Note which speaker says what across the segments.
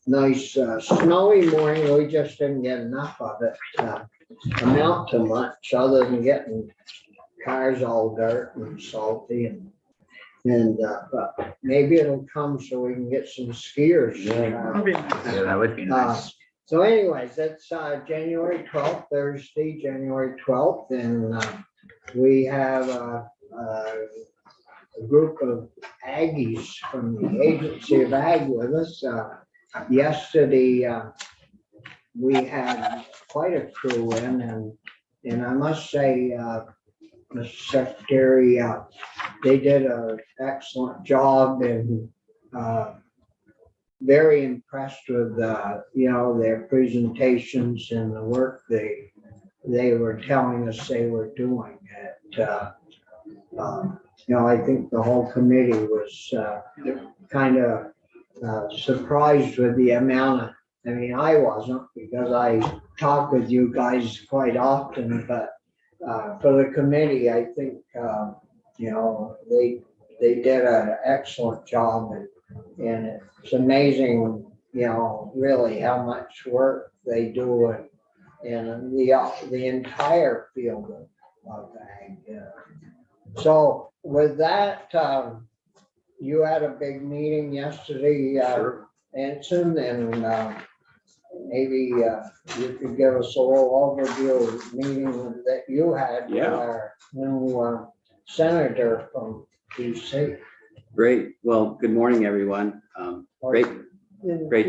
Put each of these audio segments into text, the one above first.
Speaker 1: nice snowy morning. We just didn't get enough of it to amount to much other than getting cars all dirt and salty and but maybe it'll come so we can get some skiers.
Speaker 2: Yeah, that would be nice.
Speaker 1: So anyways, that's January 12th, Thursday, January 12th, and we have a group of Aggies from the Agency of Ag with us. Yesterday, we had quite a crew in, and I must say, Mr. Secretary, they did an excellent job and very impressed with their presentations and the work they were telling us they were doing. I think the whole committee was kind of surprised with the amount of, I wasn't because I talk with you guys quite often, but for the committee, I think, they did an excellent job and it's amazing, really how much work they do in the entire field of ag. So with that, you had a big meeting yesterday,
Speaker 2: Sure.
Speaker 1: Anson, and maybe you could give us a little overview of the meeting that you had with
Speaker 2: Yeah.
Speaker 1: our new senator from DC.
Speaker 2: Great. Well, good morning, everyone. Great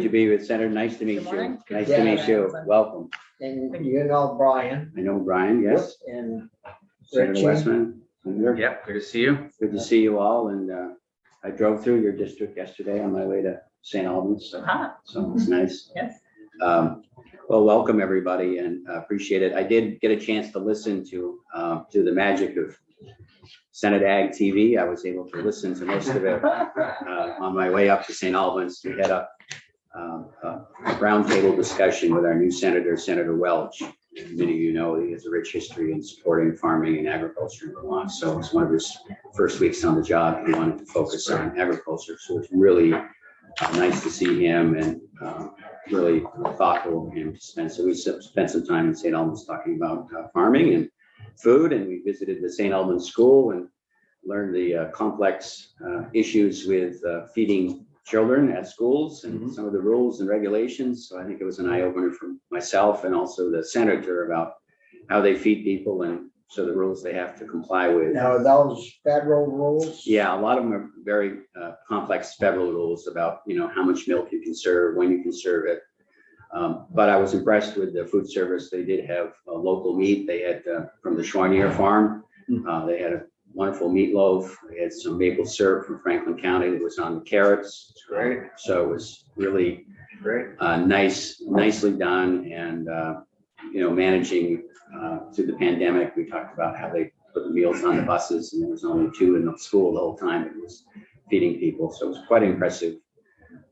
Speaker 2: to be with Senator. Nice to meet
Speaker 3: Good
Speaker 2: you.
Speaker 3: morning.
Speaker 2: Nice to meet you. Welcome.
Speaker 1: And you know Brian.
Speaker 2: I know Brian, yes.
Speaker 1: And
Speaker 2: Senator
Speaker 1: Richie.
Speaker 2: Westman. Senator.
Speaker 4: Yep, good to see you.
Speaker 2: Good to see you all. And I drove through your district yesterday on my way to St. Albans. So it's nice.
Speaker 3: Yes.
Speaker 2: Well, welcome everybody and appreciate it. I did get a chance to listen to the magic of Senate Ag TV. I was able to listen to most of it on my way up to St. Albans. We had a roundtable discussion with our new senator, Senator Welch. Many of you know he has a rich history in supporting farming and agriculture in Vermont. So it's one of his first weeks on the job. He wanted to focus on agriculture. So it's really nice to see him and really thoughtful of him to spend. So we spent some time in St. Albans talking about farming and food, and we visited the St. Albans school and learned the complex issues with feeding children at schools and some of the rules and regulations. So I think it was an eye opener for myself and also the senator about how they feed people and so the rules they have to comply with.
Speaker 1: Now, those federal rules?
Speaker 2: Yeah, a lot of them are very complex federal rules about, how much milk you can serve, when you can serve it. But I was impressed with the food service. They did have local meat. They had from the Chouanier farm. They had a wonderful meatloaf. They had some maple syrup from Franklin County that was on the carrots. It's great. So it was really great, nicely done, and managing through the pandemic. We talked about how they put the meals on the buses, and there was only 2 in the school the whole time. It was feeding people, so it was quite impressive.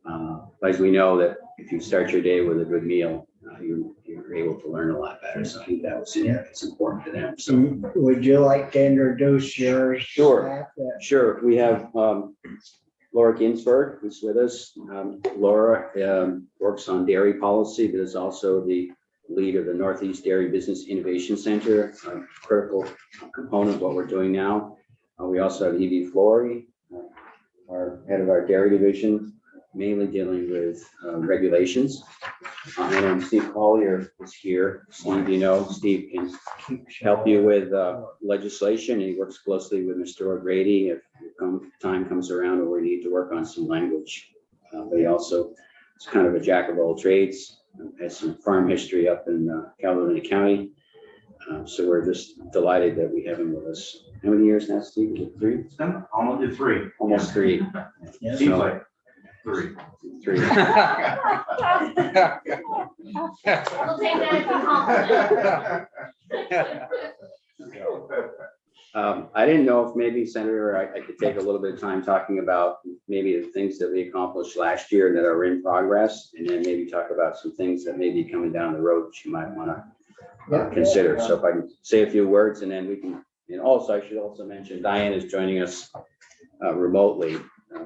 Speaker 2: But as we know that if you start your day with a good meal, you're able to learn a lot better. So I think that was it's important to them. So
Speaker 1: Would you like to introduce your
Speaker 2: Sure.
Speaker 1: staff?
Speaker 2: Sure, we have Laura Ginsberg who's with us. Laura works on dairy policy, but is also the lead of the Northeast Dairy Business Innovation Center, a critical component of what we're doing now. We also have Evie Flory, our head of our dairy division, mainly dealing with regulations. And Steve Collier is here. Steve, Steve can help you with legislation. He works closely with Mr. O'Grady if time comes around where we need to work on some language. But he also is kind of a jack of all trades, has some farm history up in Caledonia County. So we're just delighted that we have him with us. How many years now, Steve? Is it 3?
Speaker 4: It's been almost 3.
Speaker 2: Almost 3.
Speaker 1: Yeah.
Speaker 4: Seems like 3.
Speaker 2: 3.
Speaker 3: We'll take that as a compliment.
Speaker 2: I didn't know if maybe, Senator, I could take a little bit of time talking about maybe the things that we accomplished last year that are in progress, and then maybe talk about some things that may be coming down the road that you might want to consider. So if I can say a few words, and then we can, and also I should also mention Diane is joining us remotely.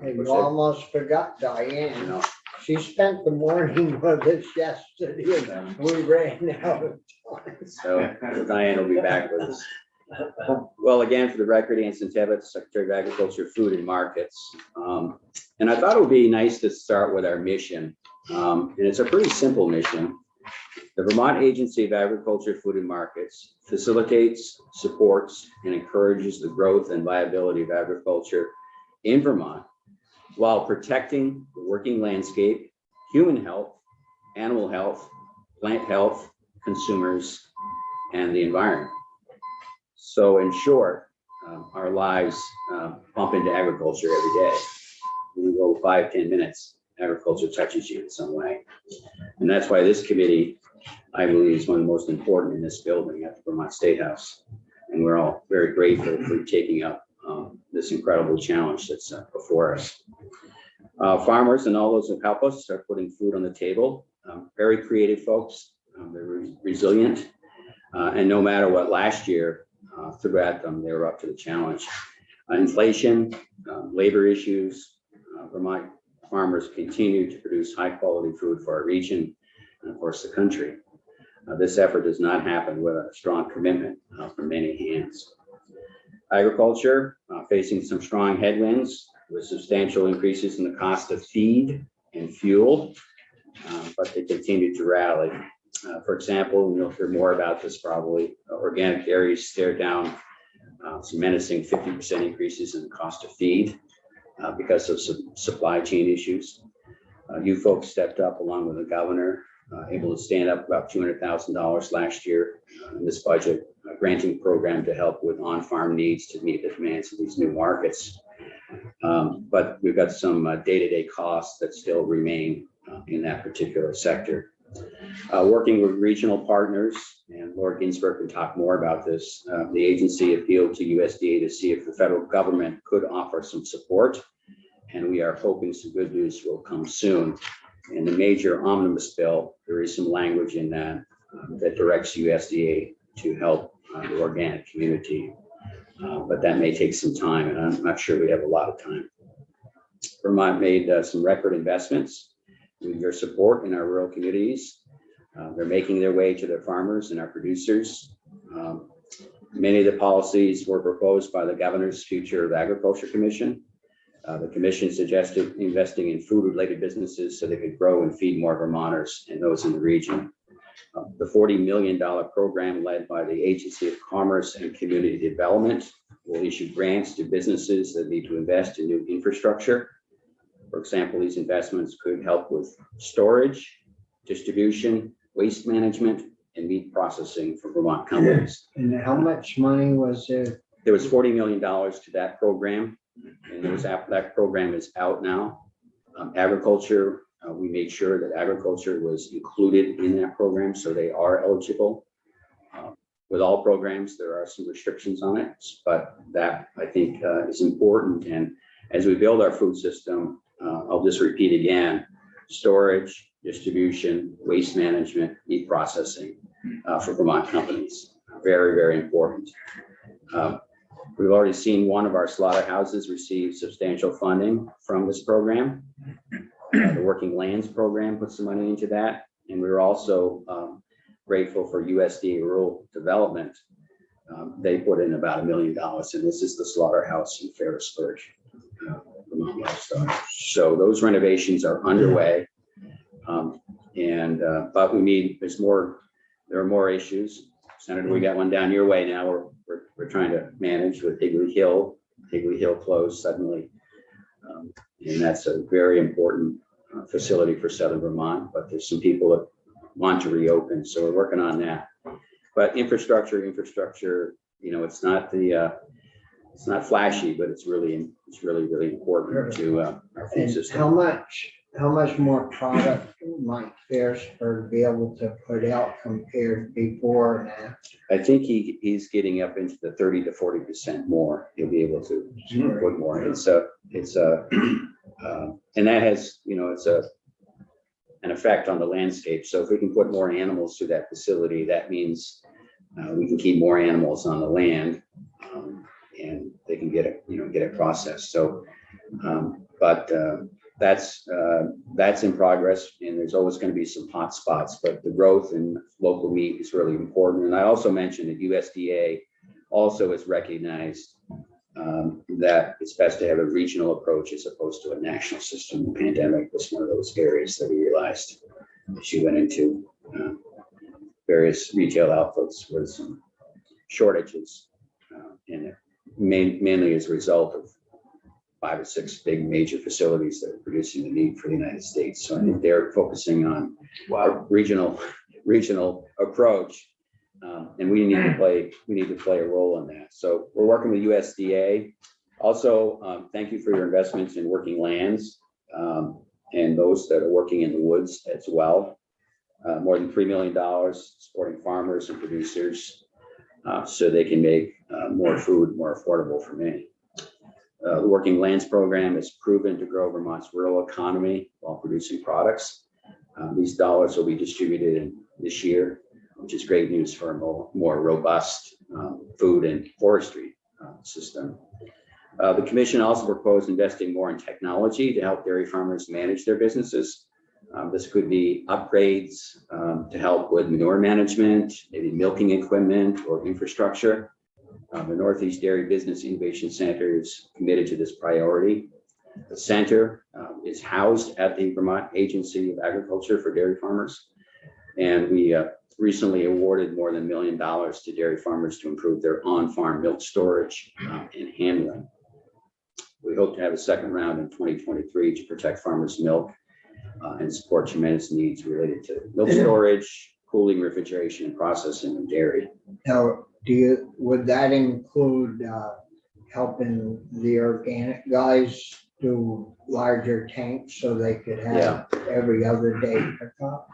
Speaker 1: You almost forgot Diane. She spent the morning with us yesterday and we ran out of time.
Speaker 2: So Diane will be back with us. Well, again, for the record, Anson Tebbett, Secretary of Agriculture, Food and Markets. And I thought it would be nice to start with our mission. And it's a pretty simple mission. The Vermont Agency of Agriculture, Food and Markets facilitates, supports, and encourages the growth and viability of agriculture in Vermont while protecting the working landscape, human health, animal health, plant health, consumers, and the environment. So in short, our lives bump into agriculture every day. We go 5-10 minutes, agriculture touches you in some way. And that's why this committee, I believe, is one of the most important in this building at the Vermont State House. And we're all very grateful for taking up this incredible challenge that's before us. Farmers and all those who help us are putting food on the table. Very creative folks, they're resilient. And no matter what last year threw at them, they were up to the challenge. Inflation, labor issues, Vermont farmers continue to produce high quality food for our region and of course the country. This effort does not happen with a strong commitment from many hands. Agriculture facing some strong headwinds with substantial increases in the cost of feed and fuel, but they continue to rally. For example, you'll hear more about this probably, organic dairies stared down some menacing 50% increases in the cost of feed because of some supply chain issues. You folks stepped up along with the governor, able to stand up about $200,000 last year in this budget, granting program to help with on-farm needs to meet the demands of these new markets. But we've got some day-to-day costs that still remain in that particular sector. Working with regional partners, and Laura Ginsberg can talk more about this, the agency appealed to USDA to see if the federal government could offer some support, and we are hoping some good news will come soon. In the major omnibus bill, there is some language in that that directs USDA to help the organic community, but that may take some time, and I'm not sure we have a lot of time. Vermont made some record investments with your support in our rural communities. They're making their way to their farmers and our producers. Many of the policies were proposed by the Governor's Future of Agriculture Commission. The commission suggested investing in food-related businesses so they could grow and feed more Vermonters and those in the region. The $40 million program led by the Agency of Commerce and Community Development will issue grants to businesses that need to invest in new infrastructure. For example, these investments could help with storage, distribution, waste management, and meat processing for Vermont companies.
Speaker 1: And how much money was there?
Speaker 2: There was $40 million to that program, and that program is out now. Agriculture, we made sure that agriculture was included in that program, so they are eligible. With all programs, there are some restrictions on it, but that I think is important. And as we build our food system, I'll just repeat again, storage, distribution, waste management, meat processing for Vermont companies. Very, very important. We've already seen one of our slaughterhouses receive substantial funding from this program. The Working Lands Program put some money into that. And we were also grateful for USDA Rural Development. They put in about $1 million, and this is the slaughterhouse in Ferrisburg. So those renovations are underway, but there are more issues. Senator, we got one down your way now. We're trying to manage with Higley Hill closed suddenly, and that's a very important facility for Southern Vermont. But there's some people that want to reopen, so we're working on that. But infrastructure, it's not it's not flashy, but it's really important to our food
Speaker 1: And
Speaker 2: system.
Speaker 1: how much more product might Ferrisburg be able to put out compared before and after?
Speaker 2: I think he's getting up into the 30 to 40% more. He'll be able to put more. And that has, it's an effect on the landscape. So if we can put more animals through that facility, that means we can keep more animals on the land, and they can get it processed. So, that's in progress, and there's always going to be some hot spots, but the growth in local meat is really important. And I also mentioned that USDA also has recognized that it's best to have a regional approach as opposed to a national system. The pandemic was one of those areas that we realized as you went into various retail outlets with some shortages, and mainly as a result of 5 or 6 big major facilities that are producing the meat for the United States. So I think they're focusing on a regional approach, and we need to play a role in that. So we're working with USDA. Also, thank you for your investments in working lands and those that are working in the woods as well. More than $3 million supporting farmers and producers so they can make more food more affordable for many. The Working Lands Program has proven to grow Vermont's rural economy while producing products. These dollars will be distributed this year, which is great news for a more robust food and forestry system. The commission also proposed investing more in technology to help dairy farmers manage their businesses. This could be upgrades to help with manure management, maybe milking equipment or infrastructure. The Northeast Dairy Business Innovation Center is committed to this priority. The center is housed at the Vermont Agency of Agriculture for Dairy Farmers. And we recently awarded more than $1 million to dairy farmers to improve their on-farm milk storage and handling. We hope to have a second round in 2023 to protect farmers' milk and support tremendous needs related to milk storage, cooling, refrigeration, and processing of dairy.
Speaker 1: Now, would that include helping the organic guys do larger tanks so they could have every other day pickup?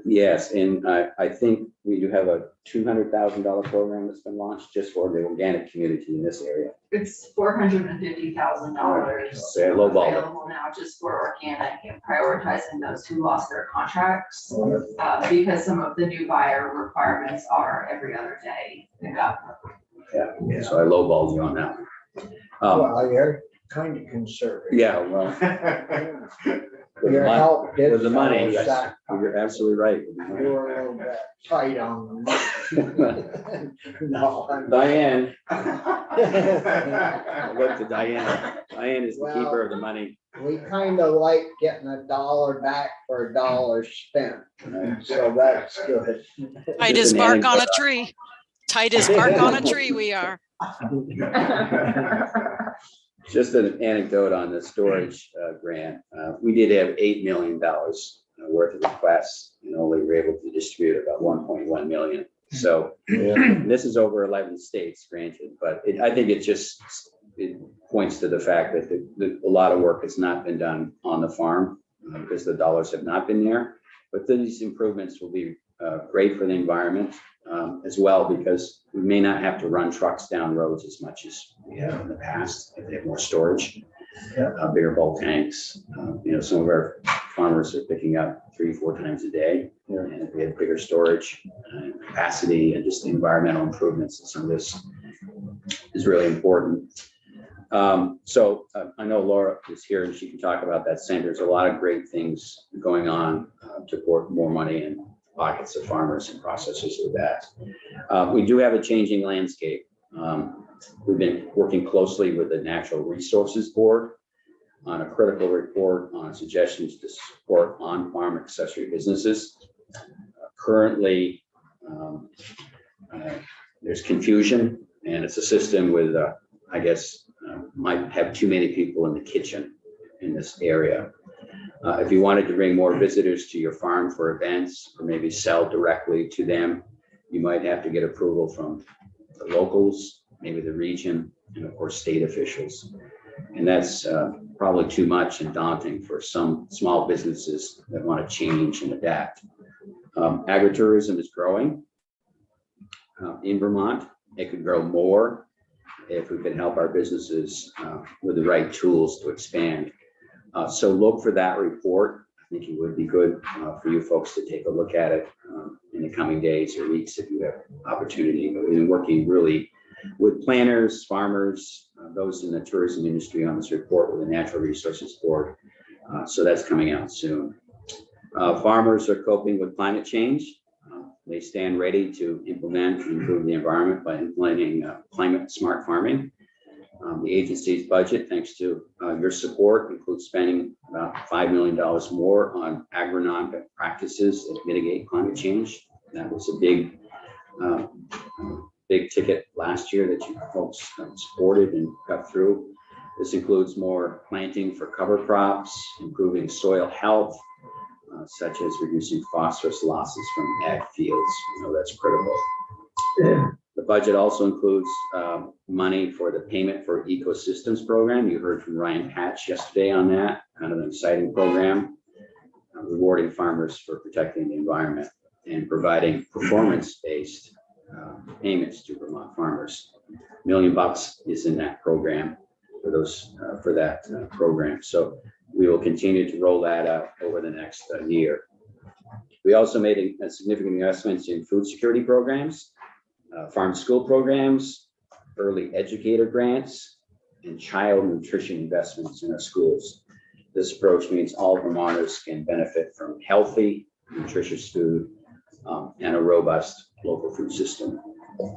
Speaker 2: Yes, and I think we do have a $200,000 program that's been launched just for the organic community in this area.
Speaker 5: It's $450,000
Speaker 2: So low ball.
Speaker 5: available now just for organic and prioritizing those who lost their contracts because some of the new buyer requirements are every other day pickup.
Speaker 2: Yeah, so I lowballed you on that one.
Speaker 1: Well, you're kind of conservative.
Speaker 2: Yeah, well, with
Speaker 1: Your help did.
Speaker 2: with the money,
Speaker 1: tell us
Speaker 2: yes,
Speaker 1: that.
Speaker 2: you're absolutely right.
Speaker 1: You were a little bit tight on the. No, I'm.
Speaker 2: Diane, I look to Diane. Diane is the keeper of the money.
Speaker 1: We kind of like getting $1 back for $1 spent, so that's good.
Speaker 6: Tight
Speaker 2: Just
Speaker 6: as
Speaker 2: an
Speaker 6: bark on a
Speaker 2: anecdote.
Speaker 6: tree. Tight as bark on a tree we are.
Speaker 2: Just an anecdote on the storage grant. We did have $8 million worth of requests, and only were able to distribute about 1.1 million. So this is over 11 states granted, but I think it points to the fact that a lot of work has not been done on the farm because the dollars have not been there. But these improvements will be great for the environment as well, because we may not have to run trucks down roads as much as we have in the past if they have more storage, bigger bulk tanks. Some of our farmers are picking up 3-4 times a day, and if we have bigger storage capacity and just the environmental improvements, and some of this is really important. So I know Laura is here and she can talk about that center. There's a lot of great things going on to put more money in pockets of farmers and processors with that. We do have a changing landscape. We've been working closely with the Natural Resources Board on a critical report on suggestions to support on-farm accessory businesses. Currently, there's confusion, and it's a system with, might have too many people in the kitchen in this area. If you wanted to bring more visitors to your farm for events, or maybe sell directly to them, you might have to get approval from the locals, maybe the region, and of course, state officials. And that's probably too much and daunting for some small businesses that want to change and adapt. Agritourism is growing in Vermont. It could grow more if we can help our businesses with the right tools to expand. So look for that report. I think it would be good for you folks to take a look at it in the coming days or weeks if you have opportunity. But we've been working really with planners, farmers, those in the tourism industry on this report with the Natural Resources Board. So that's coming out soon. Farmers are coping with climate change. They stand ready to implement and improve the environment by implementing climate smart farming. The agency's budget, thanks to your support, includes spending about $5 million more on agronomic practices that mitigate climate change. That was a big ticket last year that you folks supported and got through. This includes more planting for cover crops, improving soil health, such as reducing phosphorus losses from ag fields. That's critical. The budget also includes money for the Payment for Ecosystems program. You heard from Ryan Patch yesterday on that, kind of an exciting program, rewarding farmers for protecting the environment and providing performance-based payments to Vermont farmers. $1 million is in that program for that program. So we will continue to roll that out over the next year. We also made a significant investments in food security programs, farm school programs, early educator grants, and child nutrition investments in our schools. This approach means all Vermonters can benefit from healthy, nutritious food and a robust local food system. I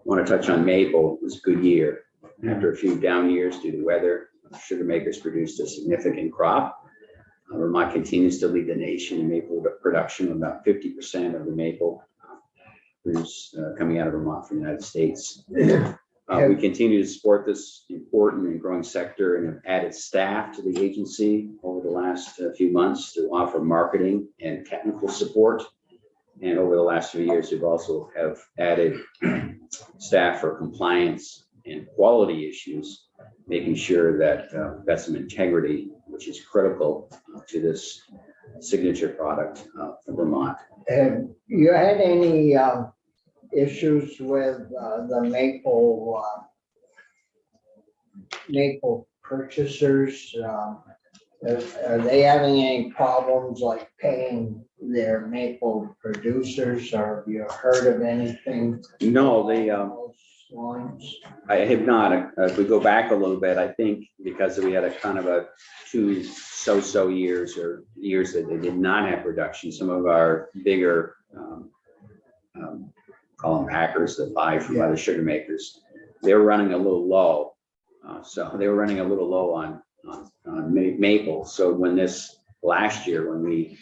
Speaker 2: want to touch on maple. It was a good year. After a few down years due to weather, sugar makers produced a significant crop. Vermont continues to lead the nation in maple production. About 50% of the maple is coming out of Vermont from the United States. We continue to support this important and growing sector and have added staff to the agency over the last few months to offer marketing and technical support. And over the last few years, we've also have added staff for compliance and quality issues, making sure that investment integrity, which is critical to this signature product from Vermont.
Speaker 1: Have you had any issues with the maple purchasers? Are they having any problems like paying their maple producers, or have you heard of anything?
Speaker 2: No, they,
Speaker 1: along those lines?
Speaker 2: I have not. If we go back a little bit, I think because we had a kind of a 2 so-so years or years that they did not have production, some of our bigger, call them packers that buy from other sugar makers, they were running a little low. So they were running a little low on maple. So when this last year, when we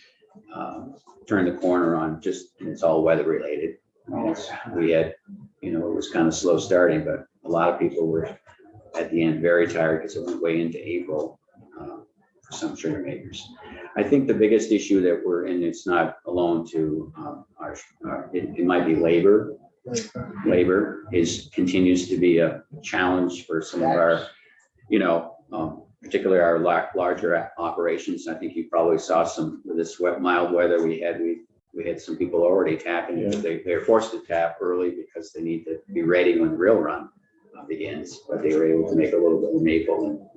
Speaker 2: turned the corner on it's all weather related. We had, it was kind of slow starting, but a lot of people were at the end very tired because it went way into April for some sugar makers. I think the biggest issue that we're in, it's not alone to it might be labor. Labor continues to be a challenge for some of our, particularly our larger operations. I think you probably saw some with this mild weather we had some people already tapping. They're forced to tap early because they need to be ready when the real run begins. But they were able to make a little bit of maple in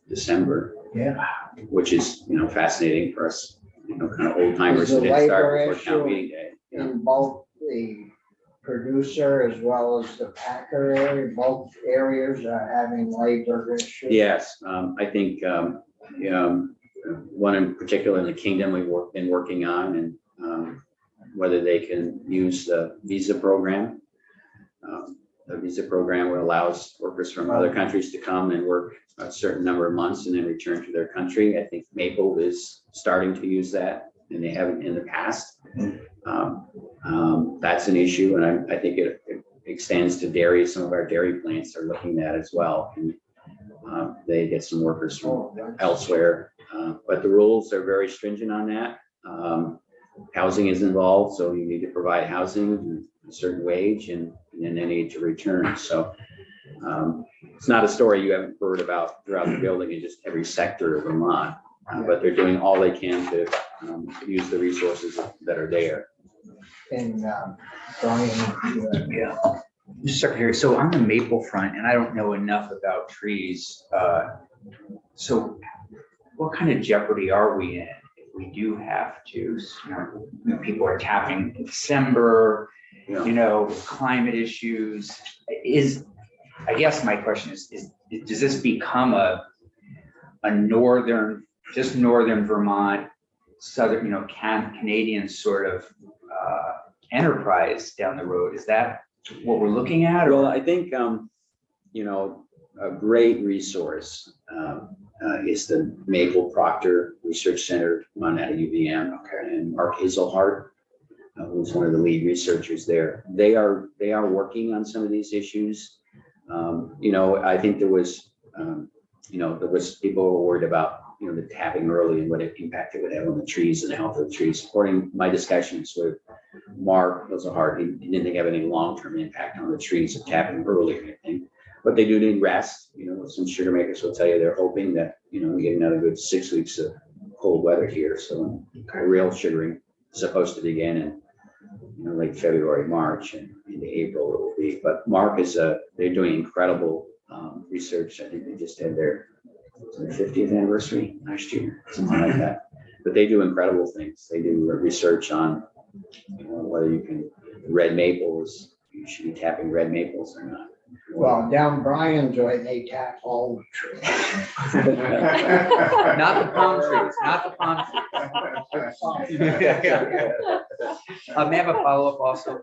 Speaker 2: December, which is fascinating for us, kind of old timers who didn't start before town meeting day.
Speaker 1: In both the producer as well as the packer area, both areas are having labor issues.
Speaker 2: Yes, I think one in particular in the Kingdom we've been working on, and whether they can use the visa program. The visa program where allows workers from other countries to come and work a certain number of months and then return to their country. I think Maple is starting to use that, and they haven't in the past. That's an issue, and I think it extends to dairy. Some of our dairy plants are looking at as well. And, they get some workers from elsewhere, but the rules are very stringent on that. Housing is involved, so you need to provide housing, a certain wage, and then they need to return. So it's not a story you haven't heard about throughout the building in just every sector of Vermont, but they're doing all they can to use the resources that are there.
Speaker 1: And Brian,
Speaker 7: Mr. Secretary, so on the maple front, and I don't know enough about trees, so what kind of jeopardy are we in if we do have to, people are tapping in December, climate issues, I guess my question is does this become a northern just northern Vermont, southern, Canadian sort of enterprise down the road. Is that what we're looking at?
Speaker 2: Well,
Speaker 7: Or
Speaker 2: I think, a great resource is the Maple Proctor Research Center run out of UVM. And Mark Hazelhart, who's one of the lead researchers there. They are working on some of these issues. I think there was people were worried about, the tapping early and what impact it would have on the trees and the health of the trees. According to my discussions with Mark Hazelhart, he didn't think have any long-term impact on the trees of tapping early or anything. But they do need rest. Some sugar makers will tell you they're hoping that, we get another good 6 weeks of cold weather here. So real sugaring is supposed to begin in, late February, March, and into April it will be. But Mark they're doing incredible research. I think they just had their 50th anniversary last year, something like that. But they do incredible things. They do research on, whether red maples, you should be tapping red maples or not.
Speaker 1: Well, down Brian's way, they tap all the trees.
Speaker 7: not the palm trees, not the palm trees. May I have a follow-up also?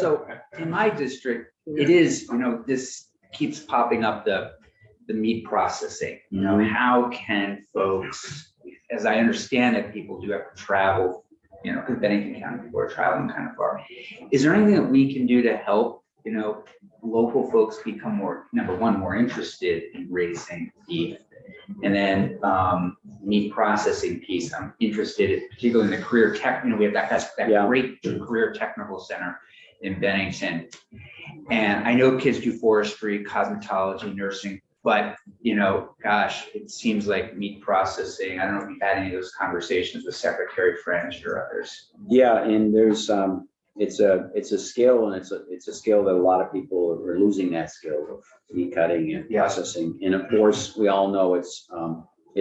Speaker 7: So in my district, it is, this keeps popping up, the meat processing. How can folks, as I understand it, people do have to travel, Bennington County, people are traveling kind of far. Is there anything that we can do to help, local folks become more interested in raising beef? And then meat processing piece, I'm interested, particularly in the career tech, we have that great career technical center in Bennington. And I know kids do forestry, cosmetology, nursing, but, gosh, it seems like meat processing, I don't know if you've had any of those conversations with Secretary French or others.
Speaker 2: Yeah, and there's, it's a skill, and it's a skill that a lot of people are losing, that skill of meat cutting and processing. And of course, we all know it's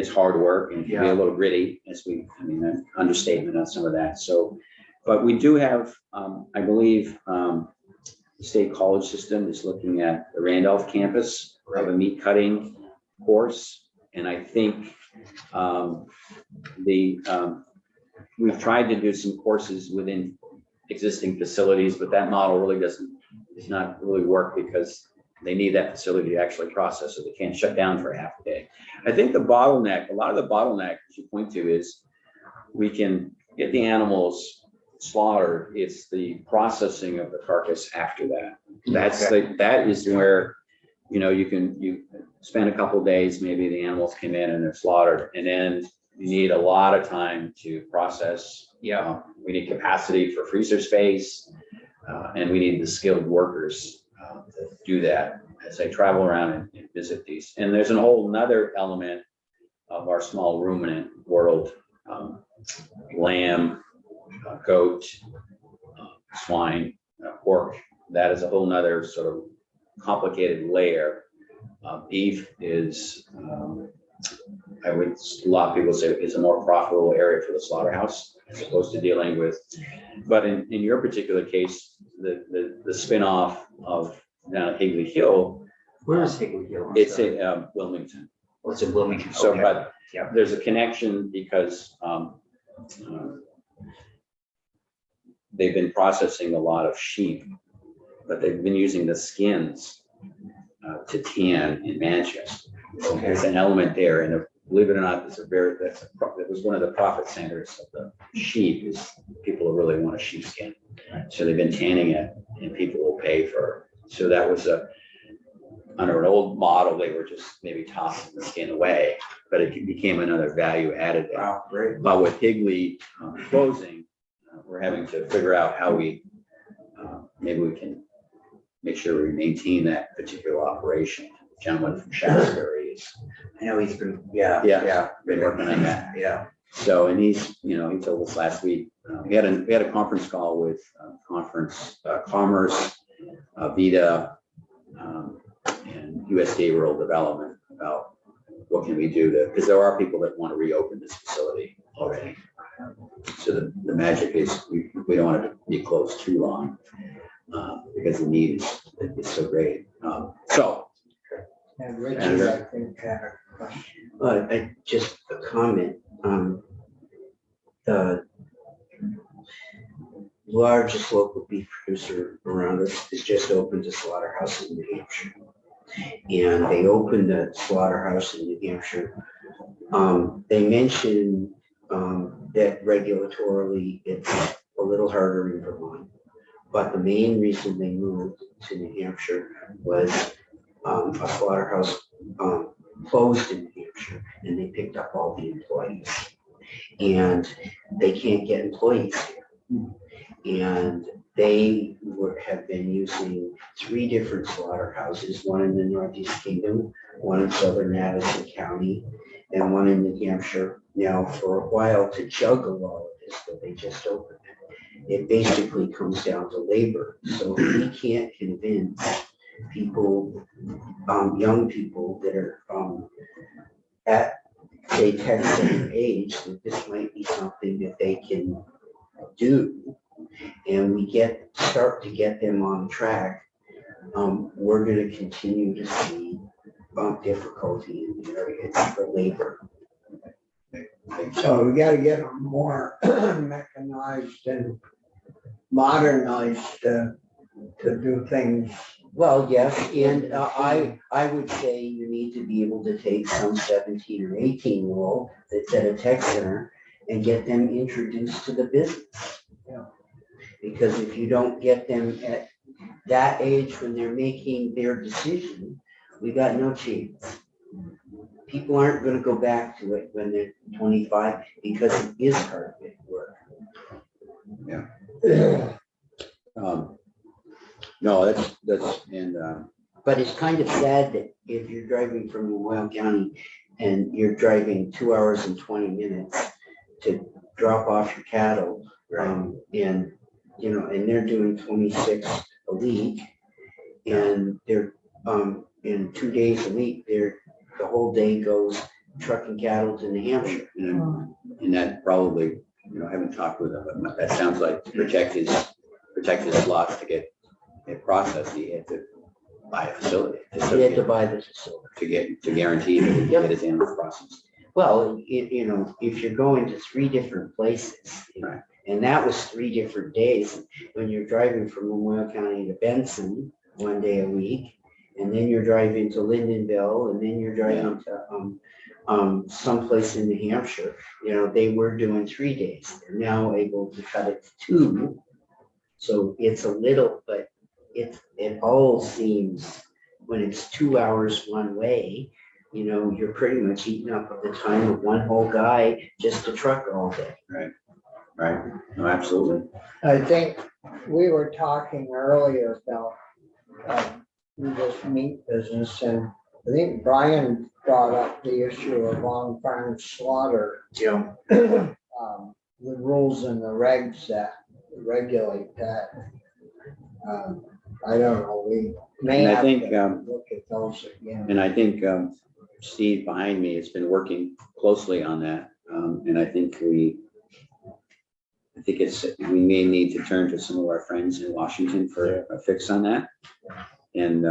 Speaker 2: hard work and it can be a little gritty, an understatement on some of that. So, but we do have, I believe, the state college system is looking at the Randolph campus of a meat cutting course. And I think we've tried to do some courses within existing facilities, but that model really does not really work because they need that facility to actually process, so they can't shut down for half a day. I think a lot of the bottleneck, as you point to, is we can get the animals slaughtered. It's the processing of the carcass after that. That is where, you spend a couple of days, maybe the animals came in and they're slaughtered, and then you need a lot of time to process. We need capacity for freezer space, and we need the skilled workers to do that as I travel around and visit these. And there's a whole nother element of our small ruminant world, lamb, goat, swine, pork. That is a whole nother sort of complicated layer. Beef is, a lot of people say, is a more profitable area for the slaughterhouse as opposed to dealing with. But in your particular case, the spin-off of down at Higley Hill.
Speaker 7: Where is Higley Hill?
Speaker 2: It's in Wilmington.
Speaker 7: Oh, it's in Wilmington.
Speaker 2: So,
Speaker 7: Okay.
Speaker 2: but there's a connection because they've been processing a lot of sheep, but they've been using the skins to tan in Manchester. So there's an element there, and believe it or not, that was one of the profit centers of the sheep. Is people really want a sheepskin, so they've been tanning it, and people will pay for. So that was under an old model, they were just maybe tossing the skin away, but it became another value added.
Speaker 7: Wow, great.
Speaker 2: But with Higley closing, we're having to figure out how we maybe we can make sure we maintain that particular operation. The gentleman from Shaftesbury is.
Speaker 7: I know he's been,
Speaker 2: Been working on that.
Speaker 7: Yeah.
Speaker 2: So, and he's, he told us last week, we had a conference call with Commerce, VITA, and USDA Rural Development about what can we do because there are people that want to reopen this facility already. So the magic is we don't want it to be closed too long because the need is so great.
Speaker 1: And Richard, I think, had a question.
Speaker 8: Just a comment. The largest local beef producer around us is just opened a slaughterhouse in New Hampshire. And they opened a slaughterhouse in New Hampshire. They mentioned that regulatorily it's a little harder in Vermont. But the main reason they moved to New Hampshire was a slaughterhouse closed in New Hampshire, and they picked up all the employees. And they can't get employees here. And they have been using 3 different slaughterhouses, one in the Northeast Kingdom, one in Southern Madison County, and one in New Hampshire now for a while to juggle all of this, but they just opened it. It basically comes down to labor. So we can't convince people, young people that are at say tech center age that this might be something that they can do. And we start to get them on track. We're going to continue to see difficulty in the area for labor.
Speaker 1: So we gotta get them more mechanized and modernized to do things.
Speaker 8: Well, yes, and I would say you need to be able to take some 17 or 18-year-old that's at a tech center and get them introduced to the business.
Speaker 1: Yeah.
Speaker 8: Because if you don't get them at that age when they're making their decision, we got no chance. People aren't going to go back to it when they're 25 because it is hard work.
Speaker 2: No, that's, and,
Speaker 8: But it's kind of sad that if you're driving from Royal County and you're driving 2 hours and 20 minutes to drop off your cattle, and they're doing 26 a week, and they're in 2 days a week, the whole day goes trucking cattle to New Hampshire.
Speaker 2: and that probably, I haven't talked with him, but that sounds like to protect his lots to get it processed, he had to buy a facility.
Speaker 8: They had to buy the facility.
Speaker 2: To guarantee that he can get his animals processed.
Speaker 8: Well, if you're going to 3 different places,
Speaker 2: Right.
Speaker 8: and that was 3 different days, when you're driving from Memorial County to Benson 1 day a week, and then you're driving to Lyndonville, and then you're driving to someplace in New Hampshire, they were doing 3 days. They're now able to cut it to 2. So it's a little, but it all seems, when it's 2 hours one way, you're pretty much eating up the time of one whole guy just to truck all day.
Speaker 2: Right, no, absolutely.
Speaker 1: I think we were talking earlier about this meat business, and I think Brian brought up the issue of on-farm slaughter.
Speaker 7: Yeah.
Speaker 1: The rules and the regs that regulate that. I don't know, we may
Speaker 2: And I
Speaker 1: have
Speaker 2: think,
Speaker 1: to look at those again.
Speaker 2: And I think Steve behind me has been working closely on that. And I think we may need to turn to some of our friends in Washington for a fix on that. And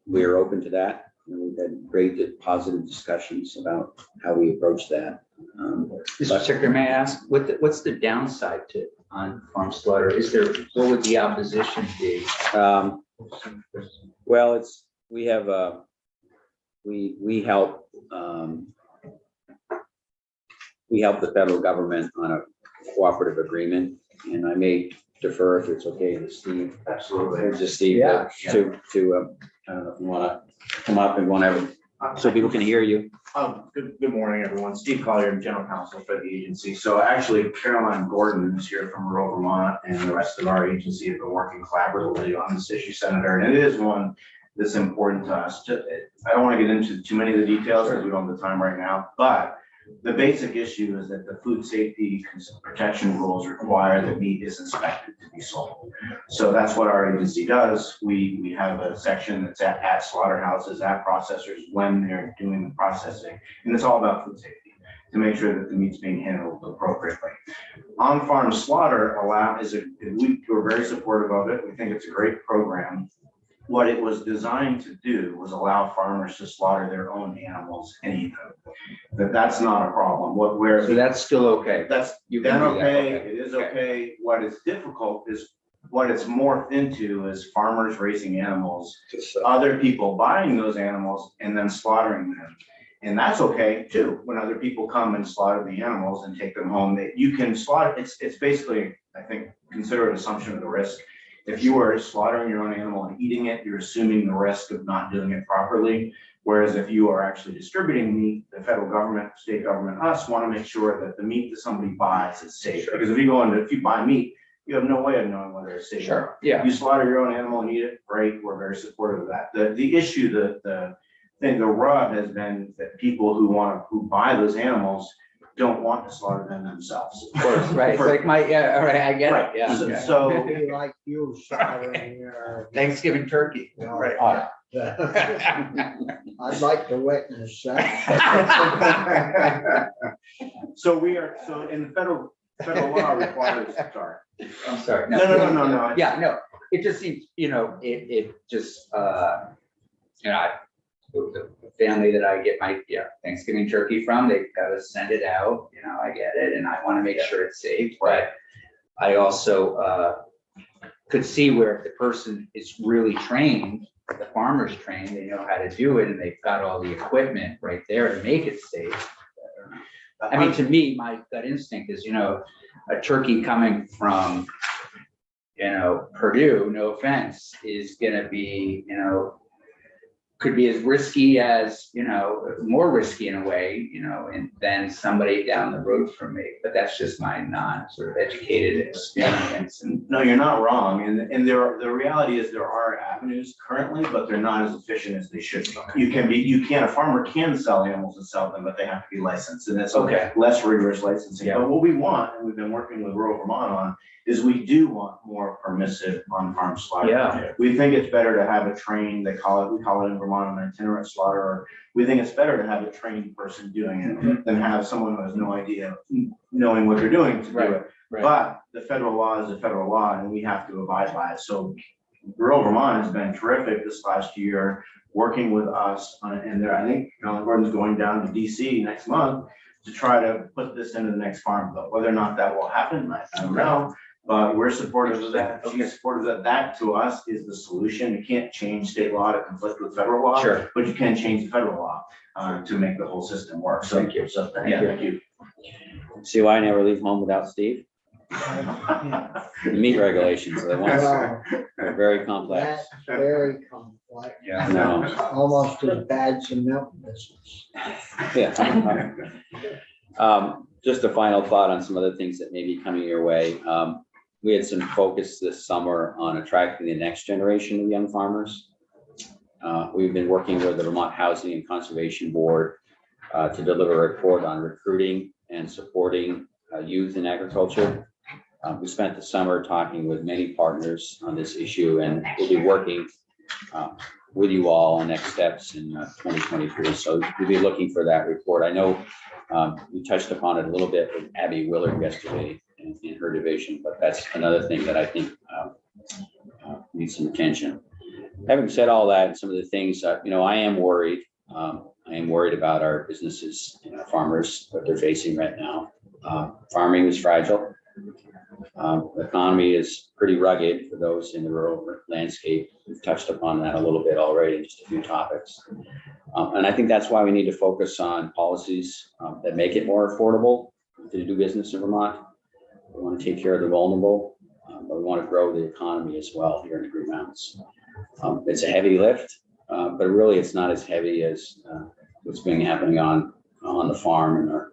Speaker 2: we are open to that. And we've had great positive discussions about how we approach that.
Speaker 7: Mr. Secretary, may I ask, what's the downside to on-farm slaughter? What would the opposition be?
Speaker 2: Well, we have we help the federal government on a cooperative agreement, and I may defer if it's okay to Steve.
Speaker 4: Absolutely.
Speaker 2: Just Steve,
Speaker 1: Yeah.
Speaker 2: to I don't know if you want to come up and whatever, so people can hear you.
Speaker 4: Good morning, everyone. Steve Collier, General Counsel for the agency. So actually, Caroline Gordon is here from rural Vermont, and the rest of our agency have been working collaboratively on this issue, Senator. And it is one that's important to us. I don't want to get into too many of the details because we don't have the time right now, but the basic issue is that the food safety protection rules require that meat is inspected to be sold. So that's what our agency does. We have a section that's at slaughterhouses, at processors when they're doing the processing. And it's all about food safety to make sure that the meat's being handled appropriately. On-farm slaughter we're very supportive of it. We think it's a great program. what it was designed to do was allow farmers to slaughter their own animals and eat them. That's not a problem.
Speaker 7: So that's still okay.
Speaker 4: That's
Speaker 7: You can
Speaker 4: then
Speaker 7: do that,
Speaker 4: okay,
Speaker 7: okay.
Speaker 4: it is okay. What is difficult is what it's morphed into is farmers raising animals, other people buying those animals and then slaughtering them. And that's okay too, when other people come and slaughter the animals and take them home, that you can slaughter, it's basically, I think, consider it assumption of the risk. If you are slaughtering your own animal and eating it, you're assuming the risk of not doing it properly. Whereas if you are actually distributing meat, the federal government, state government, us want to make sure that the meat that somebody buys is safe. Because if you buy meat, you have no way of knowing whether it's safe.
Speaker 7: Sure, yeah.
Speaker 4: You slaughter your own animal and eat it, great, we're very supportive of that. The issue, the rub has been that people who buy those animals don't want to slaughter them themselves.
Speaker 7: Of course, right, it's like yeah, all right, I get
Speaker 4: Right.
Speaker 7: it, yeah.
Speaker 4: So-
Speaker 7: yeah.
Speaker 4: So,
Speaker 1: Be like you slaughtering your.
Speaker 7: Thanksgiving turkey.
Speaker 1: Well,
Speaker 7: Right.
Speaker 1: I'd like to witness that.
Speaker 4: so in the federal law requires, sorry.
Speaker 7: I'm sorry.
Speaker 4: No.
Speaker 7: Yeah, no, it just seems, it just, the family that I get my Thanksgiving turkey from, they gotta send it out, I get it, and I wanna make sure it's safe, but I also could see where if the person is really trained, the farmer's trained, they know how to do it, and they've got all the equipment right there to make it safe. I mean, to me, my gut instinct is, a turkey coming from, Purdue, no offense, is gonna be, could be as risky as, more risky in a way, and than somebody down the road from me. But that's just my sort of educated experience. And
Speaker 4: No, you're not wrong. And the reality is there are avenues currently, but they're not as efficient as they should be. A farmer can sell animals and sell them, but they have to be licensed. And it's
Speaker 7: Okay.
Speaker 4: less rigorous licensing.
Speaker 7: Yeah.
Speaker 4: But what we want, and we've been working with rural Vermont on, is we do want more permissive on-farm slaughter.
Speaker 7: Yeah.
Speaker 4: We think it's better to have a trained, we call it in Vermont an itinerant slaughterer. We think it's better to have a trained person doing it than have someone who has no idea, knowing what they're doing to do it.
Speaker 7: right.
Speaker 4: But the federal law is a federal law and we have to abide by it. So rural Vermont has been terrific this last year, working with us I think Alan Gordon's going down to DC next month to try to put this into the next farm bill. Whether or not that will happen, I don't know. But we're supportive of that. She's supportive of that. To us is the solution. You can't change state law to conflict with federal law.
Speaker 7: Sure.
Speaker 4: But you can change the federal law to make the whole system work. So
Speaker 7: Thank you.
Speaker 4: Thank you.
Speaker 2: See why I never leave home without Steve? The meat regulations, they want,
Speaker 1: Well,
Speaker 2: they're very complex.
Speaker 1: that's very complex,
Speaker 7: Yeah.
Speaker 2: No,
Speaker 1: almost as bad as the milk business.
Speaker 2: yeah. Just a final thought on some other things that may be coming your way. We had some focus this summer on attracting the next generation of young farmers. We've been working with the Vermont Housing and Conservation Board to deliver a report on recruiting and supporting youth in agriculture. We spent the summer talking with many partners on this issue, and we'll be working with you all on next steps in 2023. So we'll be looking for that report. I know we touched upon it a little bit with Abby Willard yesterday in her division, but that's another thing that I think needs some attention. Having said all that, and some of the things, I am worried. I am worried about our businesses and our farmers, what they're facing right now. Farming is fragile. The economy is pretty rugged for those in the rural landscape. We've touched upon that a little bit already in just a few topics. And I think that's why we need to focus on policies that make it more affordable to do business in Vermont. We want to take care of the vulnerable, but we want to grow the economy as well here in the Green Mountains. It's a heavy lift, but really it's not as heavy as what's been happening on the farm and our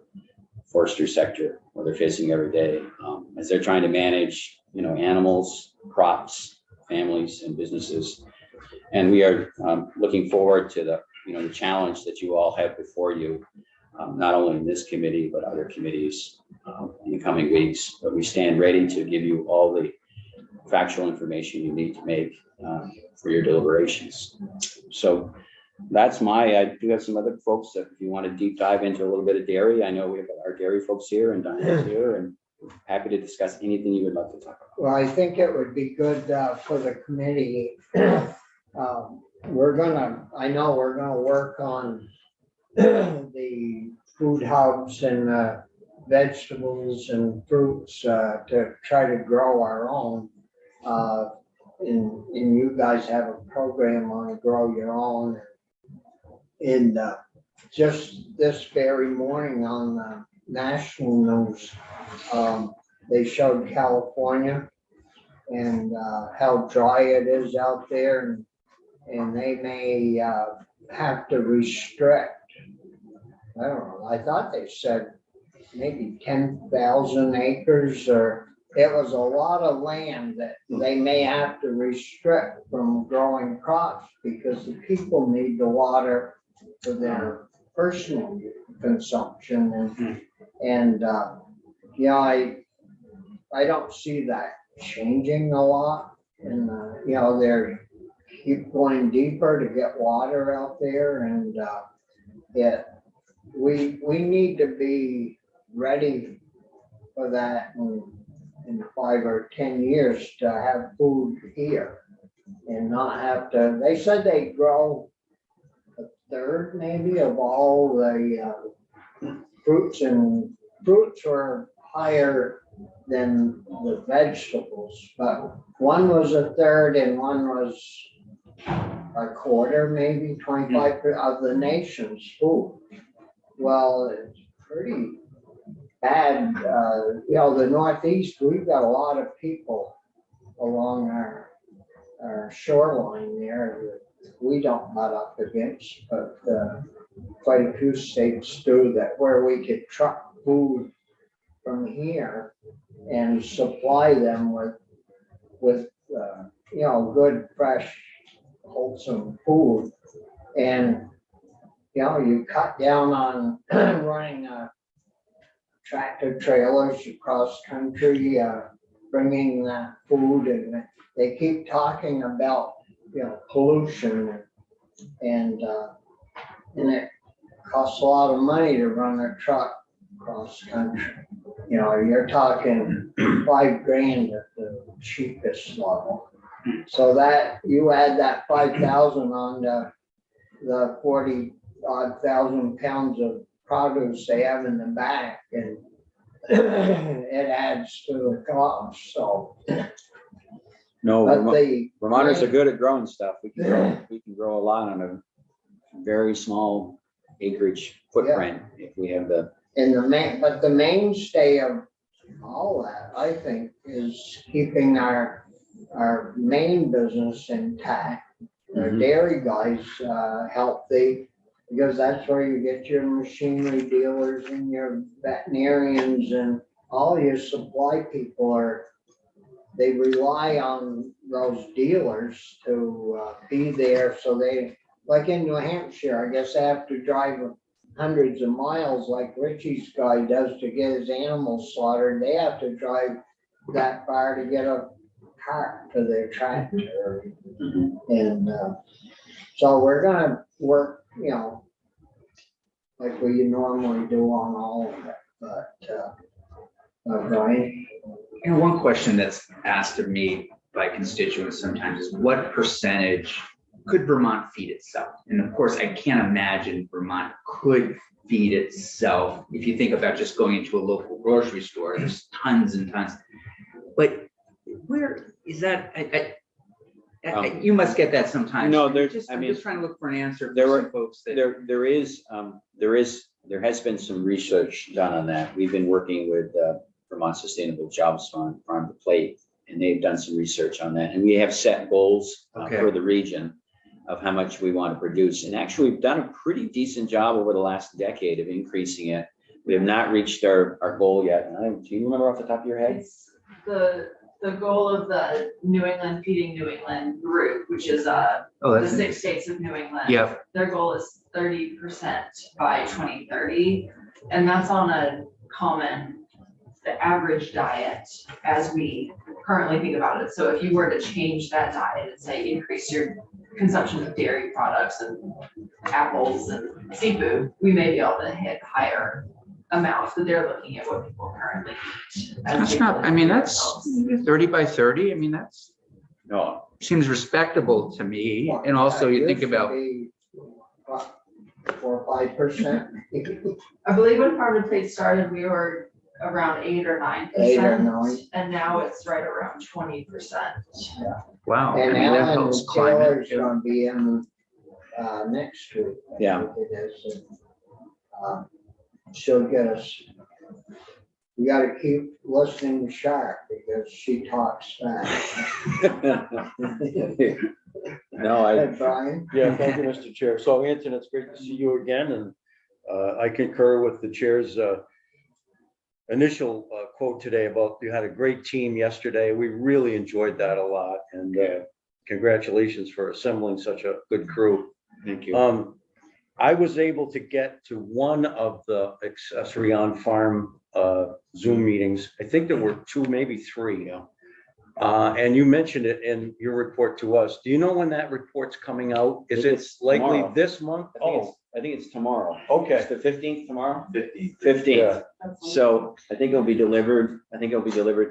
Speaker 2: forestry sector, what they're facing every day as they're trying to manage, animals, crops, families, and businesses. And we are looking forward to the challenge that you all have before you, not only in this committee, but other committees in the coming weeks. But we stand ready to give you all the factual information you need to make for your deliberations. So I do have some other folks that if you want to deep dive into a little bit of dairy, I know we have our dairy folks here and Diana's here, and happy to discuss anything you would like to talk about.
Speaker 1: Well, I think it would be good for the committee I know we're gonna work on the food hubs and vegetables and fruits to try to grow our own. And you guys have a program on grow your own. And just this very morning on the national news, they showed California and how dry it is out there, and they may have to restrict. I don't know, I thought they said maybe 10,000 acres, or it was a lot of land that they may have to restrict from growing crops because the people need the water for their personal consumption. And I don't see that changing a lot. And, they're keep going deeper to get water out there, and we need to be ready for that in 5 or 10 years to have food here and not have to. They said they grow a third maybe of all the fruits, and fruits were higher than the vegetables, but one was a third and one was a quarter, maybe 25% of the nation's food. Well, it's pretty bad. The Northeast, we've got a lot of people along our shoreline there that we don't butt up against, but quite a few states do that, where we could truck food from here and supply them with good, fresh, wholesome food. And you cut down on running tractor trailers across country, bringing that food, and they keep talking about pollution, and it costs a lot of money to run a truck across country. You're talking $5,000 at the cheapest level. So that you add that 5,000 on the 40,000 pounds of produce they have in the back, and it adds to the cost. So,
Speaker 2: No,
Speaker 1: but
Speaker 2: Vermonters are good at growing stuff. We can grow a lot on a very small acreage footprint if we have the.
Speaker 1: And the mainstay of all that, I think, is keeping our main business intact. Our dairy guys healthy, because that's where you get your machinery dealers and your veterinarians and all your supply people they rely on those dealers to be there. So they, like in New Hampshire, I guess they have to drive hundreds of miles like Richie's guy does to get his animals slaughtered. They have to drive that far to get a cart to their tractor. And so we're gonna work, like we normally do on all of it, but Brian?
Speaker 7: One question that's asked of me by constituents sometimes is, what percentage could Vermont feed itself? And of course, I can't imagine Vermont could feed itself. If you think about just going into a local grocery store, there's tons and tons. But where is that? You must get that sometimes.
Speaker 2: No,
Speaker 7: I'm just trying to look for an answer for some folks that.
Speaker 2: There has been some research done on that. We've been working with Vermont Sustainable Jobs Fund, Farm to Plate, and they've done some research on that. And we have set goals for the region of how much we want to produce. And actually, we've done a pretty decent job over the last decade of increasing it. We have not reached our goal yet. Do you remember off the top of your head?
Speaker 5: It's the goal of the New England Feeding New England group, which is the 6 states of New England.
Speaker 7: Yep.
Speaker 5: Their goal is 30% by 2030. And that's on the average diet as we currently think about it. So if you were to change that diet and say increase your consumption of dairy products and apples and seafood, we may be able to hit higher amounts, but they're looking at what people currently eat.
Speaker 7: That's 30 by 30. I mean, that's.
Speaker 2: No,
Speaker 7: seems respectable to me. And also you think about,
Speaker 1: 4 or 5%.
Speaker 5: I believe when Farm to Plate started, we were around 8 or 9%.
Speaker 1: 8 or 9.
Speaker 5: And now it's right around 20%.
Speaker 7: wow, I
Speaker 1: And
Speaker 7: mean, that
Speaker 1: Ellen
Speaker 7: helps climate.
Speaker 1: Taylor's gonna be in, next week. I
Speaker 2: Yeah.
Speaker 1: think it is. And, she'll get us, we gotta keep listening to Sharp because she talks fast.
Speaker 2: No, I,
Speaker 1: Hey, Brian?
Speaker 9: Yeah, thank you, Mr. Chair. So Anton, it's great to see you again, and I concur with the chair's initial quote today about you had a great team yesterday. We really enjoyed that a lot, and congratulations for assembling such a good crew.
Speaker 2: thank you.
Speaker 9: I was able to get to one of the accessory on farm Zoom meetings. I think there were 2, maybe 3. And you mentioned it in your report to us. Do you know when that report's coming out? Is it
Speaker 2: It's
Speaker 9: likely
Speaker 2: tomorrow.
Speaker 9: this month? Oh,
Speaker 2: I think it's tomorrow.
Speaker 9: okay.
Speaker 2: It's the 15th tomorrow?
Speaker 4: 50.
Speaker 2: 15th.
Speaker 9: Yeah.
Speaker 2: So I think it'll be delivered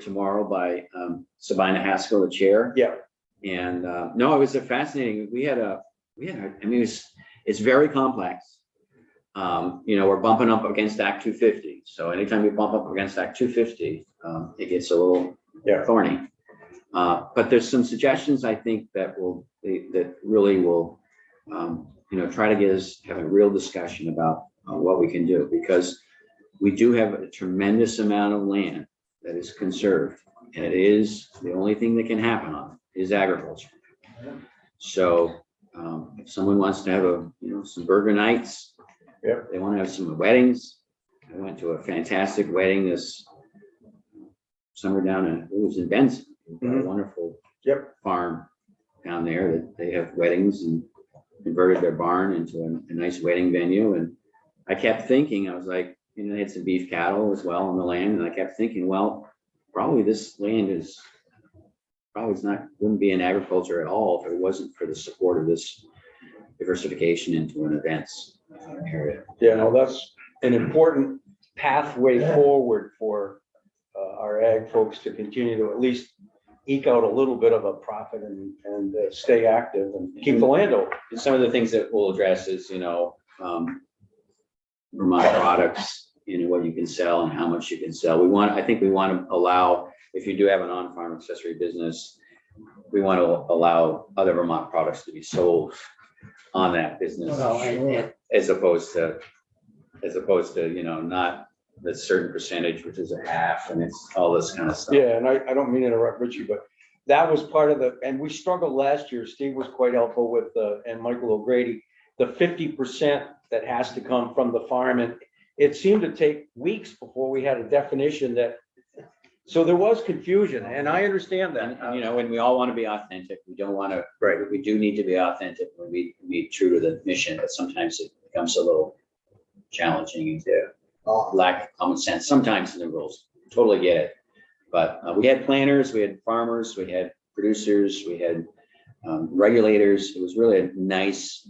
Speaker 2: tomorrow by Sabina Haskell, the chair.
Speaker 9: Yeah.
Speaker 2: And no, it was a fascinating, I mean, it's very complex. We're bumping up against Act 250. So anytime you bump up against Act 250, it gets a little thorny. But there's some suggestions I think that really will, try to get us have a real discussion about what we can do, because we do have a tremendous amount of land that is conserved, and it is the only thing that can happen on it is agriculture. So if someone wants to have some burger nights, they want to have some weddings. I went to a fantastic wedding this summer it was in Benson, a wonderful farm down there that they have weddings and converted their barn into a nice wedding venue. And I kept thinking, I was like, they had some beef cattle as well on the land. And I kept thinking, well, probably this land wouldn't be in agriculture at all if it wasn't for the support of this diversification into an events area.
Speaker 9: Yeah, no, that's an important pathway forward for our ag folks to continue to at least eke out a little bit of a profit and stay active and keep the land open.
Speaker 2: And some of the things that we'll address is, Vermont products, what you can sell and how much you can sell. I think we want to allow, if you do have an on-farm accessory business, we want to allow other Vermont products to be sold on that business, as opposed to, not the certain percentage, which is a half, and it's all this kind of stuff.
Speaker 9: Yeah, and I don't mean to interrupt Richie, but that was part of and we struggled last year. Steve was quite helpful with, and Michael O'Grady, the 50% that has to come from the farm. And it seemed to take weeks before we had a definition so there was confusion, and I understand that.
Speaker 2: And we all want to be authentic. We don't want to, we do need to be authentic when we be true to the mission, but sometimes it becomes a little challenging to lack of common sense sometimes in the rules. Totally get it. But we had planners, we had farmers, we had producers, we had regulators. It was really a nice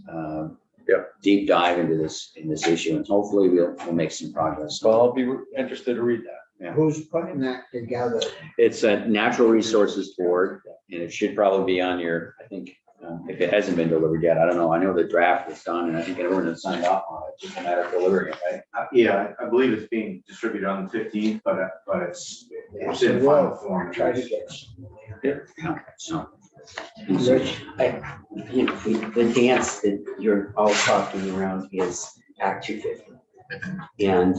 Speaker 2: deep dive into this issue, and hopefully we'll make some progress.
Speaker 9: Well, I'll be interested to read that.
Speaker 2: Yeah.
Speaker 1: Who's putting that together?
Speaker 2: It's a Natural Resources Board, and it should probably be on your, I think, if it hasn't been delivered yet, I don't know. I know the draft is done, and I think everyone has signed off on it. It's just a matter of delivering it, right?
Speaker 4: Yeah, I believe it's being distributed on the 15th, but it's in final form.
Speaker 1: Try to get.
Speaker 2: So.
Speaker 8: Rich, the dance that you're all talking around is Act 250. And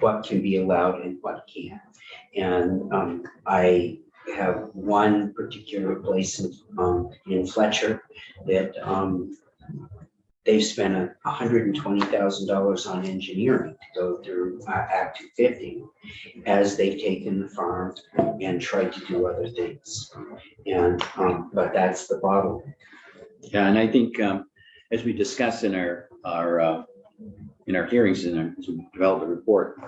Speaker 8: what can be allowed and what can't. And I have one particular place in Fletcher that they've spent $120,000 on engineering to go through Act 250 as they've taken the farm and tried to do other things. And but that's the bottom.
Speaker 2: Yeah, and I think as we discussed in our hearings as we develop the report,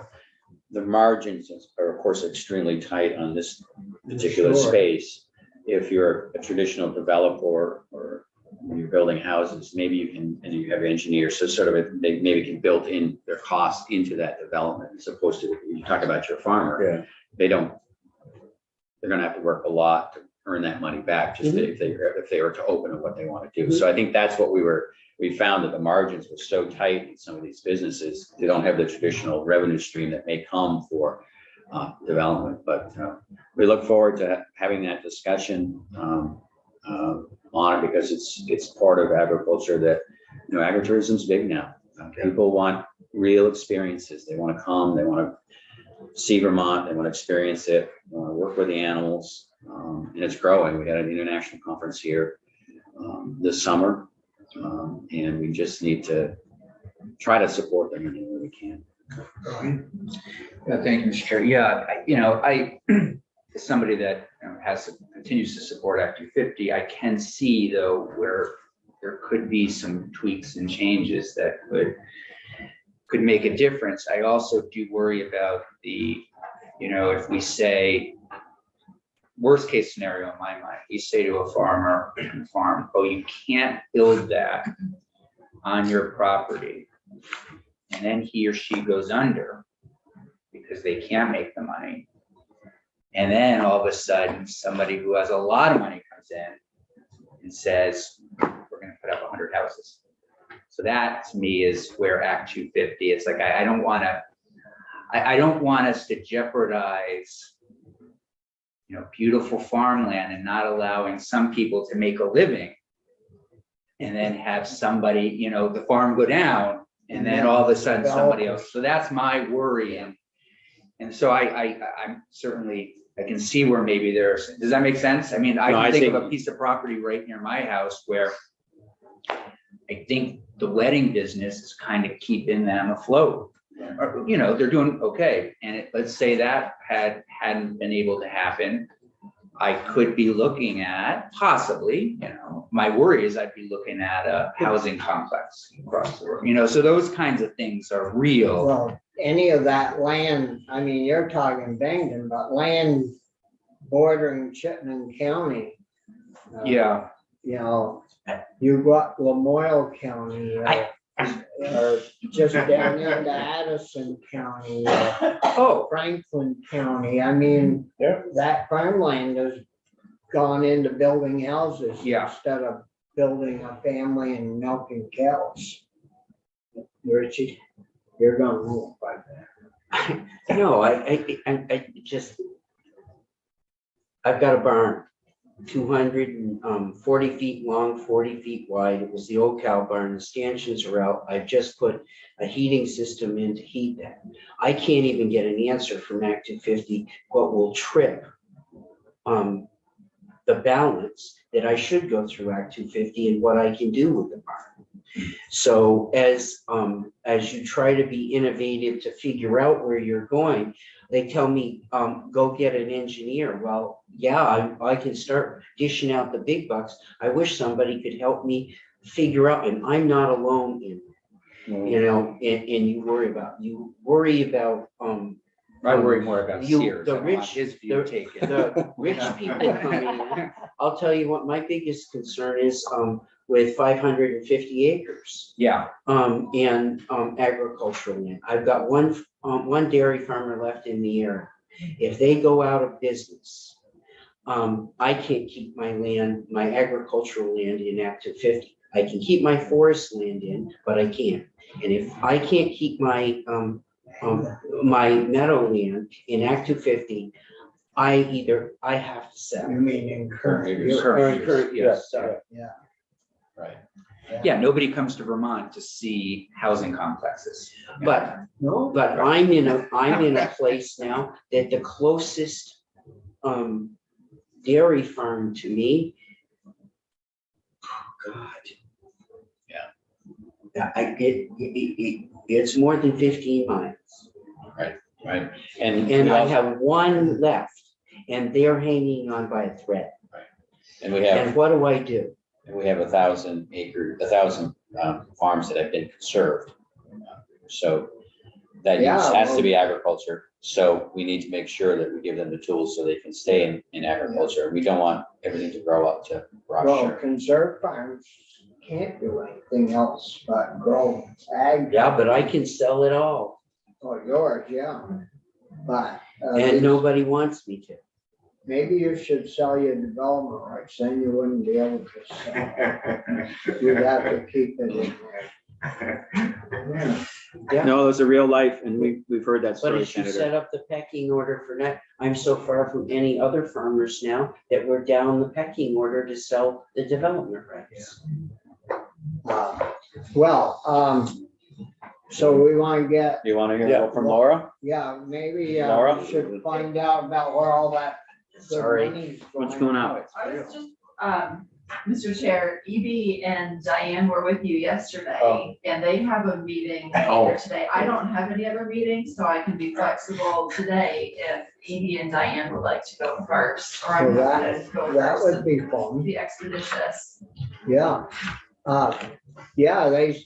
Speaker 2: the margins are of course extremely tight on this particular space. If you're a traditional developer or you're building houses, maybe you can, and you have engineers, so sort of they maybe can build in their costs into that development, as opposed to, you talk about your farmer.
Speaker 9: Yeah.
Speaker 2: They're gonna have to work a lot earn that money back, just if they were to open up what they want to do. So I think that's what we found, that the margins were so tight in some of these businesses, they don't have the traditional revenue stream that may come for development. But we look forward to having that discussion on it, because it's part of agriculture that, agritourism's big now. People want real experiences. They want to come, they want to see Vermont, they want to experience it, work with the animals, and it's growing. We had an international conference here this summer, and we just need to try to support them any way we can.
Speaker 7: Yeah, thank you, Mr. Chair. Yeah, I, as somebody that continues to support Act 250, I can see though where there could be some tweaks and changes that could make a difference. I also do worry about the, if we say, worst case scenario in my mind, we say to a farmer, oh, you can't build that on your property. And then he or she goes under because they can't make the money. And then all of a sudden, somebody who has a lot of money comes in and says, we're going to put up 100 houses. So that to me is where Act 250, it's like, I don't want us to jeopardize, beautiful farmland and not allowing some people to make a living, and then have somebody, the farm go down, and then all of a sudden somebody else. So that's my worry. And so I'm certainly, I can see where maybe does that make sense? I mean, I can think of a piece of property right near my house where I think the wedding business is kind of keeping them afloat. Or, they're doing okay. And let's say that hadn't been able to happen, I could be looking at possibly, my worry is I'd be looking at a housing complex across the road, so those kinds of things are real.
Speaker 1: Well, any of that land, I mean, you're talking Bangton, but land bordering Chittenden County.
Speaker 7: Yeah.
Speaker 1: You've got Lamoille County, or just down into Addison County, Franklin County. I mean, that farmland has gone into building houses instead of building a family and milking cows. Richie, you're gonna move by that.
Speaker 8: No, I've got a barn, 240 feet long, 40 feet wide. It was the old cow barn. The stanchions are out. I've just put a heating system in to heat that. I can't even get an answer from Act 250 what will trip the balance that I should go through Act 250 and what I can do with the barn. So as you try to be innovative to figure out where you're going, they tell me, go get an engineer. Well, yeah, I can start dishing out the big bucks. I wish somebody could help me figure out, and I'm not alone in, and you worry about
Speaker 7: I worry more about Sears.
Speaker 8: the
Speaker 7: I want
Speaker 8: rich,
Speaker 7: his view taken.
Speaker 8: the rich people coming in. I'll tell you what my biggest concern is, with 550 acres.
Speaker 7: Yeah.
Speaker 8: And agricultural land. I've got one dairy farmer left in the area. If they go out of business, I can't keep my land, my agricultural land in Act 250. I can keep my forest land in, but I can't. And if I can't keep my my meadowland in Act 250, I have to sell.
Speaker 1: You mean in current?
Speaker 8: Yes, sorry.
Speaker 1: Yeah.
Speaker 2: Right.
Speaker 7: Yeah, nobody comes to Vermont to see housing complexes.
Speaker 8: But I'm in a place now that the closest dairy farm to me, oh God. Yeah. It's more than 15 miles.
Speaker 2: Right.
Speaker 8: And I have one left, and they're hanging on by a thread.
Speaker 2: And we have.
Speaker 8: And what do I do?
Speaker 2: And we have 1,000 farms that have been conserved. So that has to be agriculture. So we need to make sure that we give them the tools so they can stay in agriculture. We don't want everything to grow up to
Speaker 1: Well, conserved farms can't do anything else but grow ag.
Speaker 8: Yeah, but I can sell it all.
Speaker 1: Oh, yours, yeah. But.
Speaker 8: And nobody wants me to.
Speaker 1: maybe you should sell your development rights, then you wouldn't be able to sell. You'd have to keep it in there.
Speaker 8: Yeah.
Speaker 2: No, it's a real life, and we've heard that
Speaker 8: But
Speaker 2: story,
Speaker 8: as you
Speaker 2: Senator.
Speaker 8: set up the pecking order for that, I'm so far from any other farmers now that we're down the pecking order to sell the development rights.
Speaker 1: Well, so we want to get,
Speaker 2: Do you want to hear
Speaker 9: Yeah.
Speaker 2: from Laura?
Speaker 1: yeah, maybe
Speaker 2: Laura?
Speaker 1: we should find out about where all that good
Speaker 8: Sorry.
Speaker 1: money's
Speaker 2: What's going on?
Speaker 5: I was just, Mr. Chair, Evie and Diane were with you yesterday,
Speaker 9: Oh.
Speaker 5: and they have a meeting
Speaker 4: Oh.
Speaker 5: later today. I don't have any other meetings, so I can be flexible today if Evie and Diane would like to go first, or I'm
Speaker 1: So
Speaker 5: happy to go
Speaker 1: That would
Speaker 5: first.
Speaker 1: be fun.
Speaker 5: Be expeditious.
Speaker 1: Yeah. Yeah, they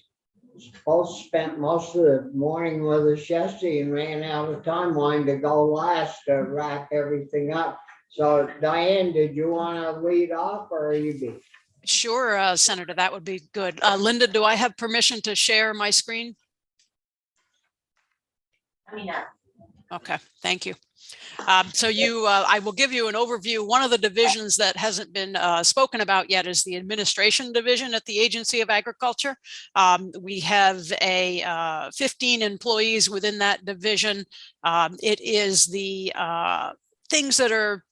Speaker 1: both spent most of the morning with us yesterday and ran out of time, wanting to go last to wrap everything up. So Diane, did you want to lead off or you be?
Speaker 6: Sure, Senator, that would be good. Linda, do I have permission to share my screen? Okay, thank you. So I will give you an overview. One of the divisions that hasn't been spoken about yet is the administration division at the Agency of Agriculture. We have 15 employees within that division. It is the things that are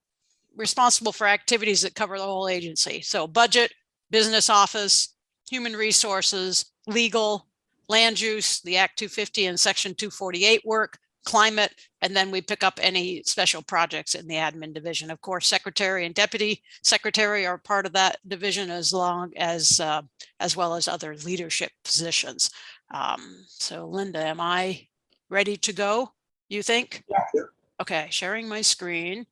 Speaker 6: responsible for activities that cover the whole agency. So budget, business office, human resources, legal, land use, the Act 250 and Section 248 work, climate, and then we pick up any special projects in the admin division. Of course, secretary and deputy secretary are part of that division, as well as other leadership positions. So Linda, am I ready to go, you think?
Speaker 8: Yeah, sure.
Speaker 6: Okay, sharing my screen.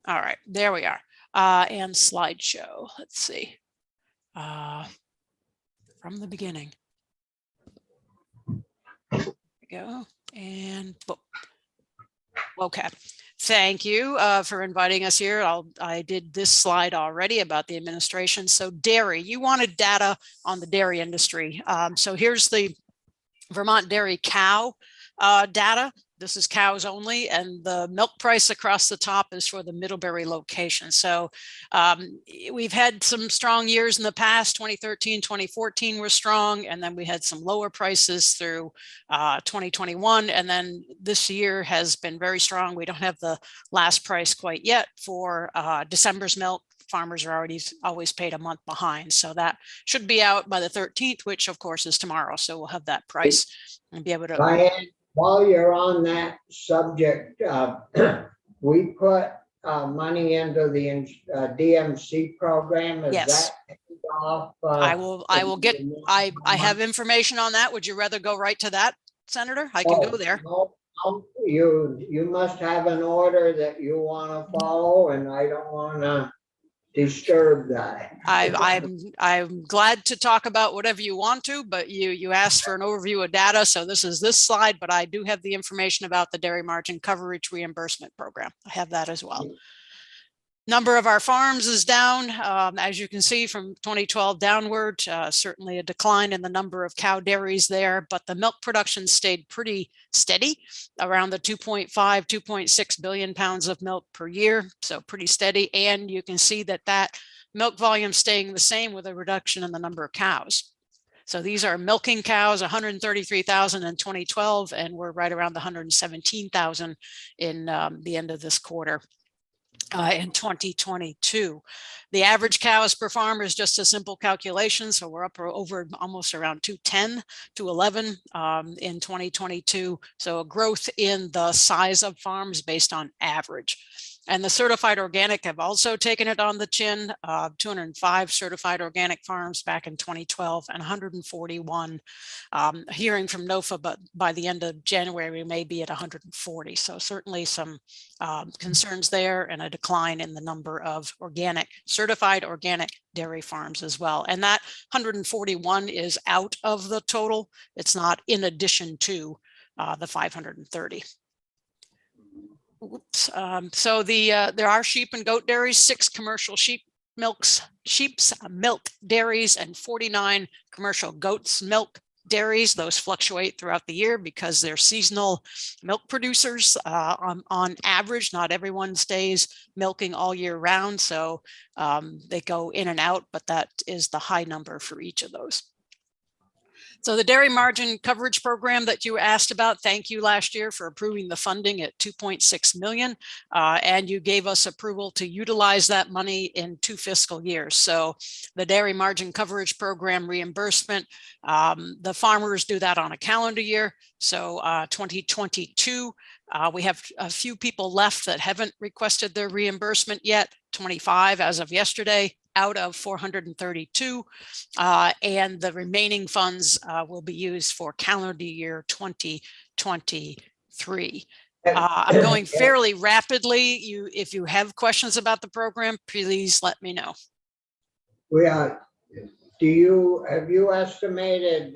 Speaker 6: All right, there we are. And slideshow, let's see. From the beginning. There we go, and boom. Okay, thank you for inviting us here. I did this slide already about the administration. So dairy, you wanted data on the dairy industry. So here's the Vermont dairy cow data. This is cows only, and the milk price across the top is for the Middlebury location. So we've had some strong years in the past. 2013, 2014 were strong, and then we had some lower prices through 2021, and then this year has been very strong. We don't have the last price quite yet for December's milk. Farmers are always paid a month behind, so that should be out by the 13th, which of course is tomorrow. So we'll have that price and be able to.
Speaker 1: Diane, while you're on that subject, we put money into the DMC program. Is
Speaker 6: Yes.
Speaker 1: that paid off?
Speaker 6: I will get. I have information on that. Would you rather go right to that, Senator? I can go there.
Speaker 1: No, you must have an order that you want to follow, and I don't want to disturb that.
Speaker 6: I'm glad to talk about whatever you want to, but you asked for an overview of data. So this is this slide, but I do have the information about the dairy margin coverage reimbursement program. I have that as well. Number of our farms is down, as you can see, from 2012 downward, certainly a decline in the number of cow dairies there, but the milk production stayed pretty steady around the 2.5, 2.6 billion pounds of milk per year. So pretty steady. And you can see that milk volume staying the same with a reduction in the number of cows. So these are milking cows, 133,000 in 2012, and we're right around the 117,000 in the end of this quarter. In 2022. The average cows per farm is just a simple calculation. So we're up over almost around 210, 211 in 2022. So a growth in the size of farms based on average. And the certified organic have also taken it on the chin. 205 certified organic farms back in 2012 and 141. Hearing from NOFA, but by the end of January, we may be at 140. So certainly some concerns there and a decline in the number of certified organic dairy farms as well. And that 141 is out of the total. It's not in addition to the 530. Oops. So there are sheep and goat dairies, 6 commercial sheep's milk dairies, and 49 commercial goats milk dairies. Those fluctuate throughout the year because they're seasonal milk producers. On average, not everyone stays milking all year round, so they go in and out, but that is the high number for each of those. So the dairy margin coverage program that you asked about, thank you last year for approving the funding at 2.6 million. And you gave us approval to utilize that money in 2 fiscal years. So the dairy margin coverage program reimbursement, the farmers do that on a calendar year. So 2022, we have a few people left that haven't requested their reimbursement yet, 25 as of yesterday, out of 432, and the remaining funds will be used for calendar year 2023. I'm going fairly rapidly. If you have questions about the program, please let me know.
Speaker 1: Have you estimated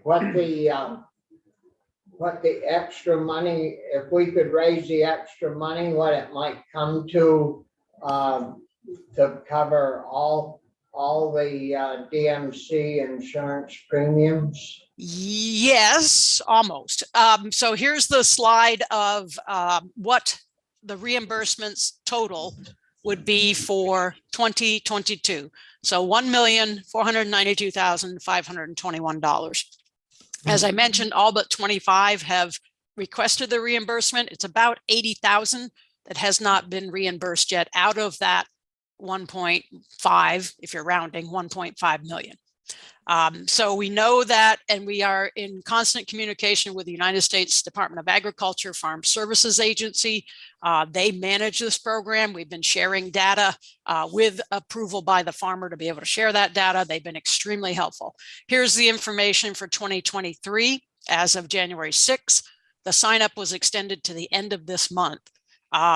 Speaker 1: what the extra money, if we could raise the extra money, what it might come to cover all the DMC insurance premiums?
Speaker 6: Yes, almost. So here's the slide of what the reimbursements total would be for 2022. So $1,492,521. As I mentioned, all but 25 have requested the reimbursement. It's about 80,000 that has not been reimbursed yet out of that 1.5, if you're rounding, 1.5 million. So we know that, and we are in constant communication with the United States Department of Agriculture Farm Services Agency. They manage this program. We've been sharing data with approval by the farmer to be able to share that data. They've been extremely helpful. Here's the information for 2023 as of January 6th. The sign up was extended to the end of this month.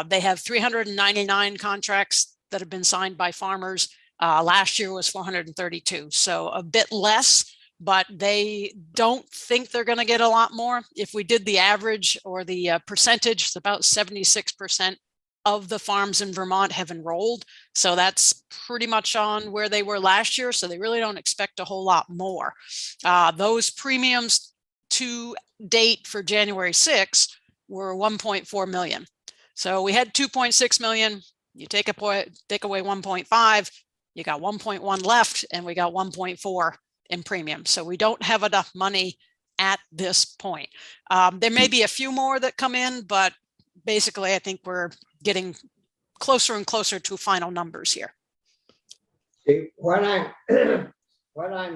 Speaker 6: They have 399 contracts that have been signed by farmers. Last year was 432, so a bit less, but they don't think they're going to get a lot more. If we did the average or the percentage, it's about 76% of the farms in Vermont have enrolled. So that's pretty much on where they were last year. So they really don't expect a whole lot more. Those premiums to date for January 6th were 1.4 million. So we had 2.6 million. You take away 1.5, you got 1.1 left, and we got 1.4 in premium. So we don't have enough money at this point. There may be a few more that come in, but basically I think we're getting closer and closer to final numbers here.
Speaker 1: See, what I'm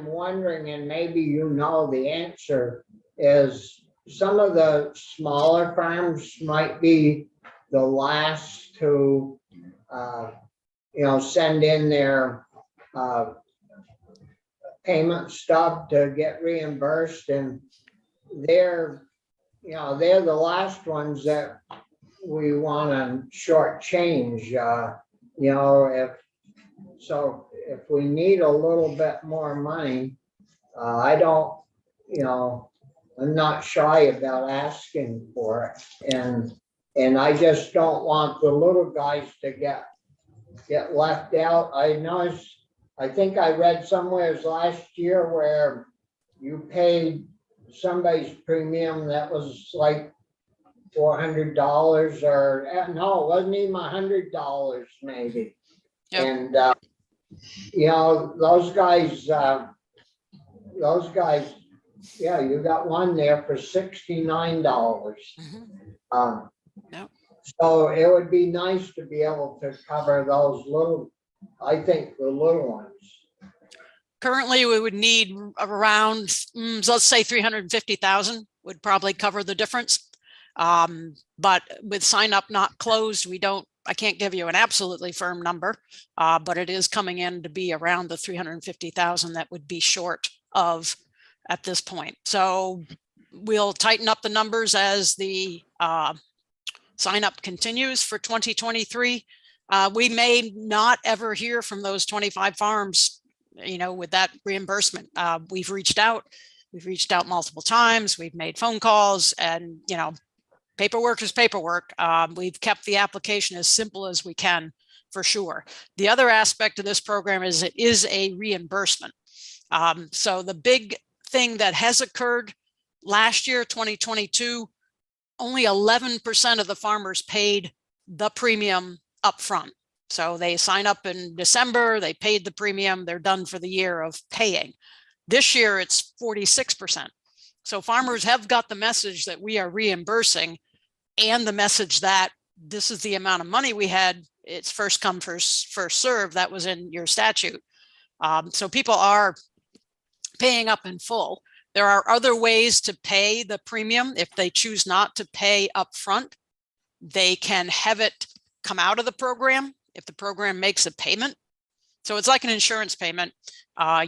Speaker 1: wondering, and maybe you know the answer, is some of the smaller farms might be the last to send in their payment stub to get reimbursed, and they're the last ones that we want to shortchange. If we need a little bit more money, I'm not shy about asking for it, and I just don't want the little guys to get left out. I think I read somewhere last year where you paid somebody's premium that was like $400, or no, it wasn't even $100 maybe. Yep. And those guys, yeah, you got one there for $69. Mm-hmm. Yep. So it would be nice to be able to cover those little, I think the little ones.
Speaker 6: Currently, we would need around, let's say 350,000 would probably cover the difference. But with sign up not closed, I can't give you an absolutely firm number, but it is coming in to be around the 350,000 that would be short of at this point. So we'll tighten up the numbers as the sign up continues for 2023. We may not ever hear from those 25 farms, with that reimbursement. We've reached out multiple times. We've made phone calls, and, paperwork is paperwork. We've kept the application as simple as we can, for sure. The other aspect of this program is it is a reimbursement. So the big thing that has occurred last year, 2022, only 11% of the farmers paid the premium upfront. So they sign up in December, they paid the premium, they're done for the year of paying. This year it's 46%. So farmers have got the message that we are reimbursing, and the message that this is the amount of money we had. It's first come, first serve. That was in your statute. So people are paying up in full. There are other ways to pay the premium. If they choose not to pay upfront, they can have it come out of the program if the program makes a payment. So it's like an insurance payment.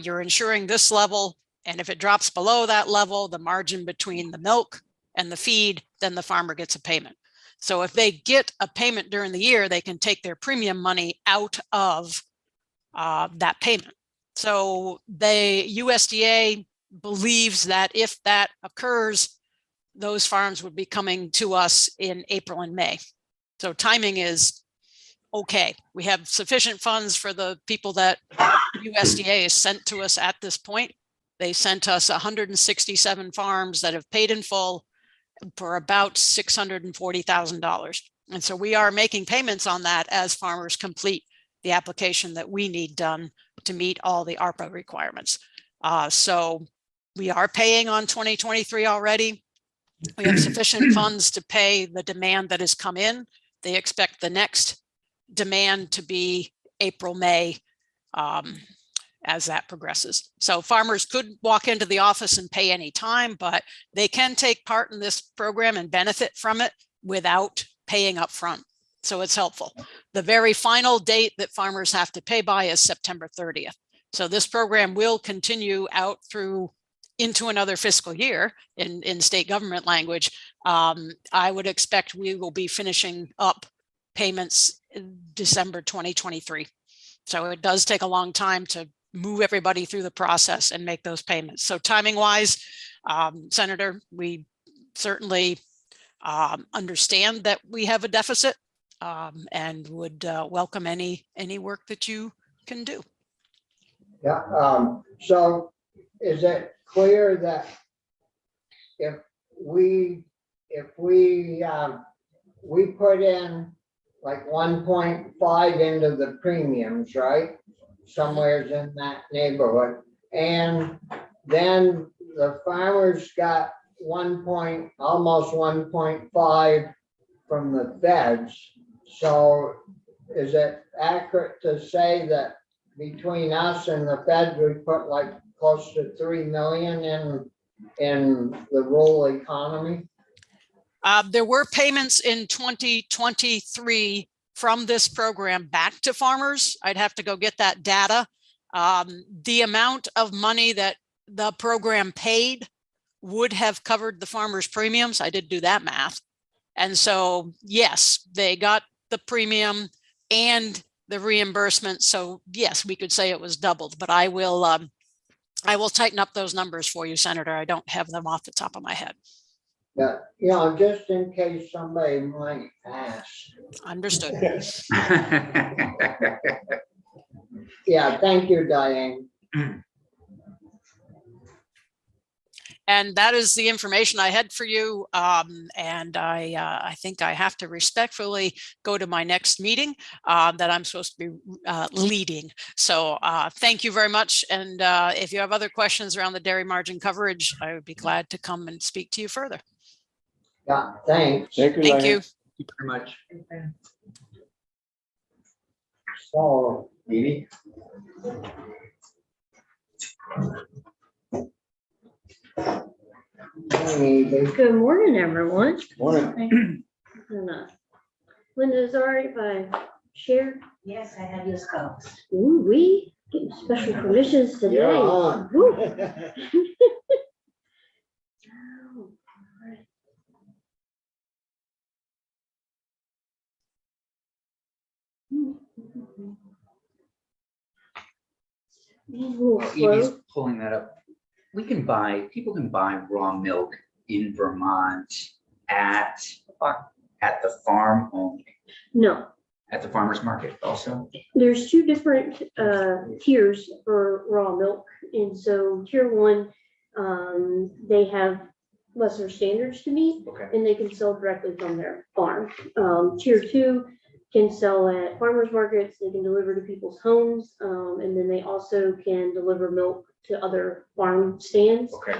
Speaker 6: You're insuring this level, and if it drops below that level, the margin between the milk and the feed, then the farmer gets a payment. So if they get a payment during the year, they can take their premium money out of that payment. So the USDA believes that if that occurs, those farms would be coming to us in April and May. So timing is okay. We have sufficient funds for the people that USDA has sent to us at this point. They sent us 167 farms that have paid in full for about $640,000. And so we are making payments on that as farmers complete the application that we need done to meet all the ARPA requirements. So we are paying on 2023 already. We have sufficient funds to pay the demand that has come in. They expect the next demand to be April, May, as that progresses. So farmers could walk into the office and pay any time, but they can take part in this program and benefit from it without paying up front. So it's helpful. The very final date that farmers have to pay by is September 30th. So this program will continue out through into another fiscal year in state government language. I would expect we will be finishing up payments in December 2023. So it does take a long time to move everybody through the process and make those payments. So timing wise, Senator, we certainly understand that we have a deficit and would welcome any work that you can do.
Speaker 1: Yeah, so is it clear that if we put in like 1.5 into the premiums, right? Somewhere's in that neighborhood. And then the farmers got almost 1.5 from the feds. So is it accurate to say that between us and the feds, we put like close to 3 million in the rural economy?
Speaker 6: There were payments in 2023 from this program back to farmers. I'd have to go get that data. The amount of money that the program paid would have covered the farmers' premiums. I did do that math. And so, yes, they got the premium and the reimbursement. So yes, we could say it was doubled, but I will tighten up those numbers for you, Senator. I don't have them off the top of my head.
Speaker 1: Yeah, you know, just in case somebody might ask.
Speaker 6: Understood.
Speaker 1: Yeah, thank you, Diane.
Speaker 6: And that is the information I had for you. And I think I have to respectfully go to my next meeting that I'm supposed to be leading. So thank you very much. And if you have other questions around the dairy margin coverage, I would be glad to come and speak to you further.
Speaker 1: Yeah, thanks.
Speaker 9: Thank you.
Speaker 6: Thank
Speaker 9: Diane.
Speaker 6: you.
Speaker 7: Thank you very much.
Speaker 1: So,
Speaker 8: Maybe.
Speaker 1: maybe.
Speaker 10: Good morning, everyone.
Speaker 9: Morning.
Speaker 10: Linda, is it all right if I share?
Speaker 3: Yes, I have these codes.
Speaker 10: Ooh, we getting special permissions today.
Speaker 1: Yeah.
Speaker 10: Woo.
Speaker 7: Evie's pulling that up. People can buy raw milk in Vermont at the farm only,
Speaker 10: No,
Speaker 7: at the farmer's market also.
Speaker 10: there's two different tiers for raw milk. And so tier one they have lesser standards to meet,
Speaker 7: Okay.
Speaker 10: and they can sell directly from their farm. Tier 2 can sell at farmers markets, they can deliver to people's homes, and then they also can deliver milk to other farm stands.
Speaker 7: Okay.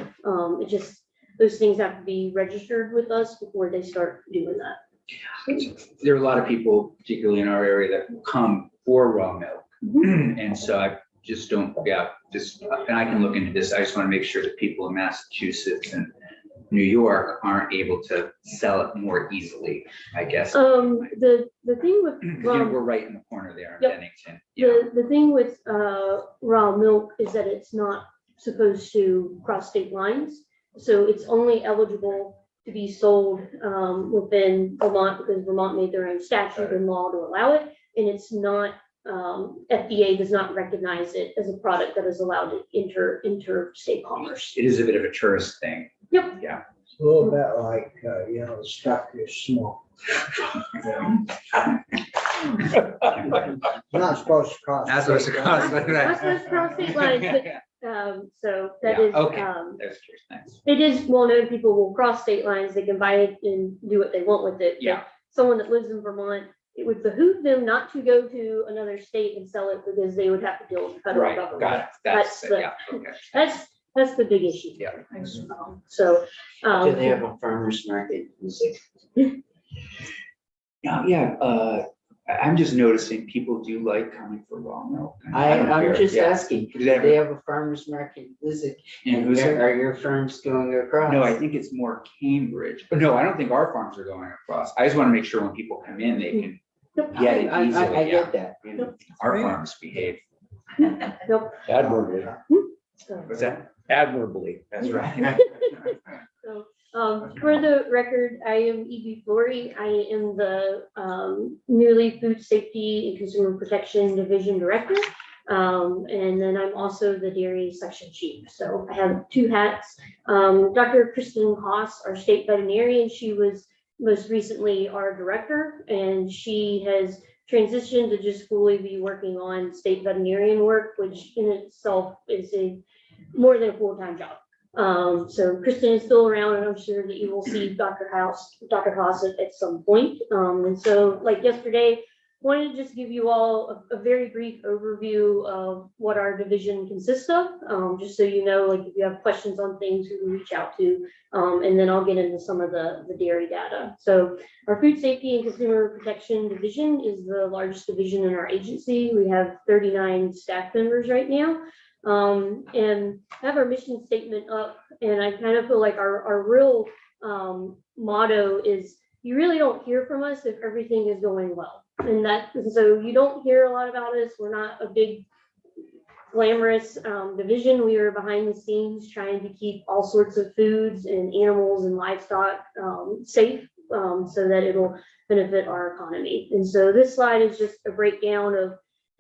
Speaker 10: It just, those things have to be registered with us before they start doing that.
Speaker 7: There are a lot of people, particularly in our area, that come for raw milk. And so I just don't, and I can look into this. I just want to make sure that people in Massachusetts and New York aren't able to sell it more easily, I guess.
Speaker 10: The thing with
Speaker 7: Because
Speaker 10: raw,
Speaker 7: we're right in the corner there in
Speaker 10: Yep.
Speaker 7: Bennington. Yeah.
Speaker 10: the thing with raw milk is that it's not supposed to cross state lines. So it's only eligible to be sold within Vermont because Vermont made their own statute and law to allow it. And it's not, FDA does not recognize it as a product that is allowed to enter interstate commerce.
Speaker 7: It is a bit of a tourist thing.
Speaker 10: Yep.
Speaker 7: Yeah.
Speaker 1: It's a little bit like, stuff is small. Not supposed to cost.
Speaker 7: That's what it's cost.
Speaker 10: Not supposed to cross state lines, but, so that
Speaker 7: Yeah,
Speaker 10: is,
Speaker 7: okay. That's true. Thanks.
Speaker 10: it is well known people will cross state lines, they can buy it and do what they want with it. but
Speaker 7: Yeah.
Speaker 10: Someone that lives in Vermont, it would behoove them not to go to another state and sell it because they would have to deal with the federal
Speaker 7: Right,
Speaker 10: government.
Speaker 7: got it.
Speaker 10: That's the-
Speaker 7: Yeah, okay.
Speaker 10: That's the big issue.
Speaker 7: Yeah.
Speaker 10: So,
Speaker 8: Do they have a farmer's market?
Speaker 7: Yeah, I'm just noticing people do like coming for raw milk. and I don't
Speaker 8: I'm
Speaker 7: care.
Speaker 8: just
Speaker 7: Yeah.
Speaker 8: asking,
Speaker 7: Do
Speaker 8: do
Speaker 7: they have-
Speaker 8: they have a farmer's market?
Speaker 7: And who's there?
Speaker 8: Are your firms going across?
Speaker 7: No, I think it's more Cambridge, but no, I don't think our farms are going across. I just want to make sure when people come in, they can get it
Speaker 8: I
Speaker 7: easily. Yeah.
Speaker 8: get that. you know.
Speaker 7: Our farms behave.
Speaker 9: Admirably,
Speaker 10: so.
Speaker 7: What's that?
Speaker 9: admirably.
Speaker 7: That's right.
Speaker 10: So, for the record, I am Evie Flory. I am the newly Food Safety and Consumer Protection Division Director. And then I'm also the Dairy Section Chief. So I have two hats. Dr. Kristen Haas, our state veterinarian, she was most recently our director, and she has transitioned to just fully be working on state veterinarian work, which in itself is more than a full-time job. So Kristen is still around, and I'm sure that you will see Dr. Haas at some point. And so like yesterday, wanted to just give you all a very brief overview of what our division consists of, just so you know, like if you have questions on things, who to reach out to, and then I'll get into some of the dairy data. So our Food Safety and Consumer Protection Division is the largest division in our agency. We have 39 staff members right now. And I have our mission statement up, and I kind of feel like our real motto is, you really don't hear from us if everything is going well. And so you don't hear a lot about us. We're not a big glamorous division. We are behind the scenes trying to keep all sorts of foods and animals and livestock safe, so that it'll benefit our economy. And so this slide is just a breakdown of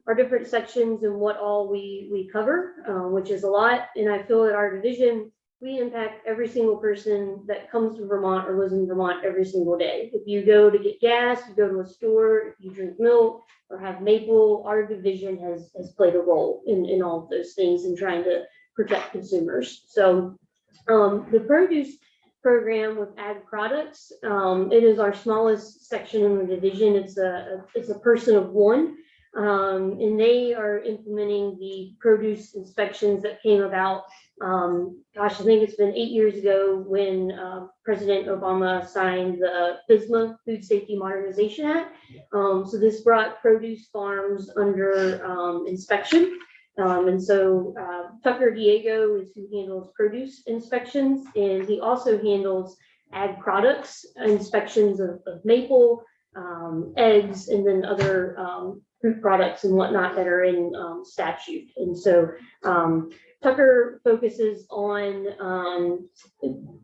Speaker 10: our different sections and what all we cover, which is a lot. And I feel that our division, we impact every single person that comes to Vermont or lives in Vermont every single day. If you go to get gas, you go to a store, if you drink milk or have maple, our division has played a role in all of those things and trying to protect consumers. So the produce program with ag products, it is our smallest section in the division. It's a person of one. And they are implementing the produce inspections that came about, I think it's been 8 years ago when President Obama signed the FSMA, Food Safety Modernization Act. So this brought produce farms under inspection. And so Tucker Diego is who handles produce inspections, and he also handles ag products inspections of maple, eggs, and then other fruit products and whatnot that are in statute. And so Tucker focuses on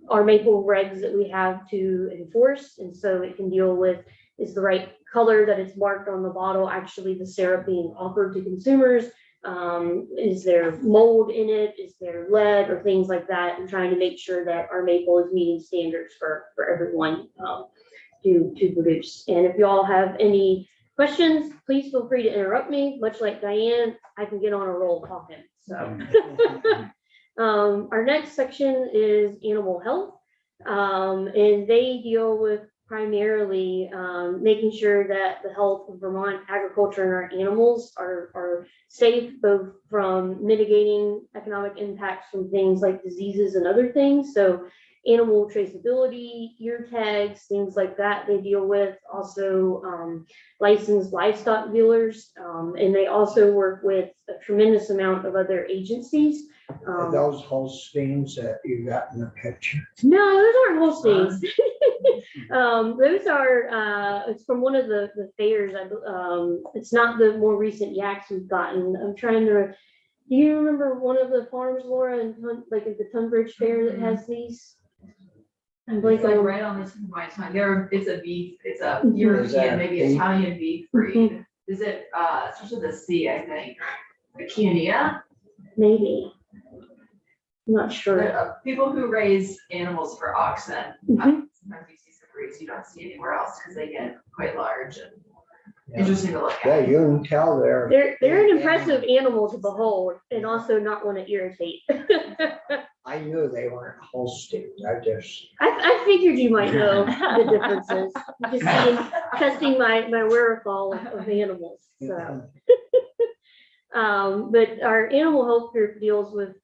Speaker 10: our maple regs that we have to enforce. And so it can deal with, is the right color that it's marked on the bottle actually the syrup being offered to consumers? Is there mold in it? Is there lead or things like that? And trying to make sure that our maple is meeting standards for everyone to produce. And if you all have any questions, please feel free to interrupt me. Much like Diane, I can get on a roll talking. So Our next section is animal health. And they deal with primarily making sure that the health of Vermont agriculture and our animals are safe, both from mitigating economic impacts from things like diseases and other things. So animal traceability, ear tags, things like that they deal with. Also licensed livestock dealers. And they also work with a tremendous amount of other agencies.
Speaker 1: Are those Holsteins that you got in the picture?
Speaker 10: No, those aren't Holsteins. Those are, it's from one of the fairs. It's not the more recent yaks we've gotten. I'm trying to, do you remember one of the farms, Laura, and like at the Tunbridge Fair that has these? I'm
Speaker 5: It's
Speaker 10: blanking
Speaker 5: like
Speaker 10: on.
Speaker 5: right on this white line. It's a beef, it's a
Speaker 10: Mhm.
Speaker 1: Is that
Speaker 5: European, maybe
Speaker 1: beef?
Speaker 5: Italian beef breed. Is it, starts with a C, I think. A Chiania?
Speaker 10: Maybe. I'm not sure.
Speaker 5: People who raise animals for oxen,
Speaker 10: Mhm.
Speaker 5: sometimes you see some breeds you don't see anywhere else because they get quite large and interesting to look
Speaker 1: Yeah,
Speaker 5: at.
Speaker 1: you can tell
Speaker 10: They're an impressive animal to behold and also not one to irritate.
Speaker 1: I knew they weren't Holsteins. I just,
Speaker 10: I figured you might know the differences. Just testing my wherewithal of animals. So. But our animal health group deals with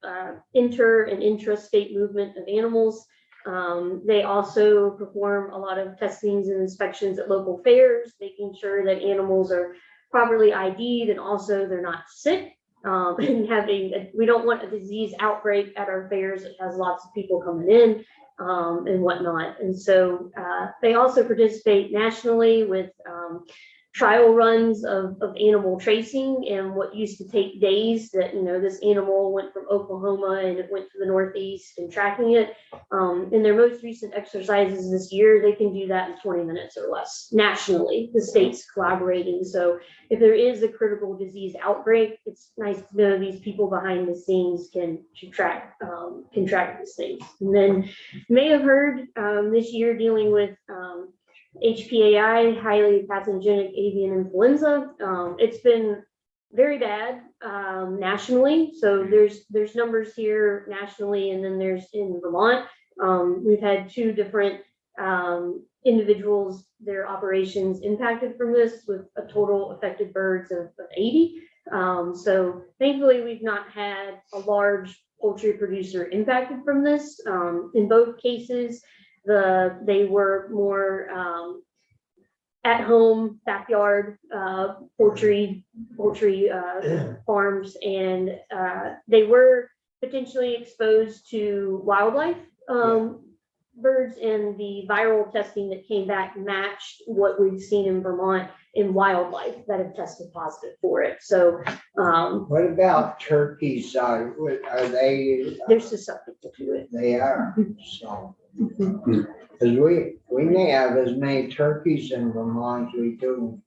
Speaker 10: inter and intrastate movement of animals. They also perform a lot of testings and inspections at local fairs, making sure that animals are properly ID'd and also they're not sick. And we don't want a disease outbreak at our fairs that has lots of people coming in and whatnot. And so they also participate nationally with trial runs of animal tracing, and what used to take days that, this animal went from Oklahoma and it went to the Northeast and tracking it. In their most recent exercises this year, they can do that in 20 minutes or less nationally, the state's collaborating. So if there is a critical disease outbreak, it's nice to know these people behind the scenes can track these things. And then you may have heard this year dealing with HPAI, highly pathogenic avian influenza. It's been very bad nationally. So there's numbers here nationally, and then there's in Vermont. We've had 2 different individuals, their operations impacted from this, with a total affected birds of 80. So thankfully, we've not had a large poultry producer impacted from this. In both cases, they were more at home backyard poultry farms, and they were potentially exposed to wildlife birds, and the viral testing that came back matched what we've seen in Vermont in wildlife that have tested positive for it. So
Speaker 1: what about turkeys? Are they?
Speaker 10: they're susceptible to it.
Speaker 1: They are, so. Because we may have as many turkeys in Vermont as we do,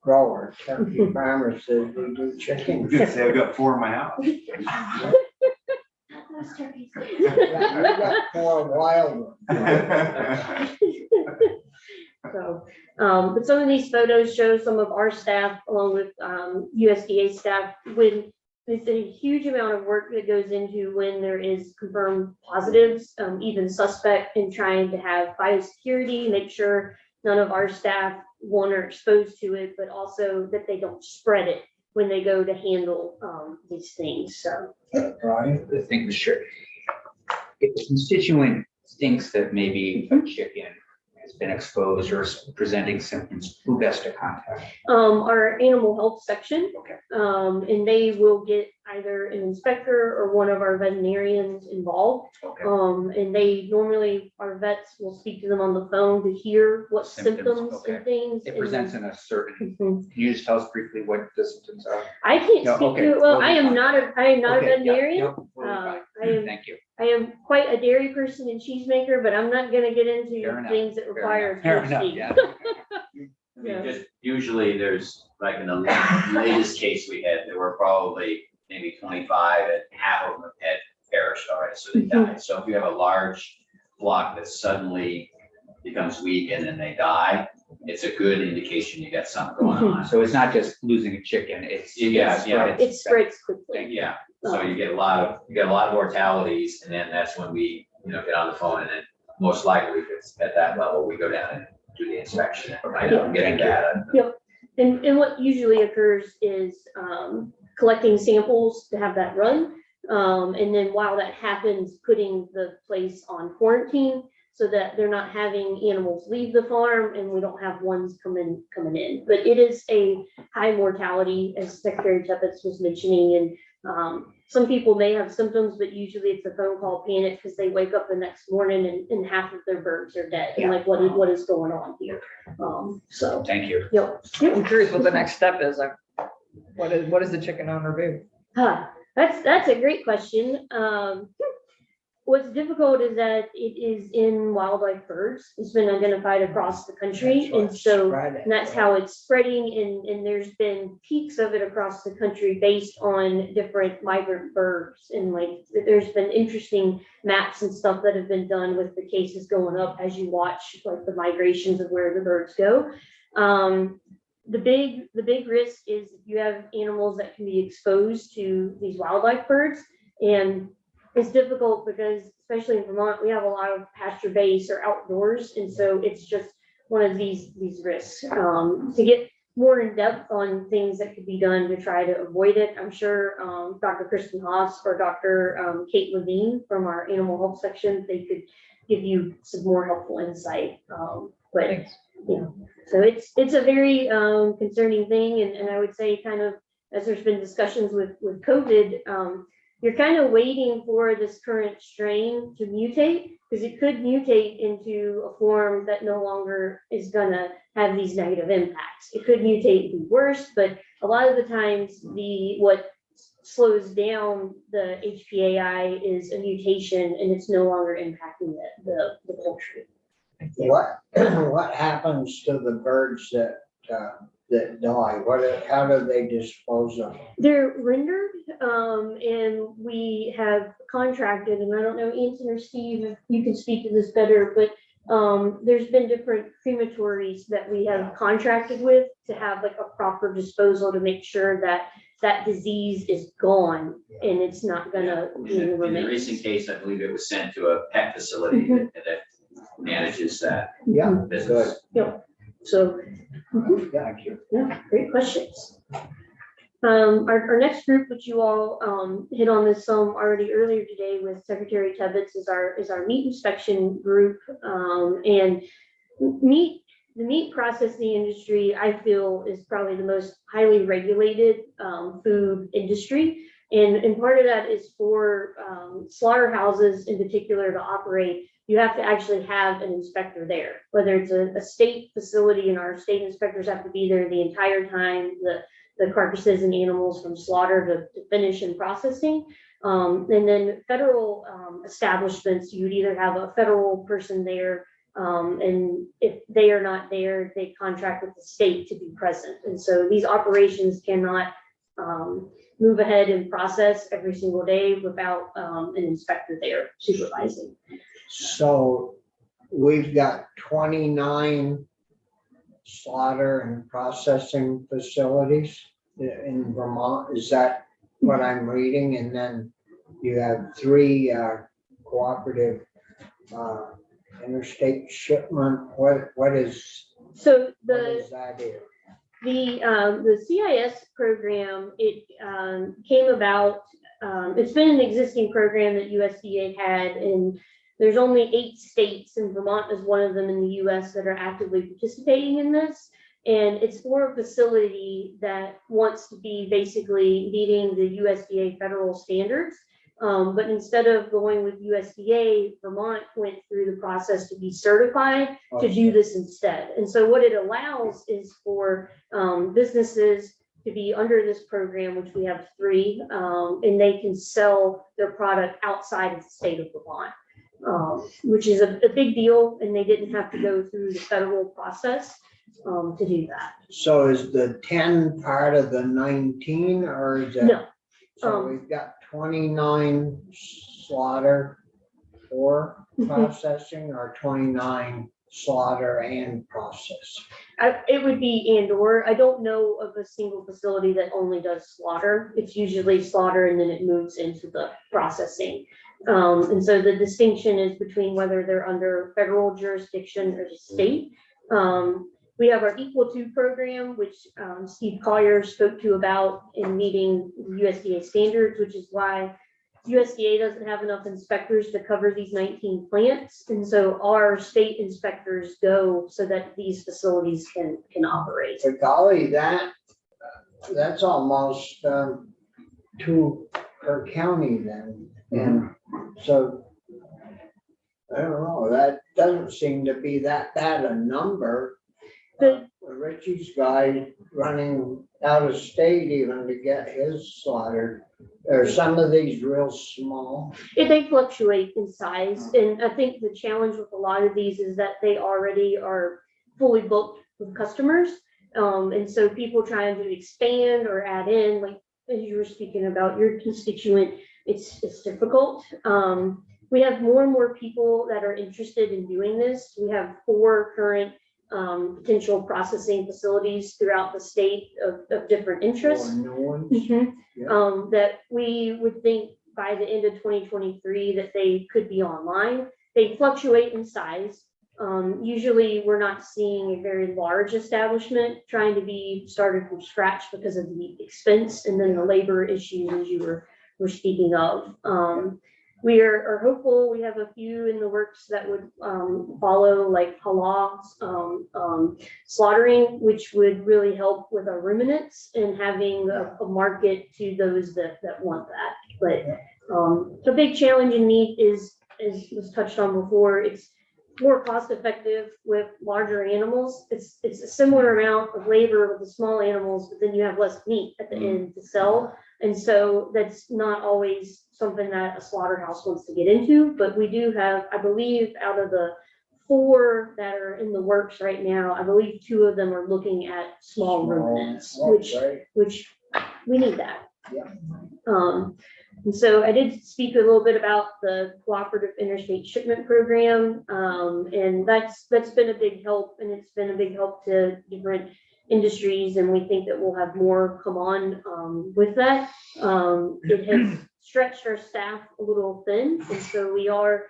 Speaker 1: growers, turkey farmers as we do chickens.
Speaker 4: You could say I've got 4 in my house.
Speaker 10: Those turkeys.
Speaker 1: We got 4 wild ones.
Speaker 10: So, but some of these photos show some of our staff along with USDA staff when there's a huge amount of work that goes into when there is confirmed positives, even suspect, in trying to have biosecurity, make sure none of our staff, one, are exposed to it, but also that they don't spread it when they go to handle these things. So.
Speaker 1: Right.
Speaker 7: The thing, sure. If the constituent thinks that maybe a chicken has been exposed or is presenting symptoms, who best to contact?
Speaker 10: Our animal health section.
Speaker 7: Okay.
Speaker 10: And they will get either an inspector or one of our veterinarians involved.
Speaker 7: Okay.
Speaker 10: And they normally, our vets will speak to them on the phone to hear what symptoms
Speaker 7: Okay.
Speaker 10: and things.
Speaker 7: It
Speaker 10: and-
Speaker 7: presents in a certain,
Speaker 10: Mhm.
Speaker 7: can you just tell us briefly what the symptoms are?
Speaker 10: I can't
Speaker 7: No,
Speaker 10: speak
Speaker 7: okay,
Speaker 10: to it. Well,
Speaker 7: we'll
Speaker 10: I
Speaker 7: be
Speaker 10: am
Speaker 7: fine.
Speaker 10: not a
Speaker 7: Okay, yeah,
Speaker 10: veterinarian.
Speaker 7: yeah, we'll be fine.
Speaker 10: I am
Speaker 7: Thank you.
Speaker 10: quite a dairy person and cheesemaker, but I'm not gonna get into
Speaker 7: Fair enough,
Speaker 10: things that
Speaker 7: Fair
Speaker 10: require
Speaker 7: enough, fair enough,
Speaker 10: PhD.
Speaker 7: yeah.
Speaker 2: I mean, just usually there's, like in the latest case we had, there were probably maybe 25 and half of them had perished already, so they died. So if you have a large flock that suddenly becomes weak and then they die, it's a good indication you got something going on.
Speaker 7: So it's not just losing a chicken, it's.
Speaker 2: Yeah, yeah.
Speaker 10: It spreads quickly.
Speaker 2: Yeah,
Speaker 11: So you get a lot of mortalities, and then that's when we, get on the phone, and then most likely if it's at that level, we go down and do the inspection and find out, getting data.
Speaker 10: Yep. And what usually occurs is collecting samples to have that run. And then while that happens, putting the place on quarantine so that they're not having animals leave the farm and we don't have ones coming in. But it is a high mortality, as Secretary Tippett was mentioning, and some people may have symptoms, but usually it's a phone call panic because they wake up the next morning and half of their birds are dead. And like, what is going on here? So.
Speaker 7: Thank you.
Speaker 10: Yep.
Speaker 12: I'm curious what the next step is. Like, what is the chicken on review?
Speaker 10: That's a great question. What's difficult is that it is in wildlife birds. It's been identified across the country. And so that's how it's spreading. And there's been peaks of it across the country based on different migrant birds. And like, there's been interesting maps and stuff that have been done with the cases going up as you watch like the migrations of where the birds go. The big risk is you have animals that can be exposed to these wildlife birds, and it's difficult because, especially in Vermont, we have a lot of pasture base or outdoors, and so it's just one of these risks. To get more in depth on things that could be done to try to avoid it, I'm sure Dr. Kristen Haas or Dr. Kate Levine from our animal health section, they could give you some more helpful insight. But yeah, so it's a very concerning thing, and I would say kind of as there's been discussions with COVID. You're kind of waiting for this current strain to mutate, because it could mutate into a form that no longer is gonna have these negative impacts. It could mutate and be worse, but a lot of the times what slows down the HPAI is a mutation, and it's no longer impacting the poultry.
Speaker 1: What happens to the birds that die? How do they dispose of them?
Speaker 10: They're rendered, and we have contracted, and I don't know, Anson or Steve, if you can speak to this better, but there's been different crematories that we have contracted with to have like a proper disposal to make sure that that disease is gone and it's not gonna
Speaker 11: In the recent case, I believe it was sent to a pet facility that manages that business.
Speaker 10: Yep. So,
Speaker 1: Thank you.
Speaker 10: yeah, great questions. Our next group, which you all hit on this some already earlier today with Secretary Tippett, is our meat inspection group. And the meat processing industry, I feel, is probably the most highly regulated food industry. And part of that is for slaughterhouses in particular to operate. You have to actually have an inspector there, whether it's a state facility, and our state inspectors have to be there the entire time the carcasses and animals from slaughter to finish and processing. And then federal establishments, you would either have a federal person there, and if they are not there, they contract with the state to be present. And so these operations cannot move ahead and process every single day without an inspector there supervising.
Speaker 1: So we've got 29 slaughter and processing facilities in Vermont. Is that what I'm reading? And then you have 3 cooperative interstate shipment. What is that here?
Speaker 10: The CIS program, it came about, it's been an existing program that USDA had, and there's only 8 states, and Vermont is one of them in the US that are actively participating in this. And it's for a facility that wants to be basically meeting the USDA federal standards. But instead of going with USDA, Vermont went through the process to be certified to do this instead. And so what it allows is for businesses to be under this program, which we have 3, and they can sell their product outside of the state of Vermont. Which is a big deal, and they didn't have to go through the federal process to do that.
Speaker 1: So is the 10 part of the 19, or is it?
Speaker 10: No.
Speaker 1: So we've got 29 slaughter or processing, or 29 slaughter and process?
Speaker 10: It would be and or, I don't know of a single facility that only does slaughter. It's usually slaughter and then it moves into the processing. And so the distinction is between whether they're under federal jurisdiction or state. We have our Equal To program, which Steve Collier spoke to about in meeting USDA standards, which is why USDA doesn't have enough inspectors to cover these 19 plants. And so our state inspectors go so that these facilities can operate.
Speaker 1: So golly, that's almost 2 per county then. And so, I don't know, that doesn't seem to be that bad a number. Richie's guy running out of state even to get his slaughtered. Are some of these real small?
Speaker 10: They fluctuate in size. And I think the challenge with a lot of these is that they already are fully booked with customers. And so people trying to expand or add in, like as you were speaking about your constituent, it's difficult. We have more and more people that are interested in doing this. We have 4 current potential processing facilities throughout the state of different interests. That we would think by the end of 2023 that they could be online. They fluctuate in size. Usually we're not seeing a very large establishment trying to be started from scratch because of the expense and then the labor issues as you were speaking of. We are hopeful. We have a few in the works that would follow, like halal slaughtering, which would really help with our ruminants and having a market to those that want that. But the big challenge in meat is, as was touched on before, it's more cost effective with larger animals. It's a similar amount of labor with the small animals, but then you have less meat at the end to sell. And so that's not always something that a slaughterhouse wants to get into, but we do have, I believe, out of the 4 that are in the works right now, I believe 2 of them are looking at small ruminants, which we need that. And so I did speak a little bit about the cooperative interstate shipment program, and that's been a big help, and it's been a big help to different industries, and we think that we'll have more come on with that. It has stretched our staff a little thin, and so we are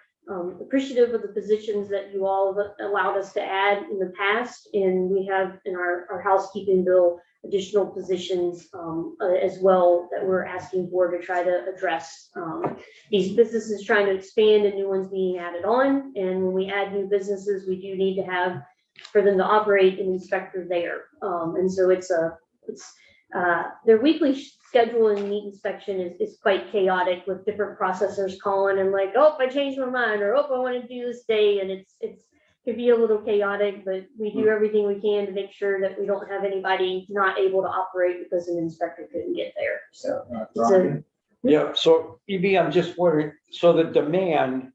Speaker 10: appreciative of the positions that you all have allowed us to add in the past, and we have in our housekeeping bill additional positions as well that we're asking for to try to address these businesses trying to expand and new ones being added on. And when we add new businesses, we do need to have for them to operate an inspector there. And so their weekly schedule and meat inspection is quite chaotic with different processors calling and like, oh, I changed my mind, or oh, I want to do this day. And it could be a little chaotic, but we do everything we can to make sure that we don't have anybody not able to operate because an inspector couldn't get there. So
Speaker 9: Yeah, so EB, I'm just wondering, so the demand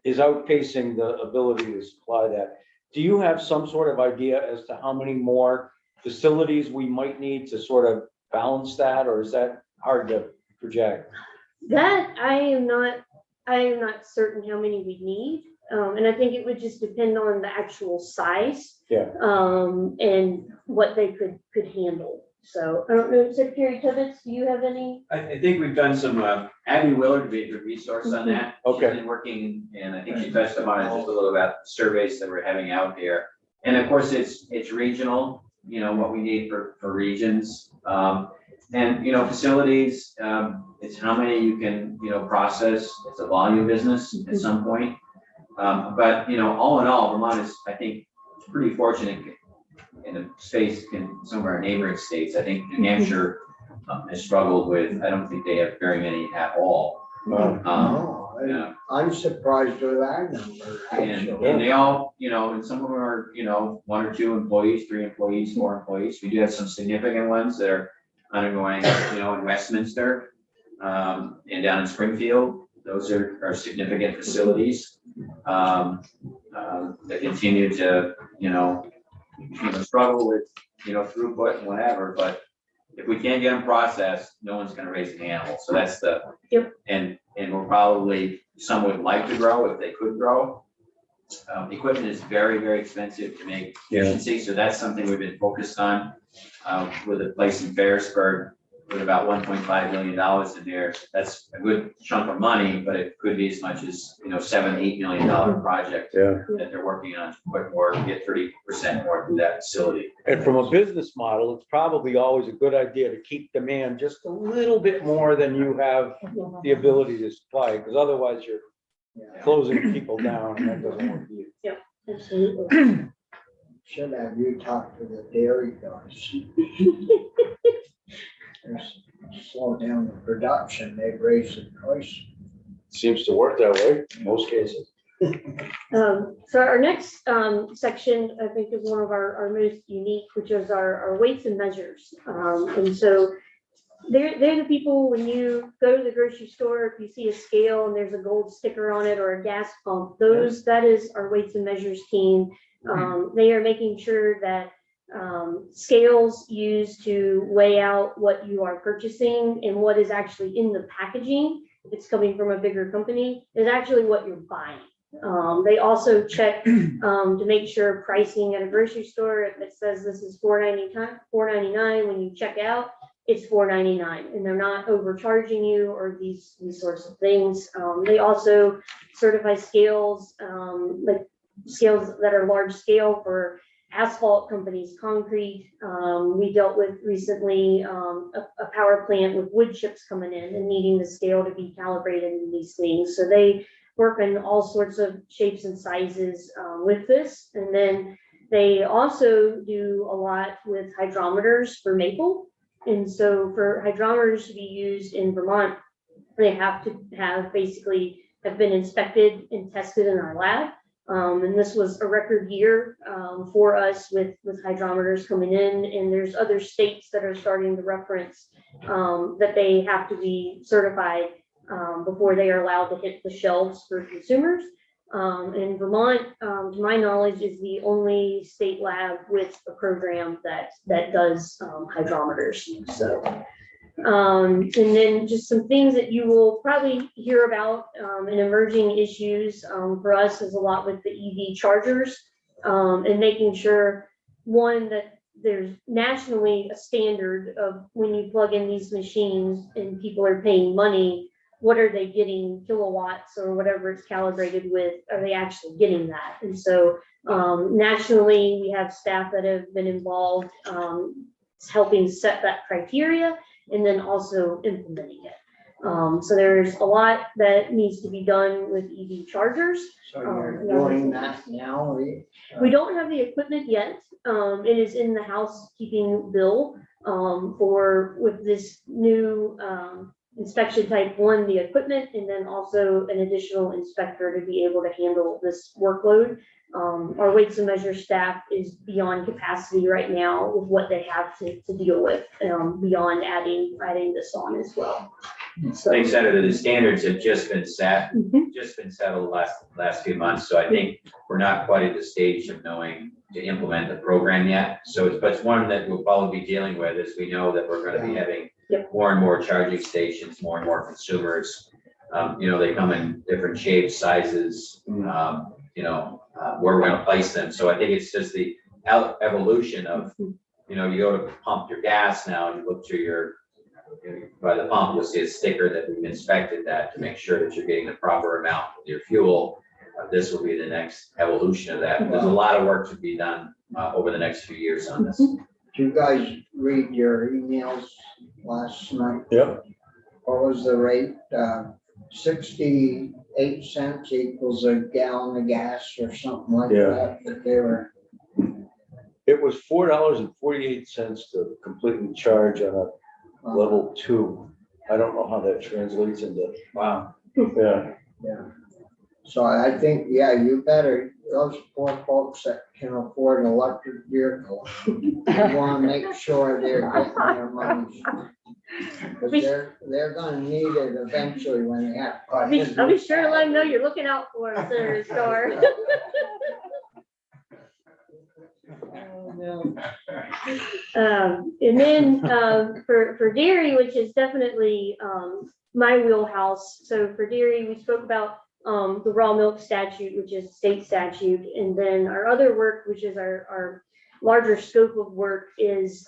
Speaker 9: is outpacing the ability to supply that. Do you have some sort of idea as to how many more facilities we might need to sort of balance that, or is that hard to project?
Speaker 10: That I am not certain how many we need. And I think it would just depend on the actual size.
Speaker 9: Yeah.
Speaker 10: And what they could handle. So I don't know, Secretary Tibbetts, do you have any?
Speaker 11: I think we've done some, Abby Willard be a good resource on that.
Speaker 9: Okay.
Speaker 11: She's been working, and I think she touched on it just a little about surveys that we're having out there. And of course, it's regional, what we need for regions. And, facilities, it's how many you can, process. It's a volume business at some point. But, all in all, Vermont is, I think, pretty fortunate in a space in some of our neighboring states. I think New Hampshire has struggled with, I don't think they have very many at all.
Speaker 1: I'm surprised with that number.
Speaker 11: And they all, and some of them are, 1 or 2 employees, 3 employees, 4 employees. We do have some significant ones that are undergoing, in Westminster and down in Springfield. Those are significant facilities that continue to, struggle with, throughput and whatever, but if we can't get them processed, no one's gonna raise an animal. So that's and we're probably, some would like to grow if they could grow. Equipment is very, very expensive to make
Speaker 9: Yeah.
Speaker 11: efficiency, so that's something we've been focused on. With a place in Ferrisburg with about $1.5 million in there. That's a good chunk of money, but it could be as much as, $7-8 million project
Speaker 9: Yeah.
Speaker 11: that they're working on to put more, get 30% more through that facility.
Speaker 9: And from a business model, it's probably always a good idea to keep demand just a little bit more than you have the ability to supply, because otherwise you're closing people down and that doesn't work for you.
Speaker 10: Absolutely.
Speaker 1: Should have you talk to the dairy guys. Slow down the production, they've raised the price.
Speaker 9: Seems to work that way in most cases.
Speaker 10: So our next section, I think, is one of our most unique, which is our weights and measures. And so they're the people, when you go to the grocery store, if you see a scale and there's a gold sticker on it or a gas pump, that is our weights and measures team. They are making sure that scales used to weigh out what you are purchasing and what is actually in the packaging, if it's coming from a bigger company, is actually what you're buying. They also check to make sure pricing at a grocery store, if it says this is $4.99 when you check out, it's $4.99, and they're not overcharging you or these sorts of things. They also certify scales, like scales that are large scale for asphalt companies, concrete. We dealt with recently a power plant with wood chips coming in and needing the scale to be calibrated in these things. So they work in all sorts of shapes and sizes with this. And then they also do a lot with hydrometers for maple. And so for hydrometers to be used in Vermont, they have to have been inspected and tested in our lab. And this was a record year for us with hydrometers coming in, and there's other states that are starting to reference that they have to be certified before they are allowed to hit the shelves for consumers. And Vermont, to my knowledge, is the only state lab with a program that does hydrometers. So, and then just some things that you will probably hear about in emerging issues for us is a lot with the EV chargers and making sure, one, that there's nationally a standard of when you plug in these machines and people are paying money, what are they getting, kilowatts or whatever it's calibrated with, are they actually getting that? And so nationally, we have staff that have been involved helping set that criteria and then also implementing it. So there's a lot that needs to be done with EV chargers.
Speaker 1: So you're doing that now?
Speaker 10: We don't have the equipment yet. It is in the housekeeping bill with this new inspection type 1, the equipment, and then also an additional inspector to be able to handle this workload. Our weights and measures staff is beyond capacity right now with what they have to deal with, beyond adding this on as well. So,
Speaker 11: Thanks, Senator. The standards have just been settled last few months. So I think we're not quite at the stage of knowing to implement the program yet. So it's one that we'll probably be dealing with, as we know that we're going to be having more and more charging stations, more and more consumers. They come in different shapes, sizes, where we're going to place them. So I think it's just the evolution of, you go to pump your gas now and you look to by the pump, you'll see a sticker that we've inspected that to make sure that you're getting the proper amount of your fuel. This will be the next evolution of that. There's a lot of work to be done over the next few years on this.
Speaker 1: Did you guys read your emails last night?
Speaker 9: Yep.
Speaker 1: What was the rate? 68 cents equals a gallon of gas or something like that. But they were.
Speaker 9: It was $4.48 to completely charge on a level 2. I don't know how that translates into.
Speaker 7: Wow.
Speaker 9: Yeah.
Speaker 1: So I think, you better, those poor folks that can afford an electric vehicle, you want to make sure they're getting their money. Because they're gonna need it eventually when they have.
Speaker 10: I'll be sure to let them know you're looking out for them, Senator Starr. And then for dairy, which is definitely my wheelhouse. So for dairy, we spoke about the raw milk statute, which is state statute. And then our other work, which is our larger scope of work, is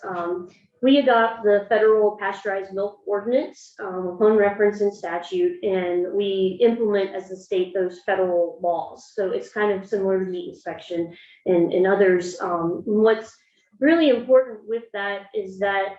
Speaker 10: we adopt the federal pasteurized milk ordinance upon reference in statute, and we implement as a state those federal laws. So it's kind of similar to meat inspection and others. What's really important with that is that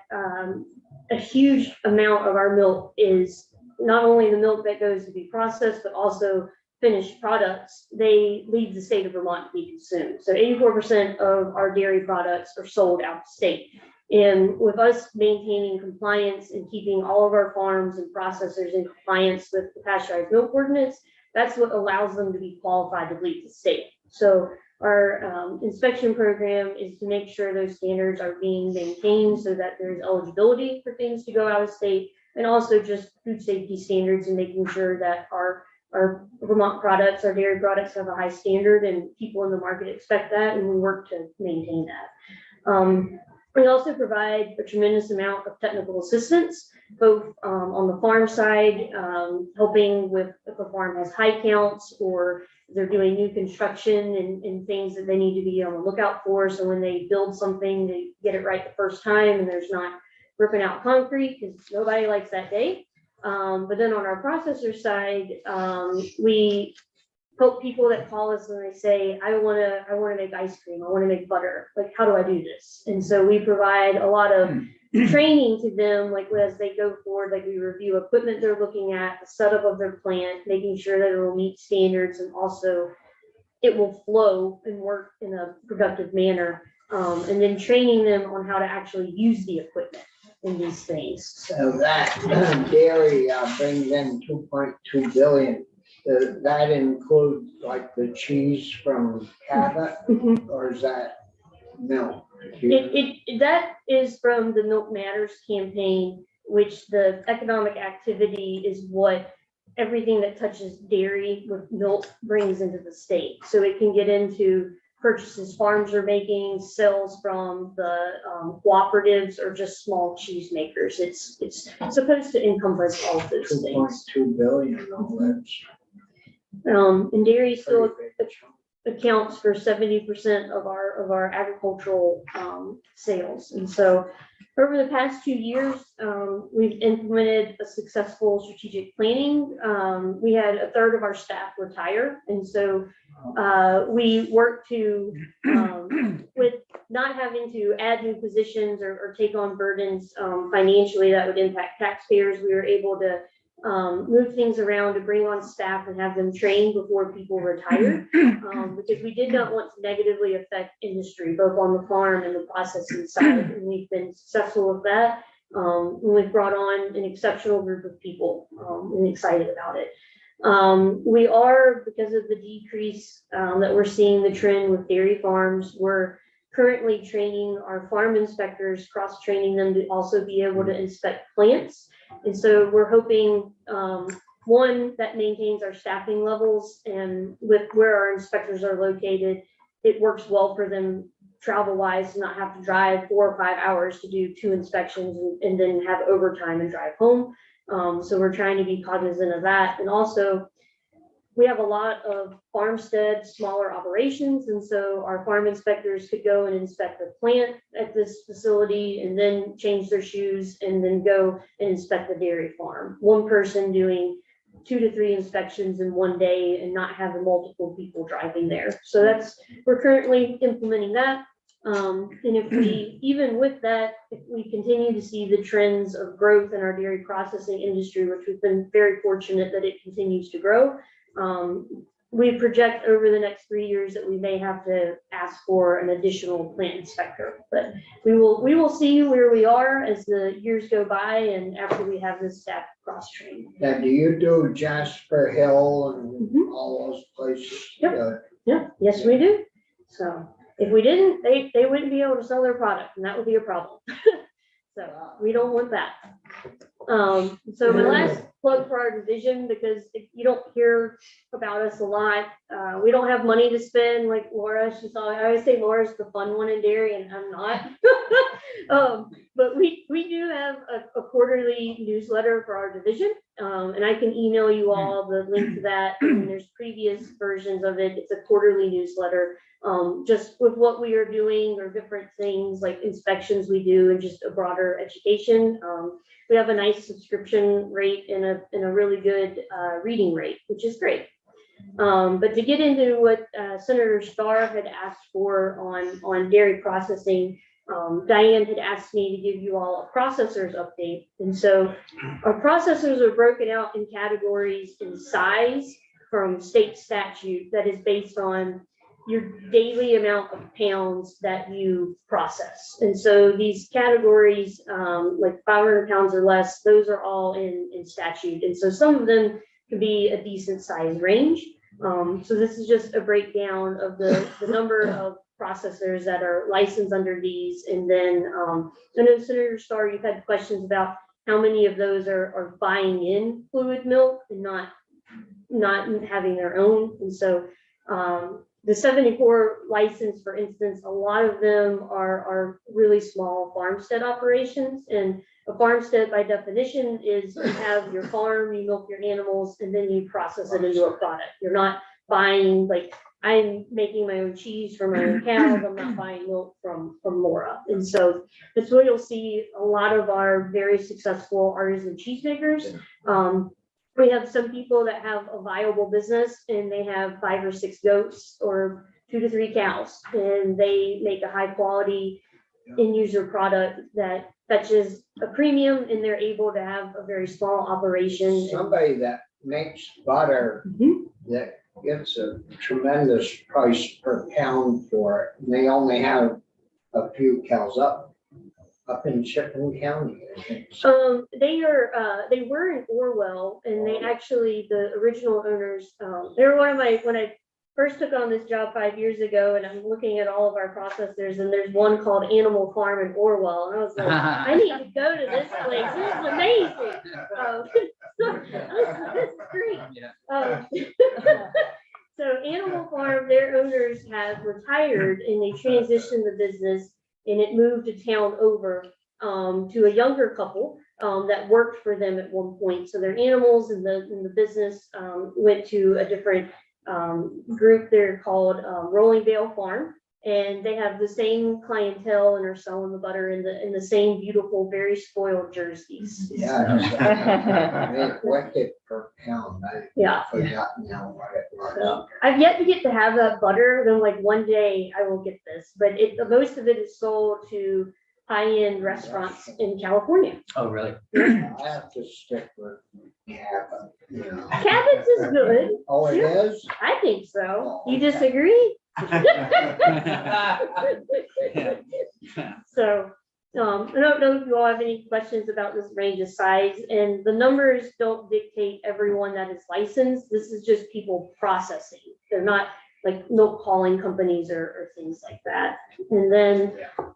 Speaker 10: a huge amount of our milk is not only the milk that goes to be processed, but also finished products. They leave the state of Vermont to be consumed. So 84% of our dairy products are sold out of state. And with us maintaining compliance and keeping all of our farms and processors in compliance with the pasteurized milk ordinance, that's what allows them to be qualified to leave the state. So our inspection program is to make sure those standards are being maintained so that there's eligibility for things to go out of state, and also just food safety standards and making sure that our Vermont products, our dairy products have a high standard, and people in the market expect that, and we work to maintain that. We also provide a tremendous amount of technical assistance, both on the farm side, helping with if a farm has high counts or they're doing new construction and things that they need to be on the lookout for. So when they build something, they get it right the first time and there's not ripping out concrete, because nobody likes that day. But then on our processor side, we help people that call us and they say, I want to make ice cream, I want to make butter. Like, how do I do this? And so we provide a lot of training to them, like as they go forward, like we review equipment they're looking at, the setup of their plant, making sure that it will meet standards, and also it will flow and work in a productive manner. And then training them on how to actually use the equipment in these things.
Speaker 1: So that dairy brings in 2.2 billion. Does that include like the cheese from Cabot, or is that milk?
Speaker 10: That is from the Milk Matters campaign, which the economic activity is what everything that touches dairy with milk brings into the state. So it can get into purchases farms are making, sales from the cooperatives, or just small cheese makers. It's supposed to encompass all of those things.
Speaker 1: 2.2 billion.
Speaker 10: And dairy still accounts for 70% of our agricultural sales. And so over the past 2 years, we've implemented a successful strategic planning. We had a third of our staff retire. And so we worked to, with not having to add new positions or take on burdens financially that would impact taxpayers, we were able to move things around to bring on staff and have them trained before people retired, because we did not want to negatively affect industry, both on the farm and the processing side. And we've been successful with that. We've brought on an exceptional group of people and excited about it. We are, because of the decrease that we're seeing the trend with dairy farms, we're currently training our farm inspectors, cross-training them to also be able to inspect plants. And so we're hoping, one, that maintains our staffing levels, and with where our inspectors are located, it works well for them travel-wise to not have to drive 4 or 5 hours to do 2 inspections and then have overtime and drive home. So we're trying to be cognizant of that. And also, we have a lot of farmstead, smaller operations, and so our farm inspectors could go and inspect the plant at this facility and then change their shoes and then go and inspect the dairy farm. One person doing 2 to 3 inspections in one day and not having multiple people driving there. So we're currently implementing that. And if we, even with that, if we continue to see the trends of growth in our dairy processing industry, which we've been very fortunate that it continues to grow, we project over the next 3 years that we may have to ask for an additional plant inspector, but we will see where we are as the years go by and after we have this staff cross-trained.
Speaker 1: Now, do you do Jasper Hill and all those places?
Speaker 10: Yep. Yeah, yes, we do. So if we didn't, they wouldn't be able to sell their product, and that would be a problem. So we don't want that. So my last plug for our division, because you don't hear about us a lot, we don't have money to spend like Laura. I always say Laura's the fun one in dairy, and I'm not. But we do have a quarterly newsletter for our division, and I can email you all the link to that. And there's previous versions of it. It's a quarterly newsletter, just with what we are doing or different things like inspections we do and just a broader education. We have a nice subscription rate and a really good reading rate, which is great. But to get into what Senator Starr had asked for on dairy processing, Diane had asked me to give you all a processors update. And so our processors are broken out in categories in size from state statute that is based on your daily amount of pounds that you process. And so these categories, like 500 pounds or less, those are all in statute. And so some of them can be a decent size range. So this is just a breakdown of the number of processors that are licensed under these. And then I know Senator Starr, you've had questions about how many of those are buying in fluid milk and not having their own. And so the 74 license, for instance, a lot of them are really small farmstead operations. And a farmstead by definition is you have your farm, you milk your animals, and then you process it into a product. You're not buying, like, I'm making my own cheese from my own cows. I'm not buying milk from Laura. And so that's where you'll see a lot of our very successful artisan cheesemakers. We have some people that have a viable business and they have 5 or 6 goats or 2 to 3 cows, and they make a high quality end user product that fetches a premium, and they're able to have a very small operation.
Speaker 1: Somebody that makes butter that gets a tremendous price per pound for it, and they only have a few cows up in Chipping County, I think.
Speaker 10: They were in Orwell, and they actually, the original owners, they were one of my, when I first took on this job 5 years ago, and I'm looking at all of our processors, and there's one called Animal Farm in Orwell, and I was like, I need to go to this place. This is amazing. This is great. So Animal Farm, their owners have retired, and they transitioned the business, and it moved a town over to a younger couple that worked for them at one point. So their animals and the business went to a different group. They're called Rolling Vale Farm, and they have the same clientele and are selling the butter in the same beautiful, very spoiled jerseys.
Speaker 1: Yeah, wicked per pound.
Speaker 10: Yeah.
Speaker 1: I forgot now what it was.
Speaker 10: So, I've yet to get to have that butter. Then, like, one day I will get this, but most of it is sold to high-end restaurants in California.
Speaker 7: Oh, really?
Speaker 1: I have to stick with Cabot, you know.
Speaker 10: Cabot's is good.
Speaker 1: Oh, it is?
Speaker 10: I think so.
Speaker 1: Oh,
Speaker 10: You
Speaker 1: okay.
Speaker 10: disagree? So, I don't know if you all have any questions about this range of size, and the numbers don't dictate everyone that is licensed. This is just people processing. They're not like milk hauling companies or things like that. And then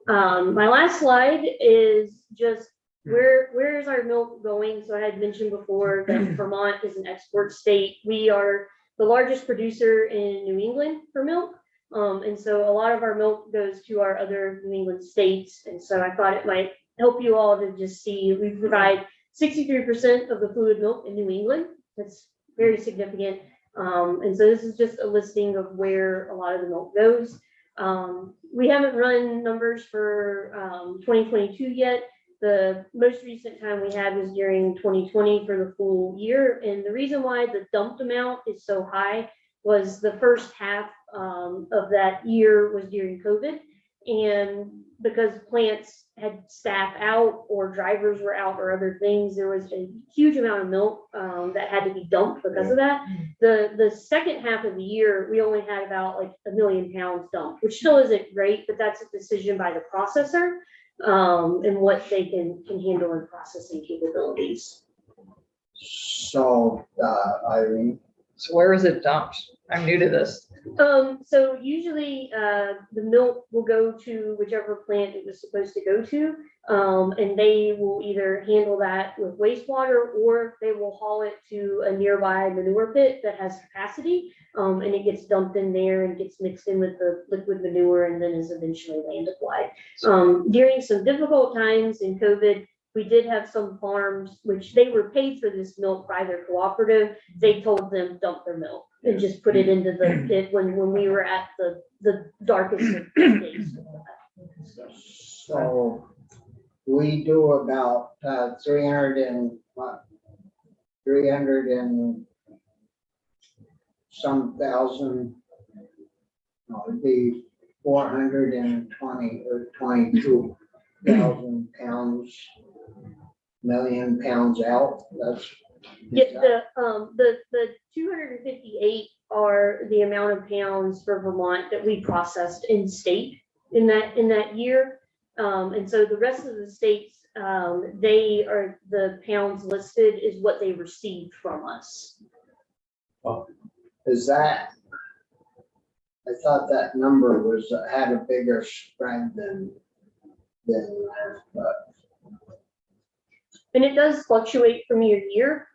Speaker 10: my last slide is just where is our milk going? So I had mentioned before that Vermont is an export state. We are the largest producer in New England for milk. And so a lot of our milk goes to our other New England states. And so I thought it might help you all to just see, we provide 63% of the fluid milk in New England. That's very significant. And so this is just a listing of where a lot of the milk goes. We haven't run numbers for 2022 yet. The most recent time we had was during 2020 for the full year. And the reason why the dumped amount is so high was the first half of that year was during COVID. And because plants had staff out or drivers were out or other things, there was a huge amount of milk that had to be dumped because of that. The second half of the year, we only had about like 1 million pounds dumped, which still isn't great, but that's a decision by the processor and what they can handle in processing capabilities.
Speaker 1: So, Irene.
Speaker 12: So where is it dumped? I'm new to this.
Speaker 10: So usually the milk will go to whichever plant it was supposed to go to, and they will either handle that with wastewater or they will haul it to a nearby manure pit that has capacity, and it gets dumped in there and gets mixed in with the liquid manure and then is eventually land applied. During some difficult times in COVID, we did have some farms, which they were paid for this milk by their cooperative. They told them dump their milk and just put it into the pit when we were at the darkest of days.
Speaker 1: So we do about 300 and some thousand. No, it'd be 420 or 22,000 pounds, million pounds out. That's
Speaker 10: Yeah, the 258 are the amount of pounds for Vermont that we processed in state in that year. And so the rest of the states, they are, the pounds listed is what they received from us.
Speaker 1: Is that, I thought that number was, had a bigger spread than but
Speaker 10: And it does fluctuate from year to year.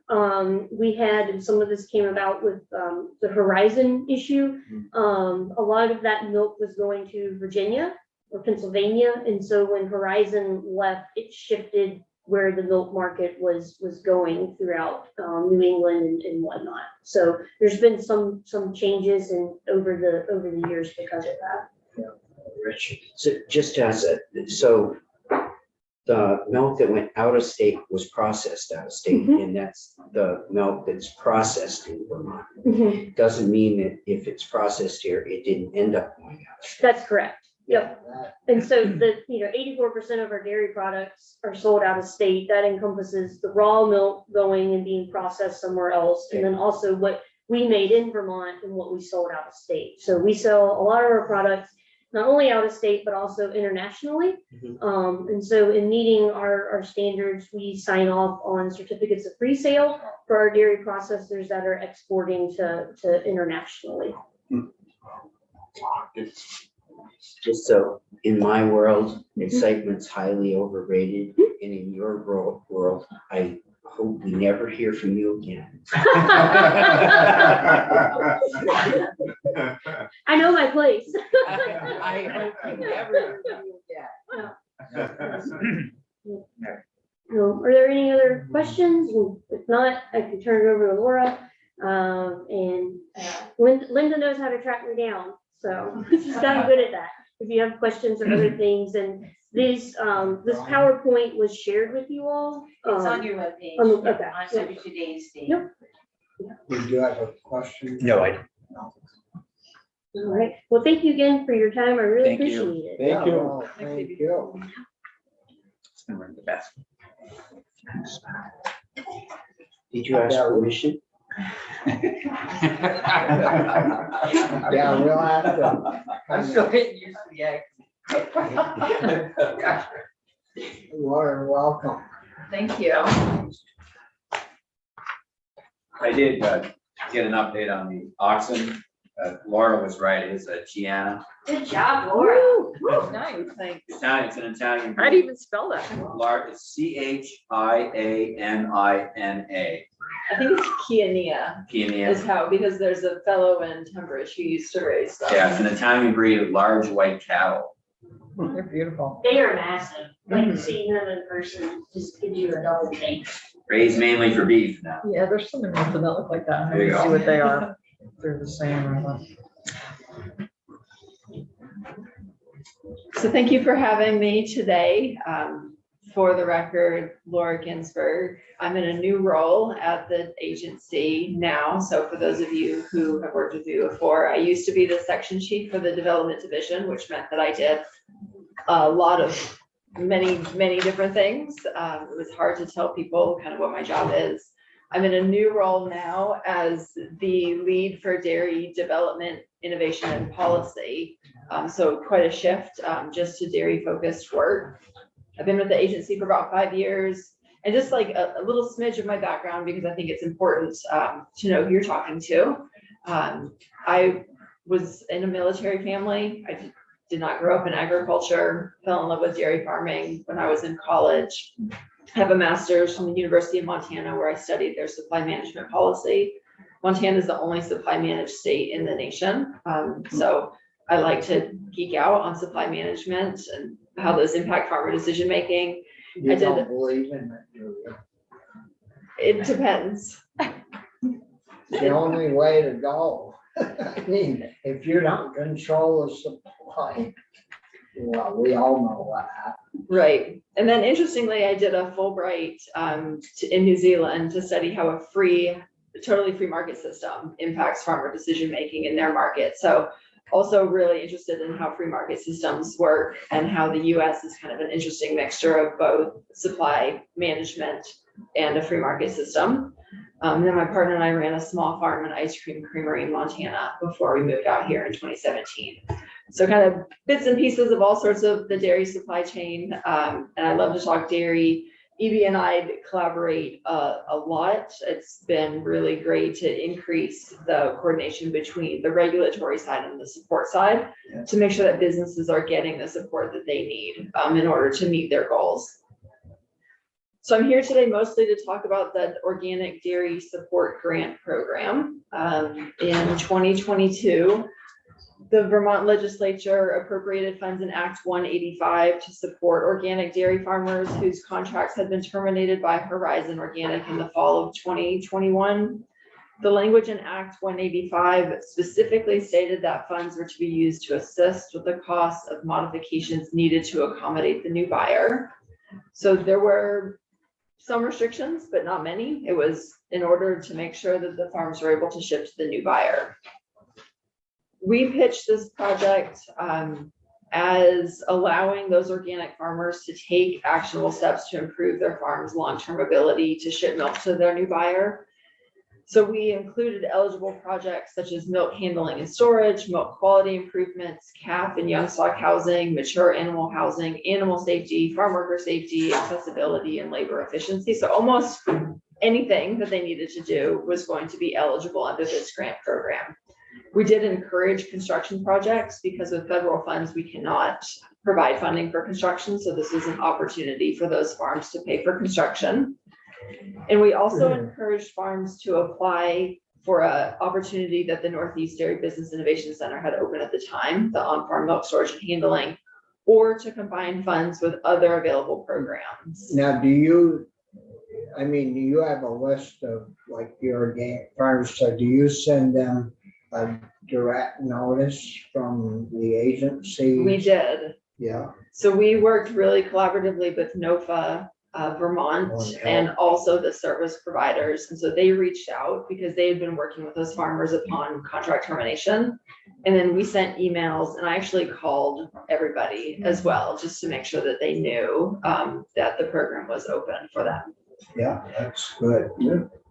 Speaker 10: We had, and some of this came about with the Horizon issue. A lot of that milk was going to Virginia or Pennsylvania. And so when Horizon left, it shifted where the milk market was going throughout New England and whatnot. So there's been some changes over the years because of that.
Speaker 8: Rich, so just as so the milk that went out of state was processed out of state, and that's the milk that's processed in Vermont. Doesn't mean that if it's processed here, it didn't end up going out.
Speaker 10: That's correct. Yep. And so 84% of our dairy products are sold out of state. That encompasses the raw milk going and being processed somewhere else. And then also what we made in Vermont and what we sold out of state. So we sell a lot of our products, not only out of state, but also internationally. And so in meeting our standards, we sign off on certificates of free sale for our dairy processors that are exporting to internationally.
Speaker 8: Just so in my world, excitement's highly overrated, and in your world, I hope we never hear from you again.
Speaker 10: I know my place.
Speaker 12: I hope you never do that.
Speaker 10: Are there any other questions? If not, I can turn it over to Laura. And Linda knows how to track me down, so she's gotten good at that. If you have questions or other things, and this PowerPoint was shared with you all.
Speaker 3: It's on your webpage.
Speaker 10: Okay.
Speaker 3: On 72 days.
Speaker 10: Yep.
Speaker 1: did you have a question?
Speaker 7: No, I don't.
Speaker 10: All right. Well, thank you again for your time. I really
Speaker 7: Thank you.
Speaker 10: appreciate it.
Speaker 9: Thank you.
Speaker 1: Well, thank you.
Speaker 7: It's gonna run the best.
Speaker 8: Did you ask permission?
Speaker 1: Yeah, we'll have to.
Speaker 12: I'm still getting used to the accent.
Speaker 1: You're welcome.
Speaker 12: Thank you.
Speaker 11: I did get an update on the oxen. Laura was right, it is a Chiana.
Speaker 3: Good job, Laura.
Speaker 12: Woo, nice, thanks.
Speaker 11: Italian, it's an Italian.
Speaker 12: How do you even spell that?
Speaker 11: Laura, it's Chianina.
Speaker 5: I think it's Chiania is
Speaker 11: Chiania.
Speaker 5: how, because there's a fellow in Tunbridge who used to raise them.
Speaker 11: Yeah, it's an Italian breed of large white cattle.
Speaker 12: They're beautiful.
Speaker 10: They are massive. Like seeing them in person just gives you a double take.
Speaker 11: Raised mainly for beef now.
Speaker 12: Yeah, there's some that look like that.
Speaker 11: There you
Speaker 12: Let me see
Speaker 11: go.
Speaker 12: what they are. If they're the same or not.
Speaker 5: So thank you for having me today. For the record, Laura Ginsberg. I'm in a new role at the agency now. So for those of you who have worked with you before, I used to be the section chief for the development division, which meant that I did a lot of many different things. It was hard to tell people kind of what my job is. I'm in a new role now as the lead for dairy development, innovation and policy. So quite a shift just to dairy focused work. I've been with the agency for about 5 years, and just like a little smidge of my background, because I think it's important to know who you're talking to. I was in a military family. I did not grow up in agriculture, fell in love with dairy farming when I was in college. I have a master's from the University of Montana, where I studied their supply management policy. Montana is the only supply managed state in the nation. So I like to geek out on supply management and how those impact farmer decision making.
Speaker 1: You
Speaker 12: I did
Speaker 1: don't
Speaker 12: it.
Speaker 1: believe in it, do you?
Speaker 12: It depends.
Speaker 1: It's the only way to go. I mean, if you don't control the supply, well, we all know that.
Speaker 12: Right. And then interestingly, I did a Fulbright in New Zealand to study how a totally free market system impacts farmer decision making in their market. So also really interested in how free market systems work and how the US is kind of an interesting mixture of both supply management and a free market system. Then my partner and I ran a small farm and ice cream creamery in Montana before we moved out here in 2017. So kind of bits and pieces of all sorts of the dairy supply chain. And I love to talk dairy. Evie and I collaborate a lot. It's been really great to increase the coordination between the regulatory side and the support side to make sure that businesses are getting the support that they need in order to meet their goals. So I'm here today mostly to talk about the Organic Dairy Support Grant Program. In 2022, the Vermont legislature appropriated funds in Act 185 to support organic dairy farmers whose contracts had been terminated by Horizon Organic in the fall of 2021. The language in Act 185 specifically stated that funds were to be used to assist with the costs of modifications needed to accommodate the new buyer. So there were some restrictions, but not many. It was in order to make sure that the farms were able to ship to the new buyer. We pitched this project as allowing those organic farmers to take actionable steps to improve their farm's long-term ability to ship milk to their new buyer. So we included eligible projects such as milk handling and storage, milk quality improvements, calf and young stock housing, mature animal housing, animal safety, farm worker safety, accessibility, and labor efficiency. So almost anything that they needed to do was going to be eligible under this grant program. We did encourage construction projects because with federal funds, we cannot provide funding for construction. So this was an opportunity for those farms to pay for construction. And we also encouraged farms to apply for an opportunity that the Northeast Dairy Business Innovation Center had opened at the time, the on-farm milk storage and handling, or to combine funds with other available programs.
Speaker 1: Now, do you have a list of like the organic farmers, so do you send them a direct notice from the agency?
Speaker 12: We did.
Speaker 1: Yeah.
Speaker 12: So we worked really collaboratively with NOFA Vermont and also the service providers. And so they reached out because they had been working with those farmers upon contract termination. And then we sent emails, and I actually called everybody as well, just to make sure that they knew that the program was open for them.
Speaker 1: Yeah, that's good.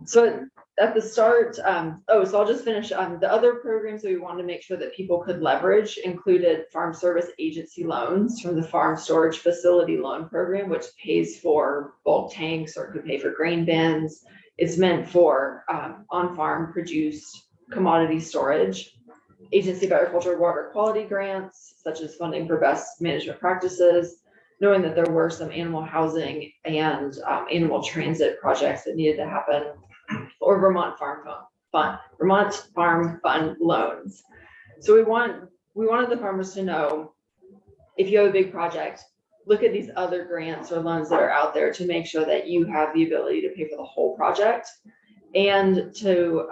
Speaker 12: So at the start, so I'll just finish. The other programs that we wanted to make sure that people could leverage included Farm Service Agency loans from the Farm Storage Facility Loan Program, which pays for bulk tanks or could pay for grain bins. It's meant for on-farm produced commodity storage. Agency of Agriculture Water Quality grants, such as funding for best management practices, knowing that there were some animal housing and animal transit projects that needed to happen, or Vermont Farm Fund loans. So we wanted the farmers to know, if you have a big project, look at these other grants or loans that are out there to make sure that you have the ability to pay for the whole project, and to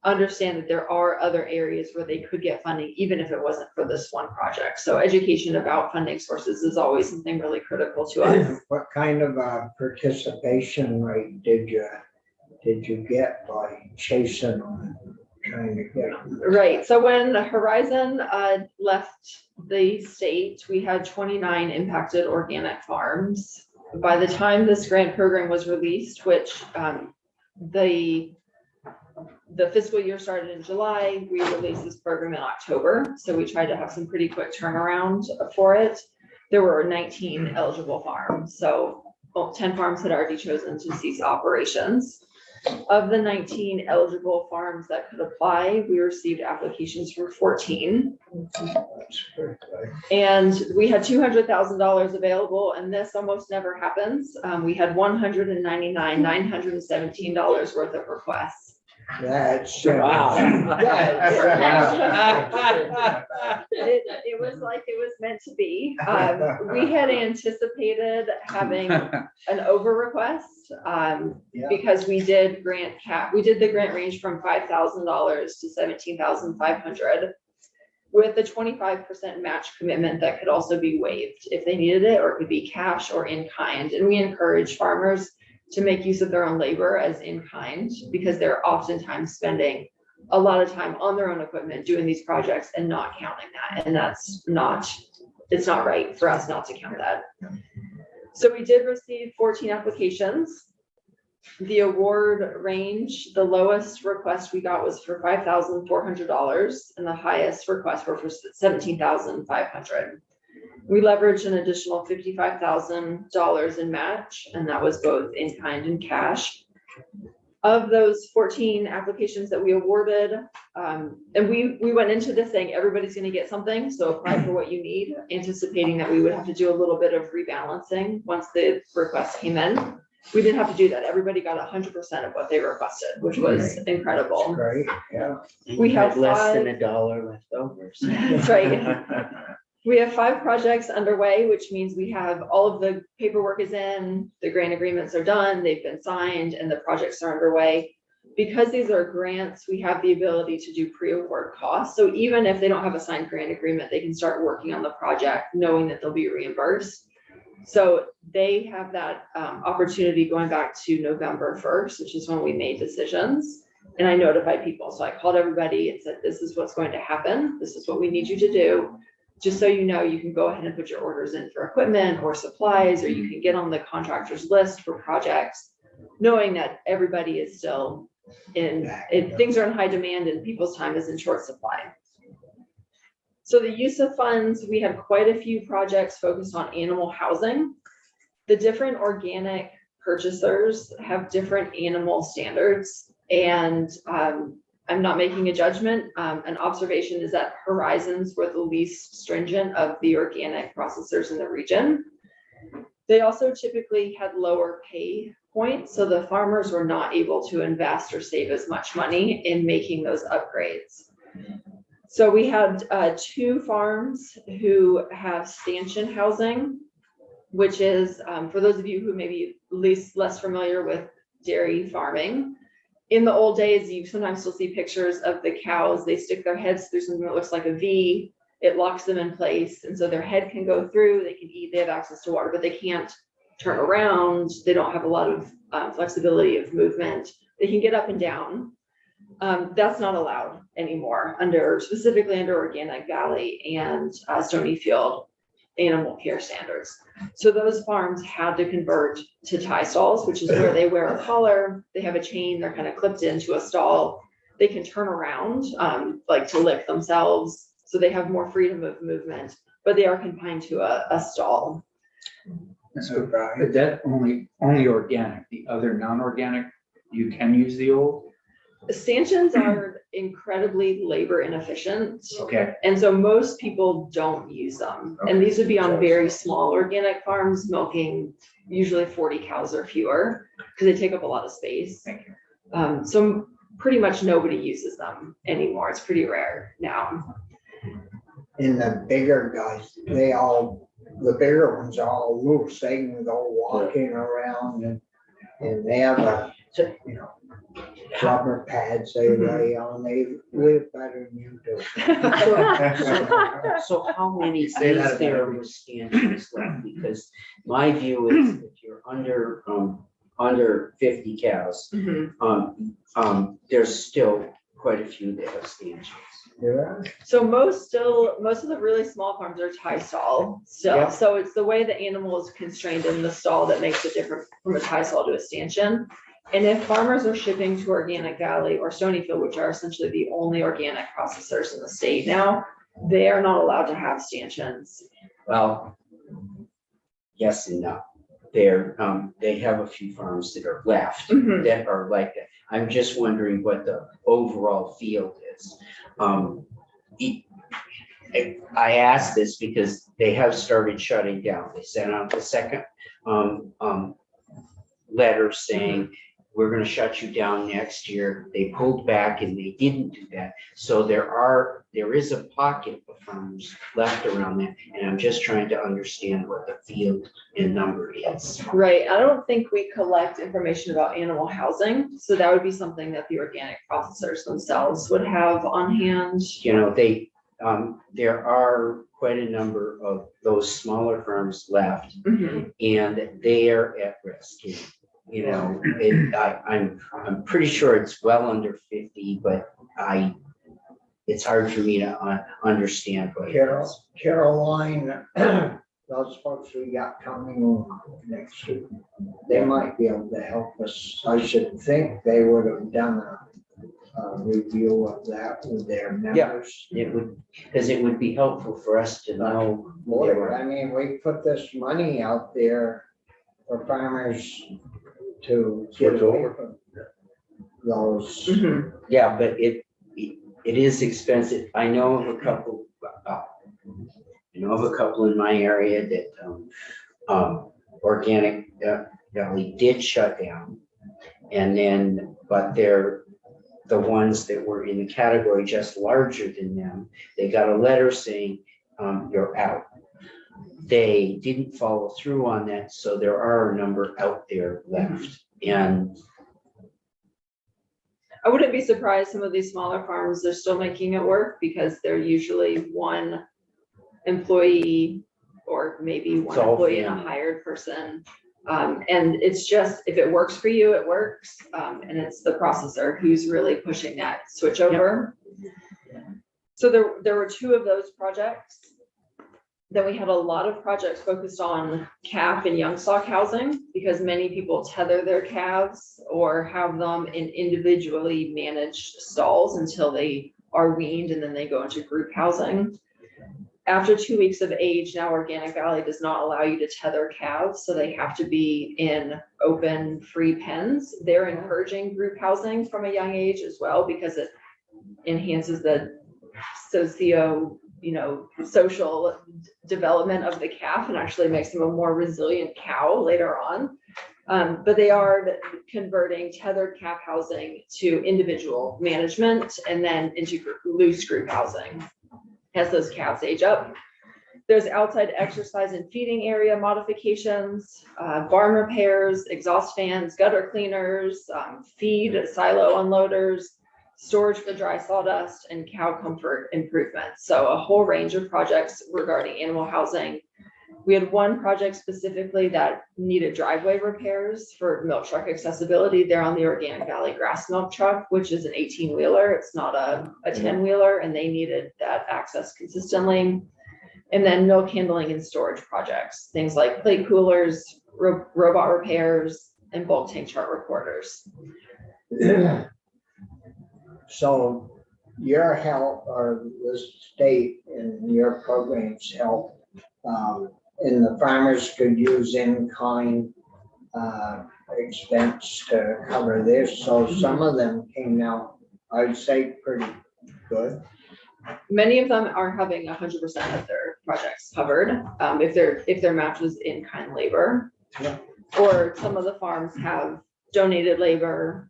Speaker 12: understand that there are other areas where they could get funding, even if it wasn't for this one project. So education about funding sources is always something really critical to us.
Speaker 1: What kind of a participation rate did you get by chasing them, trying to get them?
Speaker 12: Right. So when Horizon left the state, we had 29 impacted organic farms. By the time this grant program was released, which the fiscal year started in July, we released this program in October. So we tried to have some pretty quick turnaround for it. There were 19 eligible farms. So 10 farms had already chosen to cease operations. Of the 19 eligible farms that could apply, we received applications from 14. And we had $200,000 available, and this almost never happens. We had $199,917 worth of requests.
Speaker 1: That's.
Speaker 9: Wow.
Speaker 12: It was like it was meant to be. We had anticipated having an over request, because we did the grant range from $5,000 to $17,500 with a 25% match commitment that could also be waived if they needed it, or it could be cash or in kind. And we encourage farmers to make use of their own labor as in kind, because they're oftentimes spending a lot of time on their own equipment doing these projects and not counting that. And it's not right for us not to count that. So we did receive 14 applications. The award range, the lowest request we got was for $5,400 and the highest request were for $17,500. We leveraged an additional $55,000 in match, and that was both in kind and cash. Of those 14 applications that we awarded, and we went into this saying everybody's going to get something, so apply for what you need, anticipating that we would have to do a little bit of rebalancing once the requests came in. We didn't have to do that. Everybody got 100% of what they requested, which was incredible.
Speaker 1: Great, yeah.
Speaker 12: We have
Speaker 8: less than
Speaker 12: five-
Speaker 8: $1 left over. So.
Speaker 12: That's right. We have 5 projects underway, which means we have all of the paperwork is in, the grant agreements are done, they've been signed, and the projects are underway. Because these are grants, we have the ability to do pre-award costs. So even if they don't have a signed grant agreement, they can start working on the project knowing that they'll be reimbursed. So they have that opportunity going back to November 1st, which is when we made decisions. And I notified people. So I called everybody and said, this is what's going to happen. This is what we need you to do. Just so you know, you can go ahead and put your orders in for equipment or supplies, or you can get on the contractors list for projects, knowing that everybody is still things are in high demand and people's time is in short supply. So the use of funds, we had quite a few projects focused on animal housing. The different organic purchasers have different animal standards, and I'm not making a judgment. An observation is that Horizons were the least stringent of the organic processors in the region. They also typically had lower pay points, so the farmers were not able to invest or save as much money in making those upgrades. So we had 2 farms who have stanchion housing, which is, for those of you who may be less familiar with dairy farming, in the old days, you sometimes still see pictures of the cows. They stick their heads through something that looks like a V. It locks them in place. And so their head can go through, they can eat, they have access to water, but they can't turn around. They don't have a lot of flexibility of movement. They can get up and down. That's not allowed anymore specifically under Organic Valley and Stonyfield animal care standards. So those farms had to convert to tie stalls, which is where they wear a collar, they have a chain, they're kind of clipped into a stall. They can turn around, like to lift themselves. So they have more freedom of movement, but they are confined to a stall.
Speaker 7: But that only organic, the other non-organic, you can use the old?
Speaker 12: Stanchions are incredibly labor inefficient.
Speaker 7: Okay.
Speaker 12: And so most people don't use them. And these would be on very small organic farms milking usually 40 cows or fewer, because they take up a lot of space.
Speaker 7: Thank you.
Speaker 12: So pretty much nobody uses them anymore. It's pretty rare now.
Speaker 1: And the bigger guys, the bigger ones are all loose. They can go walking around and they have rubber pads they lay on. They live better than you do.
Speaker 8: So how many is there with stanchions left? Because my view is if you're under 50 cows, there's still quite a few that have stanchions.
Speaker 1: Yeah.
Speaker 12: So most of the really small farms are tie stall still.
Speaker 1: Yep.
Speaker 12: So it's the way the animal is constrained in the stall that makes it different from a tie stall to a stanchion. And if farmers are shipping to Organic Valley or Stonyfield, which are essentially the only organic processors in the state now, they are not allowed to have stanchions.
Speaker 8: Well, yes and no. They have a few farms that are left that are like that. I'm just wondering what the overall field is. I asked this because they have started shutting down. They sent out the second letter saying we're gonna shut you down next year. They pulled back and they didn't do that. So there is a pocket of farmers left around that, and I'm just trying to understand what the field and number is.
Speaker 12: Right, I don't think we collect information about animal housing, so that would be something that the organic processors themselves would have on hand.
Speaker 8: You know, there are quite a number of those smaller farms left, and they are at risk. You know, I'm pretty sure it's well under 50, but it's hard for me to understand what it is.
Speaker 1: Caroline, those folks we got coming next week, they might be able to help us. I should think they would have done a review of that with their members.
Speaker 8: It would, because it would be helpful for us to know.
Speaker 1: Boy, I mean, we put this money out there for farmers to get away from those.
Speaker 8: Yeah, but it is expensive. I know of a couple in my area that Organic Valley did shut down. And then, but they're the ones that were in the category just larger than them. They got a letter saying, you're out. They didn't follow through on that, so there are a number out there left. And
Speaker 12: I wouldn't be surprised some of these smaller farms are still making it work because they're usually one employee or maybe one employee and a hired person. And it's just, if it works for you, it works. And it's the processor who's really pushing that switch over. So there were 2 of those projects. Then we had a lot of projects focused on calf and young stock housing because many people tether their calves or have them in individually managed stalls until they are weaned and then they go into group housing. After 2 weeks of age, now Organic Valley does not allow you to tether calves, so they have to be in open, free pens. They're encouraging group housing from a young age as well because it enhances the social development of the calf and actually makes them a more resilient cow later on. But they are converting tethered calf housing to individual management and then into loose group housing as those calves age up. There's outside exercise and feeding area modifications, barn repairs, exhaust fans, gutter cleaners, feed silo unloaders, storage for dry sawdust, and cow comfort improvements. So a whole range of projects regarding animal housing. We had one project specifically that needed driveway repairs for milk truck accessibility. They're on the Organic Valley grass milk truck, which is an 18-wheeler. It's not a 10-wheeler, and they needed that access consistently. And then milk handling and storage projects, things like plate coolers, robot repairs, and bulk tank chart recorders.
Speaker 1: So your help or the state and your programs help, and the farmers could use in-kind expense to cover this. So some of them came out, I'd say, pretty good.
Speaker 12: Many of them are having 100% of their projects covered if their match was in-kind labor. Or some of the farms have donated labor.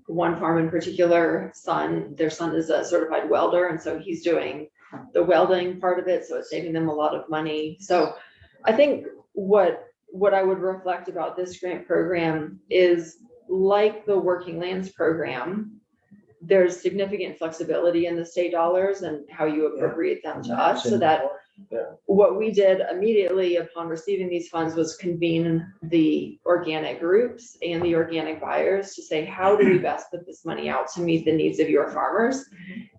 Speaker 12: One farm in particular, their son is a certified welder, and so he's doing the welding part of it, so it's saving them a lot of money. So I think what I would reflect about this grant program is, like the Working Lands program, there's significant flexibility in the state dollars and how you appropriate them to us, so that what we did immediately upon receiving these funds was convene the organic groups and the organic buyers to say, how do we best put this money out to meet the needs of your farmers?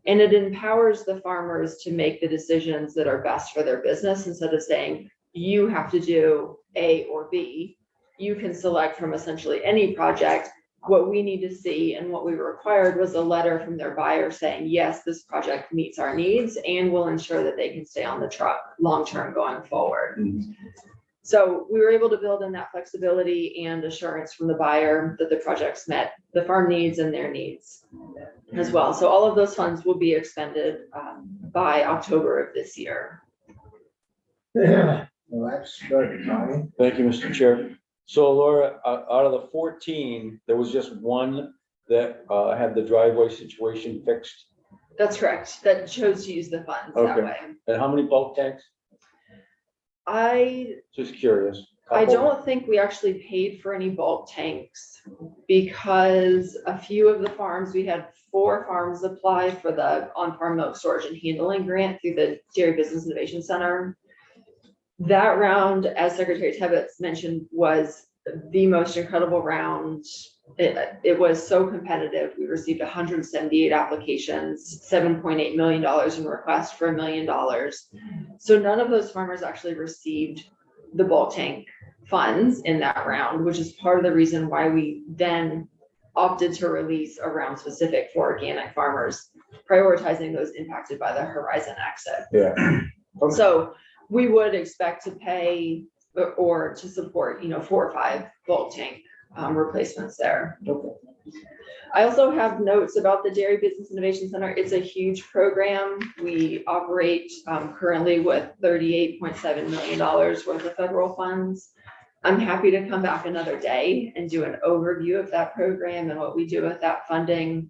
Speaker 12: And it empowers the farmers to make the decisions that are best for their business, instead of saying, you have to do A or B. You can select from essentially any project. What we need to see and what we required was a letter from their buyer saying, yes, this project meets our needs and will ensure that they can stay on the truck long-term going forward. So we were able to build in that flexibility and assurance from the buyer that the projects met the farm needs and their needs as well. So all of those funds will be expended by October of this year.
Speaker 1: Yeah, well, that's good, Tony.
Speaker 9: Thank you, Mr. Chair. So Laura, out of the 14, there was just one that had the driveway situation fixed.
Speaker 12: That's correct. That chose to use the funds that
Speaker 9: Okay.
Speaker 12: way.
Speaker 9: And how many bulk tanks?
Speaker 12: I
Speaker 9: Just curious.
Speaker 12: I
Speaker 9: Couple?
Speaker 12: don't think we actually paid for any bulk tanks because a few of the farms, we had 4 farms apply for the on-farm milk storage and handling grant through the Dairy Business Innovation Center. That round, as Secretary Tebbetts mentioned, was the most incredible round. It was so competitive. We received 178 applications, $7.8 million in requests for $1 million. So none of those farmers actually received the bulk tank funds in that round, which is part of the reason why we then opted to release a round specific for organic farmers, prioritizing those impacted by the Horizon exit.
Speaker 9: Yeah.
Speaker 12: So we would expect to pay or to support, 4 or 5 bulk tank replacements there. I also have notes about the Dairy Business Innovation Center. It's a huge program. We operate currently with $38.7 million worth of federal funds. I'm happy to come back another day and do an overview of that program and what we do with that funding.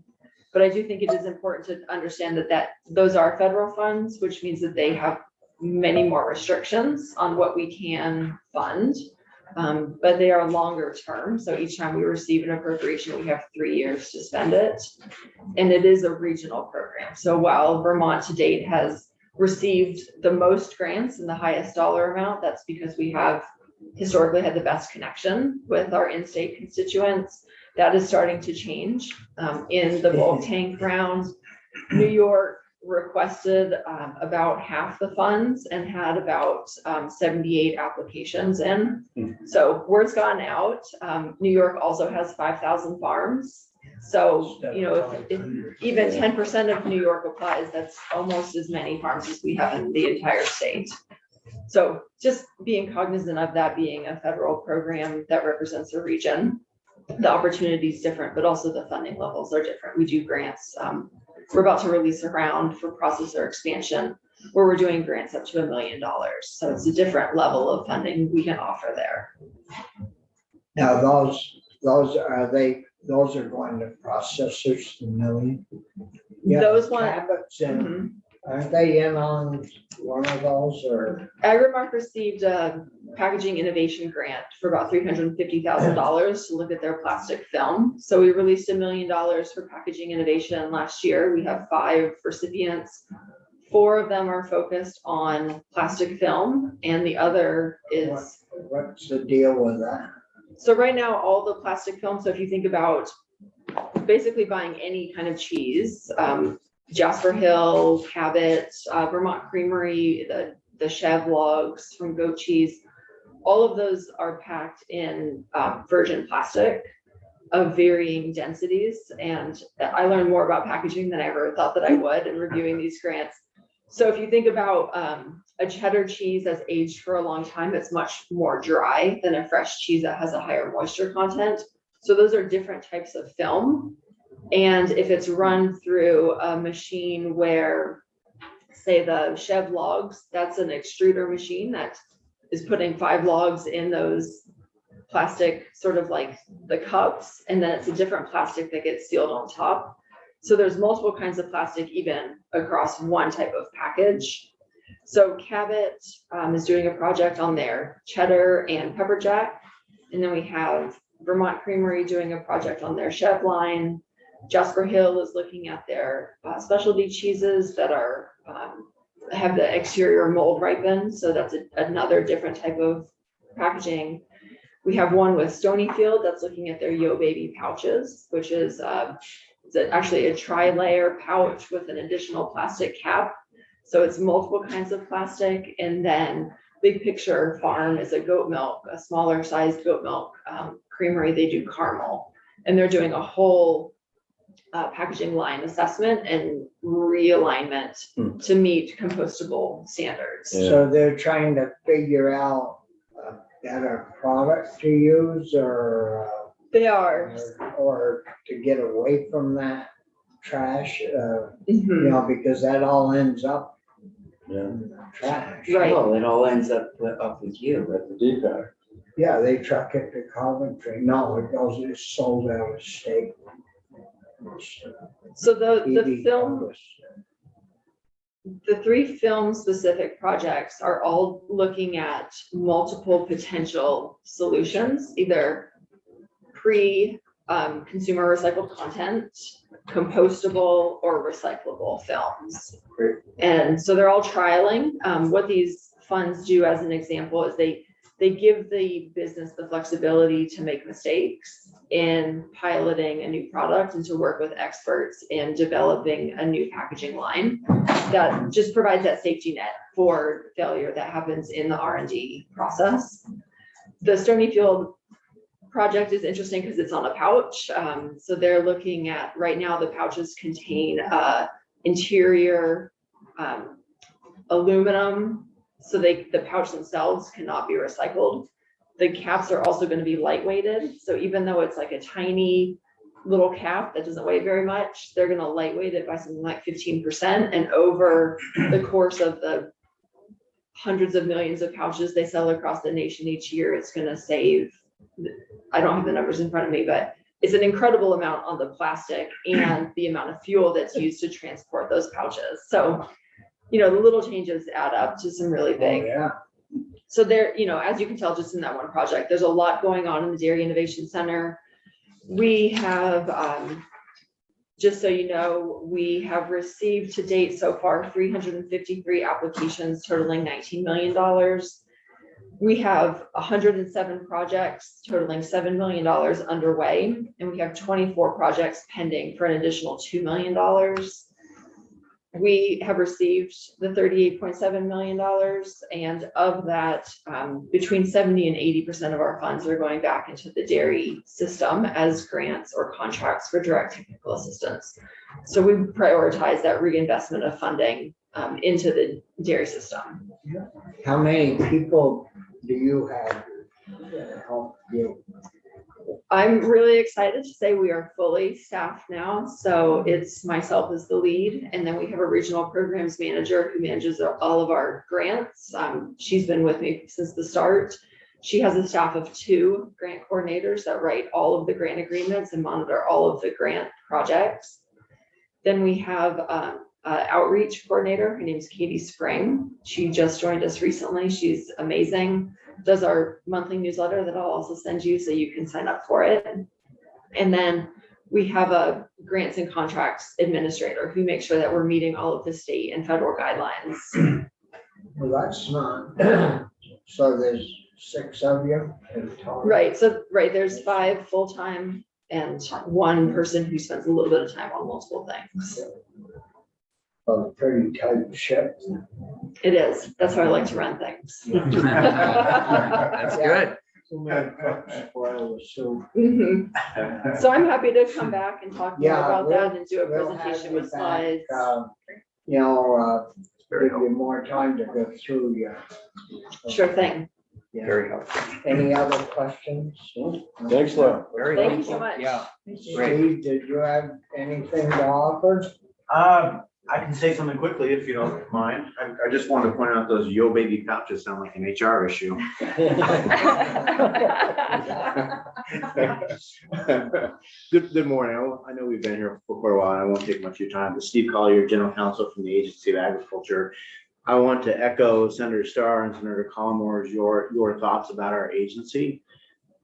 Speaker 12: But I do think it is important to understand that those are federal funds, which means that they have many more restrictions on what we can fund. But they are longer term. So each time we receive an appropriation, we have 3 years to spend it. And it is a regional program. So while Vermont to date has received the most grants and the highest dollar amount, that's because we have historically had the best connection with our in-state constituents. That is starting to change. In the bulk tank round, New York requested about half the funds and had about 78 applications in. So word's gone out. New York also has 5,000 farms. So, if even 10% of New York applies, that's almost as many farms as we have in the entire state. So just being cognizant of that being a federal program that represents a region, the opportunity is different, but also the funding levels are different. We do grants. We're about to release a round for processor expansion where we're doing grants up to $1 million. So it's a different level of funding we can offer there.
Speaker 1: Now, those are going to processors, the million. Yeah,
Speaker 12: Those one-
Speaker 1: Cabot's in,
Speaker 12: Mhm.
Speaker 1: aren't they in on one of those or?
Speaker 12: Agrimark received a packaging innovation grant for about $350,000 to look at their plastic film. So we released $1 million for packaging innovation last year. We have 5 recipients. 4 of them are focused on plastic film and the other is.
Speaker 1: What's the deal with that?
Speaker 12: So right now, all the plastic film, so if you think about basically buying any kind of cheese, Jasper Hill, Cabot, Vermont Creamery, the Chev logs from goat cheese, all of those are packed in virgin plastic of varying densities. And I learned more about packaging than I ever thought that I would in reviewing these grants. So if you think about a cheddar cheese that's aged for a long time, it's much more dry than a fresh cheese that has a higher moisture content. So those are different types of film. And if it's run through a machine where, say the Chev logs, that's an extruder machine that is putting 5 logs in those plastic, sort of like the cups, and then it's a different plastic that gets sealed on top. So there's multiple kinds of plastic even across one type of package. So Cabot is doing a project on their cheddar and pepper jack. And then we have Vermont Creamery doing a project on their Chev line. Jasper Hill is looking at their specialty cheeses that are have the exterior mold ripened. So that's another different type of packaging. We have one with Stonyfield that's looking at their Yo Baby pouches, which is actually a tri-layer pouch with an additional plastic cap. So it's multiple kinds of plastic. And then Big Picture Farm is a goat milk, a smaller sized goat milk creamery. They do caramel, and they're doing a whole packaging line assessment and realignment to meet compostable standards.
Speaker 1: So they're trying to figure out a better product to use or
Speaker 12: They are.
Speaker 1: or to get away from that trash,
Speaker 12: Mhm.
Speaker 1: because that all ends up
Speaker 9: Yeah.
Speaker 1: in the trash.
Speaker 12: Right.
Speaker 8: Well, it all ends up with you.
Speaker 9: At the DPAC.
Speaker 1: Yeah, they truck it to Coventry. No, it goes, it's sold out of state.
Speaker 12: So the
Speaker 1: EV
Speaker 12: film,
Speaker 1: Columbus.
Speaker 12: the 3 film specific projects are all looking at multiple potential solutions, either consumer recycled content, compostable or recyclable films.
Speaker 1: Great.
Speaker 12: And so they're all trialing. What these funds do as an example is they give the business the flexibility to make mistakes in piloting a new product and to work with experts in developing a new packaging line that just provides that safety net for failure that happens in the R&D process. The Stonyfield project is interesting because it's on a pouch. So they're looking at, right now, the pouches contain interior aluminum, so the pouch themselves cannot be recycled. The caps are also going to be lightweighted. So even though it's like a tiny little cap that doesn't weigh very much, they're going to lightweight it by something like 15%. And over the course of the hundreds of millions of pouches they sell across the nation each year, it's going to save, I don't have the numbers in front of me, but it's an incredible amount on the plastic and the amount of fuel that's used to transport those pouches. So, the little changes add up to some really big.
Speaker 1: Oh, yeah.
Speaker 12: So there, as you can tell, just in that one project, there's a lot going on in the Dairy Innovation Center. We have, just so you know, we have received to date so far 353 applications totaling $19 million. We have 107 projects totaling $7 million underway, and we have 24 projects pending for an additional $2 million. We have received the $38.7 million, and of that, between 70 and 80% of our funds are going back into the dairy system as grants or contracts for direct technical assistance. So we prioritize that reinvestment of funding into the dairy system.
Speaker 1: How many people do you have that help you?
Speaker 12: I'm really excited to say we are fully staffed now. So it's myself as the lead, and then we have a regional programs manager who manages all of our grants. She's been with me since the start. She has a staff of 2 grant coordinators that write all of the grant agreements and monitor all of the grant projects. Then we have an outreach coordinator. Her name is Katie Spring. She just joined us recently. She's amazing. Does our monthly newsletter that I'll also send you so you can sign up for it. And then we have a grants and contracts administrator who makes sure that we're meeting all of the state and federal guidelines.
Speaker 1: Well, that's not, so there's 6 of you in total?
Speaker 12: Right, so, there's 5 full-time and 1 person who spends a little bit of time on multiple things.
Speaker 1: A pretty tight ship.
Speaker 12: It is, that's how I like to run things.
Speaker 7: That's good.
Speaker 1: Too many cooks spoil the soup.
Speaker 12: Mhm. So I'm happy to come back and talk more
Speaker 1: Yeah,
Speaker 12: about
Speaker 1: we'll-
Speaker 12: that and do a
Speaker 1: We'll have
Speaker 12: presentation
Speaker 1: you
Speaker 12: with
Speaker 1: back,
Speaker 12: slides.
Speaker 1: Give you more time to go through your.
Speaker 12: Sure thing.
Speaker 1: Yeah.
Speaker 7: Very helpful.
Speaker 1: Any other questions?
Speaker 9: Thanks, Lou.
Speaker 7: Very
Speaker 12: Thank you so
Speaker 7: helpful.
Speaker 12: much.
Speaker 7: Yeah. Great.
Speaker 1: Steve, did you have anything to offer?
Speaker 4: I can say something quickly if you don't mind. I just wanted to point out those Yo Baby pouches sound like an HR issue. Good morning. I know we've been here for quite a while. I won't take much of your time. But Steve Collier, General Counsel from the Agency of Agriculture. I want to echo Senator Starr and Senator Collmore's your thoughts about our agency.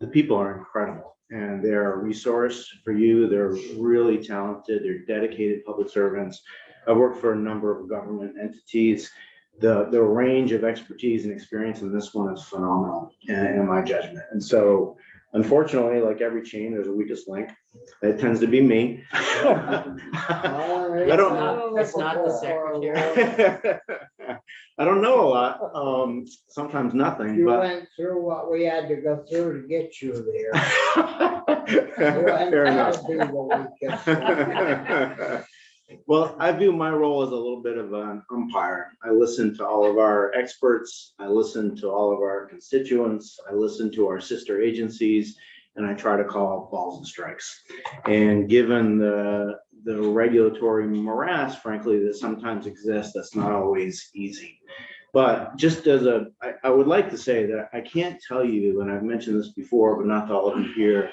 Speaker 4: The people are incredible, and they're a resource for you. They're really talented. They're dedicated public servants. I work for a number of government entities. The range of expertise and experience in this one is phenomenal in my judgment. And so, unfortunately, like every chain, there's a weakest link. It tends to be me. I don't.
Speaker 1: That's not the secretary.
Speaker 4: I don't know a lot. Sometimes nothing,
Speaker 1: You
Speaker 4: but.
Speaker 1: went through what we had to go through to get you there.
Speaker 4: Fair enough.
Speaker 1: That'd be the weakest link.
Speaker 4: Well, I view my role as a little bit of an umpire. I listen to all of our experts. I listen to all of our constituents. I listen to our sister agencies, and I try to call balls and strikes. And given the regulatory morass, frankly, that sometimes exists, that's not always easy. But just as I would like to say that I can't tell you, and I've mentioned this before, but not to all of you here,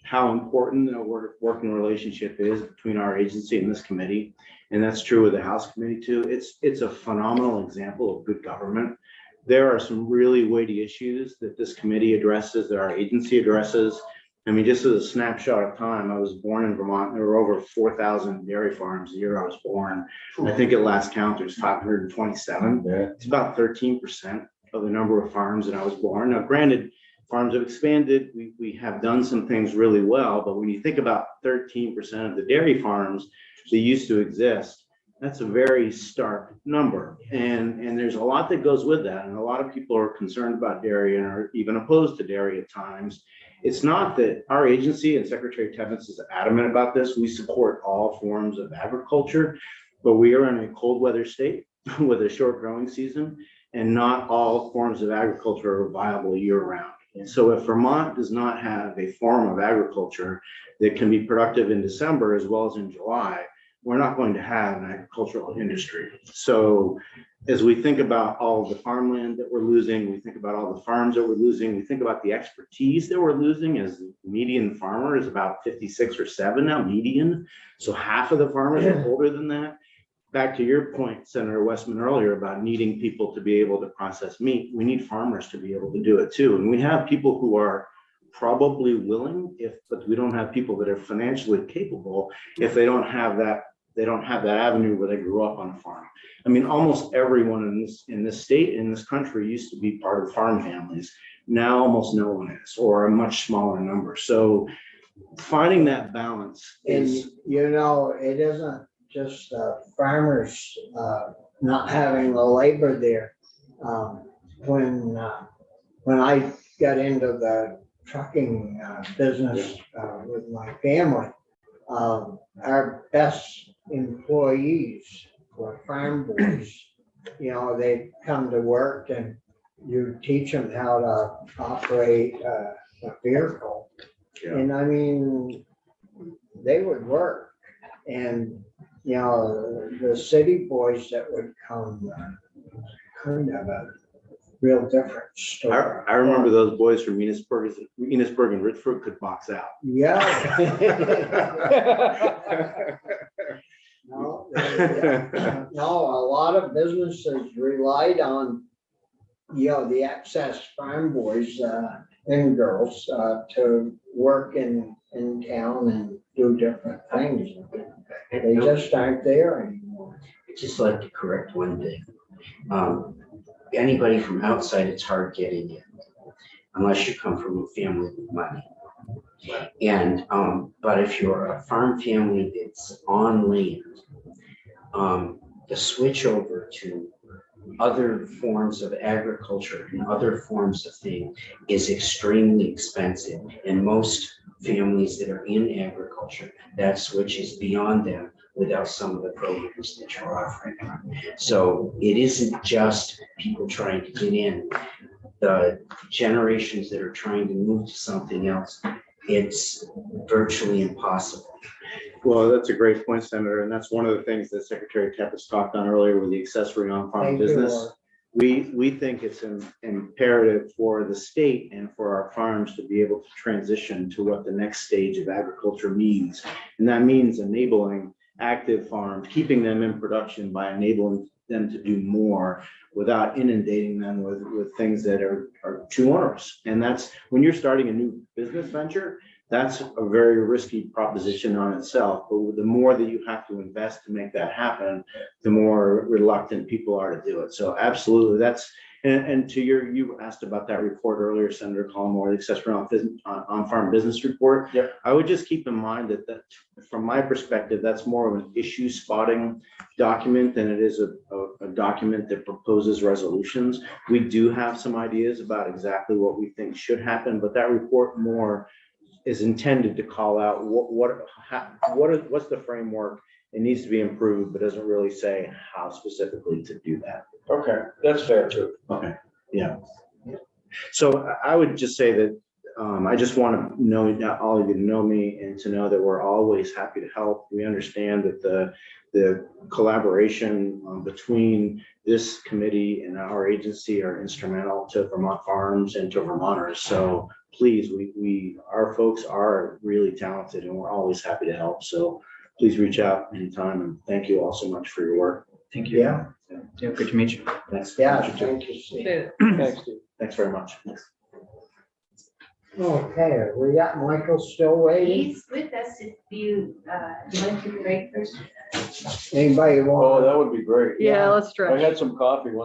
Speaker 4: how important a working relationship is between our agency and this committee. And that's true with the House Committee too. It's a phenomenal example of good government. There are some really weighty issues that this committee addresses, that our agency addresses. I mean, just as a snapshot of time, I was born in Vermont. There were over 4,000 dairy farms the year I was born. I think at last count, there's 527. It's about 13% of the number of farms that I was born. Now, granted, farms have expanded. We have done some things really well, but when you think about 13% of the dairy farms that used to exist, that's a very stark number. And there's a lot that goes with that. And a lot of people are concerned about dairy and are even opposed to dairy at times. It's not that our agency, and Secretary Tevins is adamant about this, we support all forms of agriculture, but we are in a cold weather state with a short growing season, and not all forms of agriculture are viable year round. And so if Vermont does not have a form of agriculture that can be productive in December as well as in July, we're not going to have an agricultural industry. So as we think about all of the farmland that we're losing, we think about all the farms that we're losing, we think about the expertise that we're losing, as the median farmer is about 56 or 7 now, median. So half of the farmers are older than that. Back to your point, Senator Westman, earlier about needing people to be able to process meat, we need farmers to be able to do it too. And we have people who are probably willing, but we don't have people that are financially capable if they don't have that avenue where they grew up on a farm. I mean, almost everyone in this state, in this country, used to be part of farm families. Now almost no one is, or a much smaller number. So finding that balance is,
Speaker 1: And, you know, it isn't just farmers not having the labor there. When I got into the trucking business with my family, our best employees were farm boys. You know, they come to work and you teach them how to operate a vehicle.
Speaker 4: Yeah.
Speaker 1: And I mean, they would work. And, you know, the city boys that would come, kind of a real different story.
Speaker 4: I remember those boys from Enosburg and Richford could box out.
Speaker 1: Yeah. No, a lot of businesses relied on, you know, the excess farm boys and girls to work in town and do different things. They just aren't there anymore.
Speaker 8: I'd just like to correct one thing. Anybody from outside, it's hard getting in, unless you come from a family with money. And, but if you're a farm family that's on land, the switch over to other forms of agriculture and other forms of things is extremely expensive. And most families that are in agriculture, that switch is beyond them without some of the programs that you're offering. So it isn't just people trying to get in. The generations that are trying to move to something else, it's virtually impossible.
Speaker 4: Well, that's a great point, Senator, and that's one of the things that Secretary Tepes talked on earlier with the accessory on-farm
Speaker 1: Thank you,
Speaker 4: business.
Speaker 1: Laura.
Speaker 4: We think it's imperative for the state and for our farms to be able to transition to what the next stage of agriculture means. And that means enabling active farms, keeping them in production by enabling them to do more without inundating them with things that are too onerous. And that's, when you're starting a new business venture, that's a very risky proposition on itself. But the more that you have to invest to make that happen, the more reluctant people are to do it. So absolutely, that's, and to you asked about that report earlier, Senator Collmore, the accessory on-farm business report.
Speaker 9: Yep.
Speaker 4: I would just keep in mind that from my perspective, that's more of an issue spotting document than it is a document that proposes resolutions. We do have some ideas about exactly what we think should happen, but that report more is intended to call out what's the framework. It needs to be improved, but doesn't really say how specifically to do that.
Speaker 9: Okay, that's fair too.
Speaker 4: Okay, yeah. So I would just say that I just want to know, all of you to know me and to know that we're always happy to help. We understand that the collaboration between this committee and our agency are instrumental to Vermont farms and to Vermonters. So please, our folks are really talented and we're always happy to help. So please reach out anytime and thank you all so much for your work.
Speaker 7: Thank you.
Speaker 1: Yeah.
Speaker 7: Yeah, good to meet you.
Speaker 4: Thanks.
Speaker 1: Yeah, thank you, Steve.
Speaker 9: Thanks, Steve.
Speaker 4: Thanks very much.
Speaker 1: Okay, we got Michael still waiting.
Speaker 3: He's with us if you want to break first.
Speaker 1: Anybody
Speaker 9: Oh,
Speaker 1: want?
Speaker 9: that would be great.
Speaker 12: Yeah, let's
Speaker 9: I
Speaker 12: stretch.
Speaker 9: had some coffee once.